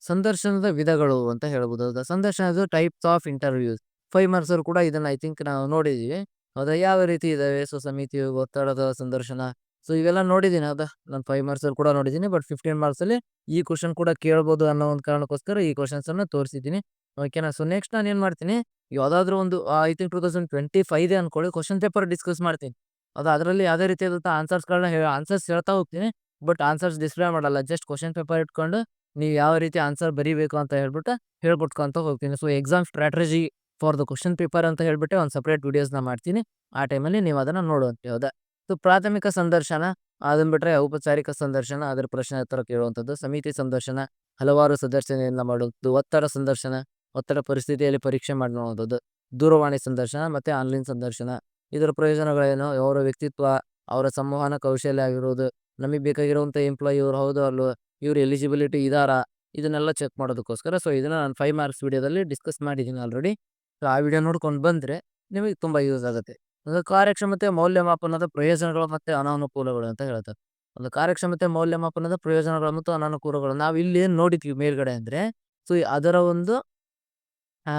ಸಂದರ್ಶನದ ವಿಧಗಳು ಅಂತ ಹೇಳ್ಬೋದು. ಹೌದಾ? ಸಂದರ್ಶನದ ಟೈಪ್ಸ್ ಆಫ್ ಇಂಟರ್‌ವ್ಯೂಸ್. 5 ಮಾರ್ಕ್ಸರು ಕೂಡ ಇದನ್ನ ಐ ಥಿಂಕ್ ನಾವು ನೋಡಿದೀವಿ. ಹೌದಾ? ಯಾವ ರೀತಿ ಇದಾವೆ? ಸೊ ಸಮಿತಿ, ಒತ್ತಡದ ಸಂದರ್ಶನ. ಸೊ ಇವೆಲ್ಲ ನೋಡಿದೀನಿ. ಹೌದಾ? ನಾನು 5 ಮಾರ್ಕ್ಸಲ್ಲಿ ಕೂಡ ನೋಡಿದೀನಿ. ಬಟ್ 15 ಮಾರ್ಕ್ಸಲ್ಲಿ ಈ ಕ್ವೆಶ್ಚನ್ ಕೂಡ ಕೇಳ್ಬೋದು ಅನ್ನೋ ಒಂದು ಕಾರಣಕ್ಕೋಸ್ಕರ ಈ ಕ್ವೆಶ್ಚನ್ಸ್ ಅನ್ನ ತೋರಿಸಿದ್ದೀನಿ. ಓಕೆನಾ? ಸೊ ನೆಕ್ಸ್ಟ್ ನಾನು ಏನ್ ಮಾಡ್ತೀನಿ, ಯಾವ್ದಾದ್ರು ಒಂದು ಐ ಥಿಂಕ್ 2025 ಇದೆ ಅನ್ಕೊಳ್ಳಿ, ಕ್ವೆಶ್ಚನ್ ಪೇಪರ್ ಡಿಸ್ಕಸ್ ಮಾಡ್ತೀನಿ. ಹೌದಾ? ಅದರಲ್ಲಿ ಯಾವುದೇ ರೀತಿಯಾದಂತ ಆನ್ಸರ್ಸ್ ಹೇಳ್ತಾ ಹೋಗ್ತೀನಿ. ಬಟ್ ಆನ್ಸರ್ಸ್ ಡಿಸ್ಪ್ಲೇ ಮಾಡಲ್ಲ. ಜಸ್ಟ್ ಕ್ವೆಶ್ಚನ್ ಪೇಪರ್ ಇಟ್ಕೊಂಡು ನೀವು ಯಾವ ರೀತಿ ಆನ್ಸರ್ ಬರಿಬೇಕು ಅಂತ ಹೇಳ್ಬಿಟ್ಟು ಹೇಳ್ಕೊಟ್ಕೊಂತ ಹೋಗ್ತೀನಿ. So exam strategy for the question paper ಅಂತ ಹೇಳ್ಬಿಟ್ಟು ಒಂದು ಸೆಪರೇಟ್ ವಿಡಿಯೋಸ್‌ನ ಮಾಡ್ತೀನಿ. ಆ ಟೈಮಲ್ಲಿ ನೀವು ಅದನ್ನ ನೋಡುವಂತೆ. ಹೌದಾ? ಸೊ ಪ್ರಾಥಮಿಕ ಸಂದರ್ಶನ. ಅದನ್ನ ಬಿಟ್ರೆ ಔಪಚಾರಿಕ ಸಂದರ್ಶನ, ಅದರ ಪ್ರಶ್ನೆ ಉತ್ತರ ಕೇಳುವಂಥದ್ದು. ಸಮಿತಿ ಸಂದರ್ಶನ, ಹಲವಾರು ಸಂದರ್ಶನದಿಂದ ಮಾಡುವಂಥದ್ದು. ಒತ್ತಡ ಸಂದರ್ಶನ, ಒತ್ತಡ ಪರಿಸ್ಥಿತಿಯಲ್ಲಿ ಪರೀಕ್ಷೆ ಮಾಡಿ ನೋಡುವಂಥದ್ದು. ದೂರವಾಣಿ ಸಂದರ್ಶನ ಮತ್ತೆ ಆನ್‌ಲೈನ್ ಸಂದರ್ಶನ. ಇದರ ಪ್ರಯೋಜನಗಳೇನು? ಅವರ ವ್ಯಕ್ತಿತ್ವ, ಅವರ ಸಂವಹನ ಕೌಶಲ್ಯ ಆಗಿರುವುದು, ನಮಗೆ ಬೇಕಾಗಿರುವಂಥ ಎಂಪ್ಲಾಯಿ ಇವ್ರು ಹೌದೋ ಅಲ್ವೋ, ಇವ್ರು ಎಲಿಜಿಬಿಲಿಟಿ ಇದಾರಾ? ಇದನ್ನೆಲ್ಲ ಚೆಕ್ ಮಾಡೋದಕ್ಕೋಸ್ಕರ. ಸೊ ಇದನ್ನ ನಾನು 5 ಮಾರ್ಕ್ಸ್ ವಿಡಿಯೋದಲ್ಲಿ ಡಿಸ್ಕಸ್ ಮಾಡಿದ್ದೀನಿ ಆಲ್ರೆಡಿ. ಸೊ ಆ ವಿಡಿಯೋ ನೋಡ್ಕೊಂಡು ಬಂದ್ರೆ ನಿಮಗೆ ತುಂಬಾ ಯೂಸ್ ಆಗುತ್ತೆ. ಅದು ಕಾರ್ಯಕ್ಷಮತೆ ಮೌಲ್ಯಮಾಪನದ ಪ್ರಯೋಜನಗಳು ಮತ್ತೆ ಅನಾನುಕೂಲಗಳು ಅಂತ ಹೇಳ್ತಾರೆ. ಒಂದು ಕಾರ್ಯಕ್ಷಮತೆ ಮೌಲ್ಯಮಾಪನದ ಪ್ರಯೋಜನಗಳು ಮತ್ತು ಅನಾನುಕೂಲಗಳು. ನಾವು ಇಲ್ಲಿ ಏನ್ ನೋಡಿದ್ವಿ ಮೇಲ್ಗಡೆ ಅಂದ್ರೆ, ಸೊ ಅದರ ಒಂದು ಆ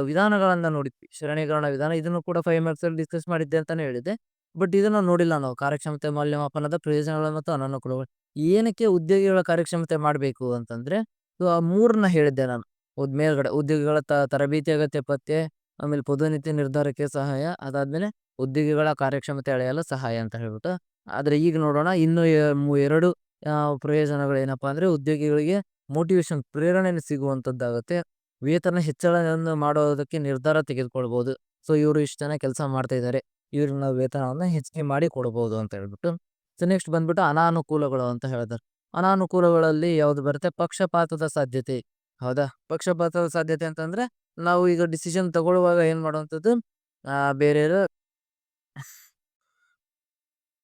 ವಿಧಾನಗಳನ್ನ ನೋಡಿದ್ವಿ. ಶ್ರೇಣೀಕರಣ ವಿಧಾನ. ಇದನ್ನು ಕೂಡ 5 ಮಾರ್ಕ್ಸ್ ಅಲ್ಲಿ ಡಿಸ್ಕಸ್ ಮಾಡಿದ್ದೆ ಅಂತಾನೆ ಹೇಳಿದ್ದೆ. ಬಟ್ ಇದನ್ನ ನೋಡಿಲ್ಲ ನಾವು. ಕಾರ್ಯಕ್ಷಮತೆ ಮೌಲ್ಯಮಾಪನದ ಪ್ರಯೋಜನಗಳು ಮತ್ತು ಅನಾನುಕೂಲಗಳು. ಏನಕ್ಕೆ ಉದ್ಯೋಗಿಗಳ ಕಾರ್ಯಕ್ಷಮತೆ ಮಾಡಬೇಕು ಅಂತಂದ್ರೆ, ಸೊ ಆ 3ನ್ನ ಹೇಳಿದ್ದೆ ನಾನು. ಮೇಲ್ಗಡೆ ಉದ್ಯೋಗಿಗಳ ತರಬೇತಿ ಅಗತ್ಯ ಪತ್ತೆ, ಆಮೇಲೆ ಪದೋನ್ನತಿ ನಿರ್ಧಾರಕ್ಕೆ ಸಹಾಯ, ಅದಾದ್ಮೇಲೆ ಉದ್ಯೋಗಿಗಳ ಕಾರ್ಯಕ್ಷಮತೆ ಅಳೆಯಲು ಸಹಾಯ ಅಂತ ಹೇಳ್ಬಿಟ್ಟು. ಆದ್ರೆ ಈಗ ನೋಡೋಣ ಇನ್ನು 2 ಪ್ರಯೋಜನಗಳೇನಪ್ಪಾ ಅಂದ್ರೆ ಉದ್ಯೋಗಿಗಳಿಗೆ ಮೋಟಿವೇಶನ್ ಪ್ರೇರಣೆ ಸಿಗುವಂತದ್ದಾಗುತ್ತೆ. ವೇತನ ಹೆಚ್ಚಳವನ್ನು ಮಾಡೋದಕ್ಕೆ ನಿರ್ಧಾರ ತೆಗೆದುಕೊಳ್ಬಹುದು. ಸೊ ಇವರು ಇಷ್ಟು ಜನ ಕೆಲಸ ಮಾಡ್ತಾ ಇದ್ದಾರೆ, ಇವ್ರಿಗೆ ನಾವು ವೇತನವನ್ನ ಹೆಚ್ಚಿಗೆ ಮಾಡಿ ಕೊಡಬಹುದು ಅಂತ ಹೇಳ್ಬಿಟ್ಟು. ಸೊ ನೆಕ್ಸ್ಟ್ ಬಂದ್ಬಿಟ್ಟು ಅನಾನುಕೂಲಗಳು ಅಂತ ಹೇಳ್ತಾರೆ. ಅನಾನುಕೂಲಗಳಲ್ಲಿ ಯಾವ್ದು ಬರುತ್ತೆ? ಪಕ್ಷಪಾತದ ಸಾಧ್ಯತೆ. ಹೌದಾ? ಪಕ್ಷಪಾತದ ಸಾಧ್ಯತೆ ಅಂತಂದ್ರೆ ನಾವು ಈಗ ಡಿಸಿಷನ್ ತಗೊಳ್ಳುವಾಗ ಏನ್ ಮಾಡುವಂಥದ್ದು, ಬೇರೆಯವರು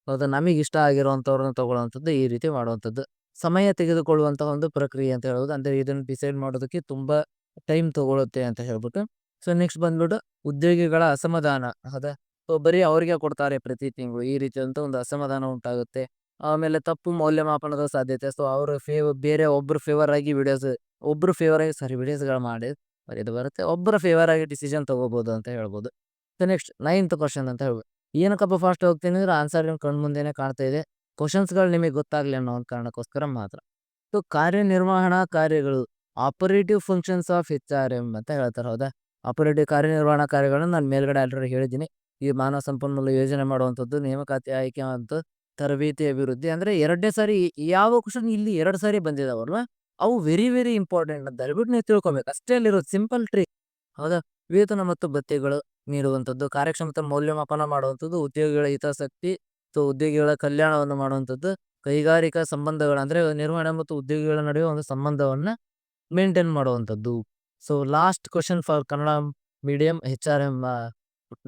ಹೌದಾ? ನಮಿಗಿಷ್ಟ ಆಗಿರುವಂಥವ್ರನ್ನ ತಗೊಳ್ಳುವಂಥದ್ದು, ಈ ರೀತಿ ಮಾಡುವಂಥದ್ದು. ಸಮಯ ತೆಗೆದುಕೊಳ್ಳುವಂತಹ ಒಂದು ಪ್ರಕ್ರಿಯೆ ಅಂತ ಹೇಳ್ಬೋದು. ಅಂದ್ರೆ ಇದನ್ನ ಡಿಸೈಡ್ ಮಾಡೋದಕ್ಕೆ ತುಂಬಾ ಟೈಮ್ ತಗೊಳುತ್ತೆ ಅಂತ ಹೇಳ್ಬಿಟ್ಟು. ಸೊ ನೆಕ್ಸ್ಟ್ ಬಂದ್ಬಿಟ್ಟು ಉದ್ಯೋಗಿಗಳ ಅಸಮಾಧಾನ. ಹೌದಾ? ಸೊ ಬರೀ ಅವ್ರಿಗೆ ಕೊಡ್ತಾರೆ ಪ್ರತಿ ತಿಂಗಳು. ಈ ರೀತಿಯಾದಂತ ಒಂದು ಅಸಮಾಧಾನ ಉಂಟಾಗುತ್ತೆ. ಆಮೇಲೆ ತಪ್ಪು ಮೌಲ್ಯಮಾಪನದ ಸಾಧ್ಯತೆ. ಸೊ ಅವ್ರ ಬೇರೆ ಒಬ್ರು ಫೇವರ್ ಆಗಿ ಒಬ್ರು ಫೇವರ್ ಆಗಿ ವಿಡಿಯೋಸ್‌ಗಳು ಮಾಡಿ ಇದು ಬರುತ್ತೆ. ಒಬ್ಬರ ಫೇವರ್ ಆಗಿ ಡಿಸಿಷನ್ ತಗೋಬಹುದು ಅಂತ ಹೇಳ್ಬೋದು. ಸೊ ನೆಕ್ಸ್ಟ್ ನೈನ್ತ್ ಕ್ವೆಶ್ಚನ್ ಅಂತ ಹೇಳ್ಬೋದು. ಏನಕ್ಕಪ್ಪ ಫಾಸ್ಟ್ ಹೋಗ್ತೀನಿ ಅಂದ್ರೆ ಆನ್ಸರ್ ನಿಮ್ ಕಣ್ಮುಂದೆನೆ ಕಾಣ್ತಾ ಇದೆ. ಕ್ವೆಷನ್ಸ್‌ಗಳು ನಿಮಗೆ ಗೊತ್ತಾಗ್ಲಿ ಅನ್ನೋ ಒಂದು ಕಾರಣಕ್ಕೋಸ್ಕರ ಮಾತ್ರ. ಸೊ ಕಾರ್ಯನಿರ್ವಹಣಾ ಕಾರ್ಯಗಳು ಆಪರೇಟಿವ್ ಫಂಕ್ಷನ್ಸ್ ಆಫ್ HRM ಅಂತ ಹೇಳ್ತಾರೆ. ಹೌದಾ? ಆಪರೇಟಿವ್ ಕಾರ್ಯನಿರ್ವಹಣಾ ಕಾರ್ಯಗಳನ್ನ ನಾನು ಮೇಲ್ಗಡೆ ಆಲ್ರೆಡಿ ಹೇಳಿದ್ದೀನಿ. ಈ ಮಾನವ ಸಂಪನ್ಮೂಲ ಯೋಜನೆ ಮಾಡುವಂಥದ್ದು, ನೇಮಕಾತಿ ಆಯ್ಕೆ ಮತ್ತು ತರಬೇತಿ ಅಭಿವೃದ್ಧಿ. ಅಂದ್ರೆ 2ನೇ ಸಾರಿ ಯಾವ ಕ್ವೆಷನ್ ಇಲ್ಲಿ 2 ಸಾರಿ ಬಂದಿದಾವಲ್ವಾ? ಅವು ವೆರಿ ವೆರಿ ಇಂಪಾರ್ಟೆಂಟ್ ಅಂತ ಹೇಳ್ಬಿಟ್ಟು ನೀವು ತಿಳ್ಕೊಬೇಕು. ಅಷ್ಟೇ ಅಲ್ಲಿರೋದು ಸಿಂಪಲ್ ಟ್ರಿಕ್. ಹೌದಾ? ವೇತನ ಮತ್ತು ಭತ್ಯೆಗಳು ನೀಡುವಂಥದ್ದು, ಕಾರ್ಯಕ್ಷಮತೆ ಮೌಲ್ಯಮಾಪನ ಮಾಡುವಂಥದ್ದು, ಉದ್ಯೋಗಿಗಳ ಹಿತಾಸಕ್ತಿ, ಉದ್ಯೋಗಿಗಳ ಕಲ್ಯಾಣವನ್ನು ಮಾಡುವಂಥದ್ದು, ಕೈಗಾರಿಕಾ ಸಂಬಂಧಗಳ ಅಂದ್ರೆ ನಿರ್ವಹಣೆ ಮತ್ತು ಉದ್ಯೋಗಿಗಳ ನಡುವೆ ಒಂದು ಸಂಬಂಧವನ್ನ ಮೇಂಟೈನ್ ಮಾಡುವಂಥದ್ದು. So last question for Kannada medium HRM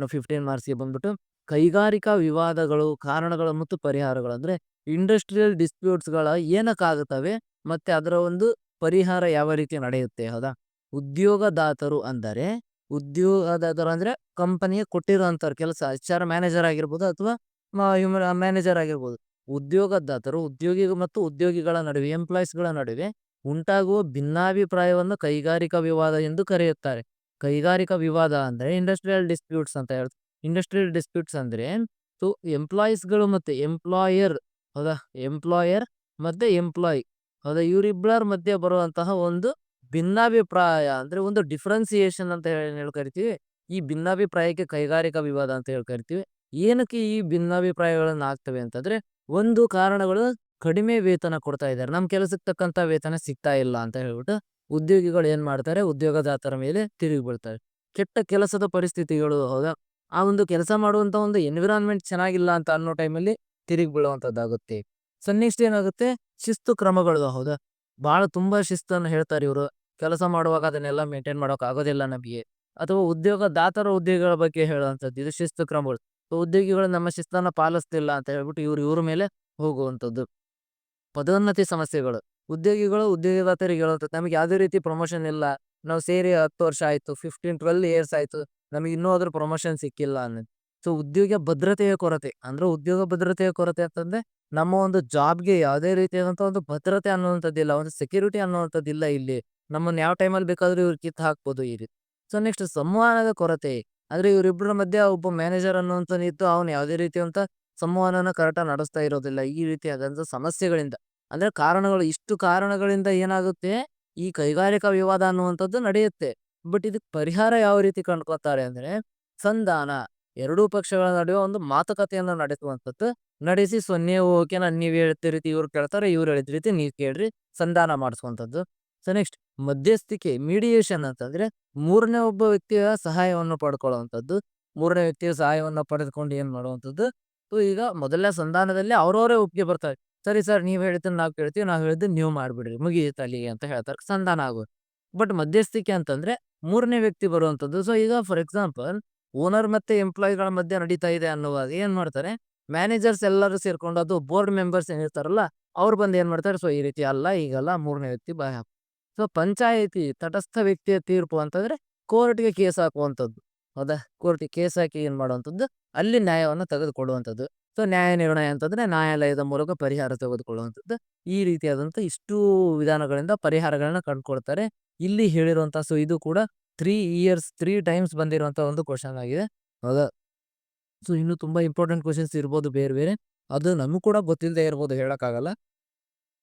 15 ಮಾರ್ಕ್ಸ್‌ಗೆ ಬಂದ್ಬಿಟ್ಟು ಕೈಗಾರಿಕಾ ವಿವಾದಗಳು, ಕಾರಣಗಳು ಮತ್ತು ಪರಿಹಾರಗಳು. ಅಂದ್ರೆ ಇಂಡಸ್ಟ್ರಿಯಲ್ ಡಿಸ್ಪ್ಯೂಟ್ಸ್‌ಗಳ ಏನಕ್ಕಾಗುತ್ತವೆ ಮತ್ತೆ ಅದರ ಒಂದು ಪರಿಹಾರ ಯಾವ ರೀತಿ ನಡೆಯುತ್ತೆ. ಹೌದಾ? ಉದ್ಯೋಗದಾತರು ಅಂದರೆ ಉದ್ಯೋಗದಾತರು ಅಂದ್ರೆ ಕಂಪನಿಯ ಕೊಟ್ಟಿರುವಂತವ್ರು ಕೆಲಸ HR ಮ್ಯಾನೇಜರ್ ಆಗಿರ್ಬೋದು ಅಥವಾ ಹ್ಯೂಮನ್ ಮ್ಯಾನೇಜರ್ ಆಗಿರ್ಬೋದು. ಉದ್ಯೋಗದಾತರು ಉದ್ಯೋಗಿ ಮತ್ತು ಉದ್ಯೋಗಿಗಳ ನಡುವೆ ಎಂಪ್ಲಾಯೀಸ್‌ಗಳ ನಡುವೆ ಉಂಟಾಗುವ ಭಿನ್ನಾಭಿಪ್ರಾಯವನ್ನು ಕೈಗಾರಿಕಾ ವಿವಾದ ಎಂದು ಕರೆಯುತ್ತಾರೆ. ಕೈಗಾರಿಕಾ ವಿವಾದ ಅಂದ್ರೆ ಇಂಡಸ್ಟ್ರಿಯಲ್ ಡಿಸ್ಪ್ಯೂಟ್ಸ್ ಅಂತ ಹೇಳ್ತಾರೆ. ಇಂಡಸ್ಟ್ರಿಯಲ್ ಡಿಸ್ಪ್ಯೂಟ್ಸ್ ಅಂದ್ರೆ ಸೊ ಎಂಪ್ಲಾಯೀಸ್‌ಗಳು ಮತ್ತೆ ಎಂಪ್ಲಾಯರ್. ಹೌದಾ? ಎಂಪ್ಲಾಯರ್ ಮತ್ತೆ ಎಂಪ್ಲಾಯಿ. ಹೌದಾ? ಇವರಿಬ್ಬರ ಮಧ್ಯೆ ಬರುವಂತಹ ಒಂದು ಭಿನ್ನಾಭಿಪ್ರಾಯ ಅಂದ್ರೆ ಒಂದು ಡಿಫರೆನ್ಸಿಯೇಷನ್ ಅಂತ ಹೇಳಿ ಕರಿತೀವಿ. ಈ ಭಿನ್ನಾಭಿಪ್ರಾಯಕ್ಕೆ ಕೈಗಾರಿಕಾ ವಿವಾದ ಅಂತ ಹೇಳಿ ಕರಿತೀವಿ. ಏನಕ್ಕೆ ಈ ಭಿನ್ನಾಭಿಪ್ರಾಯಗಳನ್ನ ಆಗ್ತವೆ ಅಂತಂದ್ರೆ, ಒಂದು ಕಾರಣಗಳು ಕಡಿಮೆ ವೇತನ ಕೊಡ್ತಾ ಇದ್ದಾರೆ. ನಮ್ ಕೆಲಸಕ್ಕೆ ತಕ್ಕಂತ ವೇತನ ಸಿಗ್ತಾ ಇಲ್ಲ ಅಂತ ಹೇಳ್ಬಿಟ್ಟು ಉದ್ಯೋಗಿಗಳು ಏನ್ ಮಾಡ್ತಾರೆ, ಉದ್ಯೋಗದಾತರ ಮೇಲೆ ತಿರುಗಿ ಬೀಳ್ತಾರೆ. ಕೆಟ್ಟ ಕೆಲಸದ ಪರಿಸ್ಥಿತಿಗಳು. ಹೌದಾ? ಆ ಒಂದು ಕೆಲಸ ಮಾಡುವಂತ ಒಂದು ಎನ್ವಿರಾನ್ಮೆಂಟ್ ಚೆನ್ನಾಗಿಲ್ಲ ಅಂತ ಅನ್ನೋ ಟೈಮಲ್ಲಿ ತಿರುಗಿ ಬೀಳುವಂತದ್ದಾಗುತ್ತೆ. ಸೊ ನೆಕ್ಸ್ಟ್ ಏನಾಗುತ್ತೆ, ಶಿಸ್ತು ಕ್ರಮಗಳು. ಹೌದಾ? ಬಹಳ ತುಂಬಾ ಶಿಸ್ತನ್ನು ಹೇಳ್ತಾರೆ ಇವರು. ಕೆಲಸ ಮಾಡುವಾಗ ಅದನ್ನೆಲ್ಲ ಮೇಂಟೈನ್ ಮಾಡೋಕ್ ಆಗೋದಿಲ್ಲ ನಮಗೆ. ಅಥವಾ ಉದ್ಯೋಗದಾತರ ಉದ್ಯೋಗಿಗಳ ಬಗ್ಗೆ ಹೇಳುವಂಥದ್ದು ಇದು ಶಿಸ್ತು ಕ್ರಮಗಳು. ಸೊ ಉದ್ಯೋಗಿಗಳು ನಮ್ಮ ಶಿಸ್ತನ್ನ ಪಾಲಿಸ್ತಿಲ್ಲ ಅಂತ ಹೇಳ್ಬಿಟ್ಟು ಇವ್ರ ಮೇಲೆ ಹೋಗುವಂಥದ್ದು. ಪದೋನ್ನತಿ ಸಮಸ್ಯೆಗಳು. ಉದ್ಯೋಗಿಗಳು ಉದ್ಯೋಗದಾತರಿಗೆ ಹೇಳುವಂಥದ್ದು, ನಮಗೆ ಯಾವುದೇ ರೀತಿ ಪ್ರಮೋಷನ್ ಇಲ್ಲ. ನಾವು ಸೇರಿ 10 ವರ್ಷ ಆಯ್ತು, 12 ಇಯರ್ಸ್ ಆಯ್ತು. ನಮಗೆ ಇನ್ನೂ ಅದ್ರ ಪ್ರಮೋಷನ್ ಸಿಕ್ಕಿಲ್ಲ ಅನ್ನೋದು. ಸೊ ಉದ್ಯೋಗ ಭದ್ರತೆಯ ಕೊರತೆ. ಅಂದ್ರೆ ಉದ್ಯೋಗ ಭದ್ರತೆಯ ಕೊರತೆ ಅಂತಂದ್ರೆ ನಮ್ಮ ಒಂದು ಜಾಬ್‌ಗೆ ಯಾವುದೇ ರೀತಿಯಾದಂತ ಒಂದು ಭದ್ರತೆ ಅನ್ನುವಂಥದ್ದಿಲ್ಲ. ಒಂದು ಸೆಕ್ಯೂರಿಟಿ ಅನ್ನುವಂಥದ್ದಿಲ್ಲ ಇಲ್ಲಿ. ನಮ್ಮನ್ನ ಯಾವ ಟೈಮಲ್ಲಿ ಬೇಕಾದ್ರೂ ಇವ್ರು ಕಿತ್ತು ಹಾಕ್ಬೋದು ಈ ರೀತಿ. ಸೊ ನೆಕ್ಸ್ಟ್ ಸಂವಹನದ ಕೊರತೆ. ಅಂದ್ರೆ ಇವರಿಬ್ಬರ ಮಧ್ಯೆ ಒಬ್ಬ ಮ್ಯಾನೇಜರ್ ಅನ್ನುವಂಥನಿದ್ದು ಅವನು ಯಾವುದೇ ರೀತಿಯಾದಂತ ಸಂವಹನನ ಕರೆಕ್ಟಾಗಿ ನಡೆಸ್ತಾ ಇರೋದಿಲ್ಲ. ಈ ರೀತಿಯಾದಂತ ಸಮಸ್ಯೆಗಳಿಂದ ಅಂದ್ರೆ ಕಾರಣಗಳು, ಇಷ್ಟು ಕಾರಣಗಳಿಂದ ಏನಾಗುತ್ತೆ, ಈ ಕೈಗಾರಿಕಾ ವಿವಾದ ಅನ್ನುವಂಥದ್ದು ನಡೆಯುತ್ತೆ. ಬಟ್ ಇದಕ್ಕೆ ಪರಿಹಾರ ಯಾವ ರೀತಿ ಕಂಡ್ಕೋತಾರೆ ಅಂದ್ರೆ ಸಂಧಾನ. ಎರಡೂ ಪಕ್ಷಗಳ ನಡುವೆ ಒಂದು ಮಾತುಕತೆಯನ್ನು ನಡೆಸುವಂಥದ್ದು. ನಡೆಸಿ ಸೊ ನೀವು ಓಕೆನಾ, ನೀವ್ ಹೇಳ್ದ ರೀತಿ ಇವ್ರು ಕೇಳ್ತಾರೆ, ಇವ್ರು ಹೇಳಿದ ರೀತಿ ನೀವ್ ಕೇಳ್ರಿ, ಸಂಧಾನ ಮಾಡಿಸುವಂಥದ್ದು. ಸೊ ನೆಕ್ಸ್ಟ್ ಮಧ್ಯಸ್ಥಿಕೆ ಮೀಡಿಯೇಷನ್ ಅಂತಂದ್ರೆ ಮೂರನೇ ಒಬ್ಬ ವ್ಯಕ್ತಿಯ ಸಹಾಯವನ್ನು ಪಡ್ಕೊಳ್ಳುವಂಥದ್ದು. ಮೂರನೇ ವ್ಯಕ್ತಿಯ ಸಹಾಯವನ್ನು ಪಡೆದುಕೊಂಡು ಏನ್ ಮಾಡುವಂಥದ್ದು, ಸೊ ಈಗ ಮೊದಲನೇ ಸಂಧಾನದಲ್ಲಿ ಅವ್ರವರೇ ಒಪ್ಪಿಗೆ ಬರ್ತಾರೆ. ಸರಿ ಸರ್, ನೀವ್ ಹೇಳಿದ್ದನ್ನ ನಾವ್ ಕೇಳ್ತೀವಿ, ನಾವ್ ಹೇಳಿದ್ದನ್ನ ನೀವು ಮಾಡ್ಬಿಡ್ರಿ, ಮುಗಿಯಿತು ಅಲ್ಲಿಗೆ ಅಂತ ಹೇಳ್ತಾರೆ. ಸಂಧಾನ ಆಗೋದು. ಬಟ್ ಮಧ್ಯಸ್ಥಿಕೆ ಅಂತಂದ್ರೆ ಮೂರನೇ ವ್ಯಕ್ತಿ ಬರುವಂಥದ್ದು. ಸೊ ಈಗ ಫಾರ್ ಎಕ್ಸಾಂಪಲ್ ಓನರ್ ಮತ್ತೆ ಎಂಪ್ಲಾಯಿಗಳ ಮಧ್ಯೆ ನಡೀತಾ ಇದೆ ಅನ್ನುವಾಗ ಏನ್ ಮಾಡ್ತಾರೆ, ಮ್ಯಾನೇಜರ್ಸ್ ಎಲ್ಲರೂ ಸೇರ್ಕೊಂಡು ಅದು ಬೋರ್ಡ್ ಮೆಂಬರ್ಸ್ ಏನಿರ್ತಾರಲ್ಲ ಅವ್ರು ಬಂದು ಏನ್ ಮಾಡ್ತಾರೆ, ಸೊ ಈ ರೀತಿ ಅಲ್ಲ ಈಗಲ್ಲ ಮೂರನೇ ವ್ಯಕ್ತಿ ಬಾಯ್ ಹಾಕು. ಸೊ ಪಂಚಾಯಿತಿ ತಟಸ್ಥ ವ್ಯಕ್ತಿಯ ತೀರ್ಪು ಅಂತಂದ್ರೆ ಕೋರ್ಟ್‌ಗೆ ಕೇಸ್ ಹಾಕುವಂಥದ್ದು. ಹೌದಾ? ಕೋರ್ಟ್‌ಗೆ ಕೇಸ್ ಹಾಕಿ ಏನ್ ಮಾಡುವಂಥದ್ದು, ಅಲ್ಲಿ ನ್ಯಾಯವನ್ನು ತೆಗೆದುಕೊಳ್ಳುವಂಥದ್ದು. ಸೊ ನ್ಯಾಯ ನಿರ್ಣಯ ಅಂತಂದ್ರೆ ನ್ಯಾಯಾಲಯದ ಮೂಲಕ ಪರಿಹಾರ ತೆಗೆದುಕೊಳ್ಳುವಂಥದ್ದು. ಈ ರೀತಿಯಾದಂತ ಇಷ್ಟು ವಿಧಾನಗಳಿಂದ ಪರಿಹಾರಗಳನ್ನ ಕಂಡುಕೊಳ್ತಾರೆ. ಇಲ್ಲಿ ಹೇಳಿರುವಂತಹ ಸೊ ಇದು ಕೂಡ 3 ಇಯರ್ಸ್ 3 ಟೈಮ್ಸ್ ಬಂದಿರುವಂತ ಒಂದು ಕ್ವೆಶ್ಚನ್ ಆಗಿದೆ. ಹೌದಾ? ಸೊ ಇನ್ನು ತುಂಬಾ ಇಂಪಾರ್ಟೆಂಟ್ ಕ್ವೆಷನ್ಸ್ ಇರ್ಬೋದು ಬೇರೆ ಬೇರೆ. ಅದು ನಮಗೂ ಕೂಡ ಗೊತ್ತಿಲ್ಲದೆ ಇರ್ಬೋದು, ಹೇಳಕ್ಕಾಗಲ್ಲ.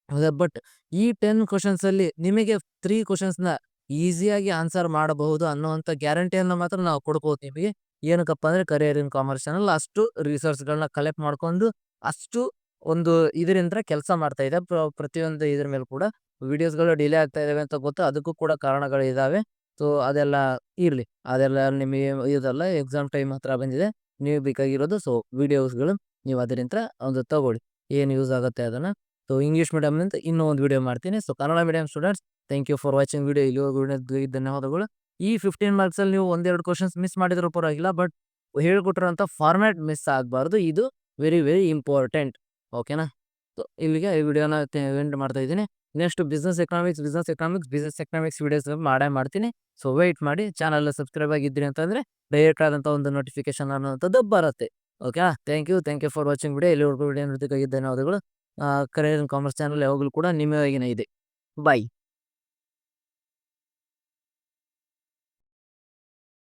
ಹೌದಾ? ಬಟ್ ಈ 10 ಕ್ವೆಷನ್ಸ್ ಅಲ್ಲಿ ನಿಮಗೆ 3 ಕ್ವೆಷನ್ಸ್‌ನ ಈಸಿಯಾಗಿ ಆನ್ಸರ್ ಮಾಡಬಹುದು ಅನ್ನುವಂಥ ಗ್ಯಾರಂಟಿಯನ್ನ ಮಾತ್ರ ನಾವು ಕೊಡ್ಬೋದು ನಿಮಗೆ. ಏನಕ್ಕಪ್ಪ ಅಂದ್ರೆ ಕರಿಯರ್ ಇನ್ ಕಾಮರ್ಸ್ ಚಾನಲ್ ಅಷ್ಟು ರಿಸೋರ್ಸ್‌ಗಳನ್ನ ಕಲೆಕ್ಟ್ ಮಾಡ್ಕೊಂಡು, ಅಷ್ಟು ಒಂದು ಇದರಿಂದ ಕೆಲಸ ಮಾಡ್ತಾ ಇದೆ. ಪ್ರತಿಯೊಂದು ಇದ್ರ ಮೇಲೆ ಕೂಡ ವಿಡಿಯೋಸ್‌ಗಳು ಡಿಲೇ ಆಗ್ತಾ ಇದಾವೆ ಅಂತ ಗೊತ್ತು. ಅದಕ್ಕೂ ಕೂಡ ಕಾರಣಗಳು ಇದಾವೆ. ಸೊ ಅದೆಲ್ಲ ಇರ್ಲಿ. ಅದೆಲ್ಲ ನಿಮಗೆ ಇದೆಲ್ಲ ಎಕ್ಸಾಮ್ ಟೈಮ್ ಹತ್ರ ಬಂದಿದೆ. ನೀವು ಬೇಕಾಗಿರೋದು ಸೊ ವಿಡಿಯೋಸ್‌ಗಳು ನೀವು ಅದರಿಂತ ಒಂದು ತಗೊಳ್ಳಿ. ಏನು ಯೂಸ್ ಆಗುತ್ತೆ ಅದನ್ನ. ಸೊ ಇಂಗ್ಲೀಷ್ ಮೀಡಿಯಂನಿಂದ ಇನ್ನೂ ಒಂದು ವಿಡಿಯೋ ಮಾಡ್ತೀನಿ. So Kannada medium students, thank you for watching video. ಇಲ್ಲಿವರೆಗೂ ವಿಡಿಯೋ ಧನ್ಯವಾದಗಳು. ಈ 15 ಮಾರ್ಕ್ಸ್ ಅಲ್ಲಿ ನೀವು ಒಂದೆರಡು ಕ್ವೆಷನ್ಸ್ ಮಿಸ್ ಮಾಡಿದ್ರು ಪರವಾಗಿಲ್ಲ. ಬಟ್ ಹೇಳ್ಕೊಟ್ಟಿರೋಂಥ ಫಾರ್ಮ್ಯಾಟ್ ಮಿಸ್ ಆಗಬಾರ್ದು. ಇದು ವೆರಿ ವೆರಿ ಇಂಪಾರ್ಟೆಂಟ್. ಓಕೆನಾ? ಸೊ ಇಲ್ಲಿಗೆ ಈ ವಿಡಿಯೋನ ಎಂಡ್ ಮಾಡ್ತಾ ಇದ್ದೀನಿ. ನೆಕ್ಸ್ಟ್ ಬಿಸ್ನೆಸ್ ಎಕನಾಮಿಕ್ಸ್ ವಿಡಿಯೋಸ್ ಮಾಡೇ ಮಾಡ್ತೀನಿ. ಸೊ ವೆಯ್ಟ್ ಮಾಡಿ. ಚಾನಲ್ ಸಬ್ಸ್ಕ್ರೈಬ್ ಆಗಿದ್ರಿ ಅಂತಂದ್ರೆ ಡೈರೆಕ್ಟ್ ಆದಂಥ ಒಂದು ನೋಟಿಫಿಕೇಶನ್ ಅನ್ನುವಂಥದ್ದು ಬರುತ್ತೆ. ಓಕೆನಾ? Thank you for watching video. ಇಲ್ಲಿವರೆಗೂ ವಿಡಿಯೋ ನೋಡೋದಕ್ಕಾಗಿ ಧನ್ಯವಾದಗಳು. ಕರಿಯರ್ ಇನ್ ಕಾಮರ್ಸ್ ಚಾನಲ್ ಯಾವಾಗಲೂ ಕೂಡ ನಿಮ್ಮವಾಗಿನೇ ಇದೆ. ಬಾಯ್.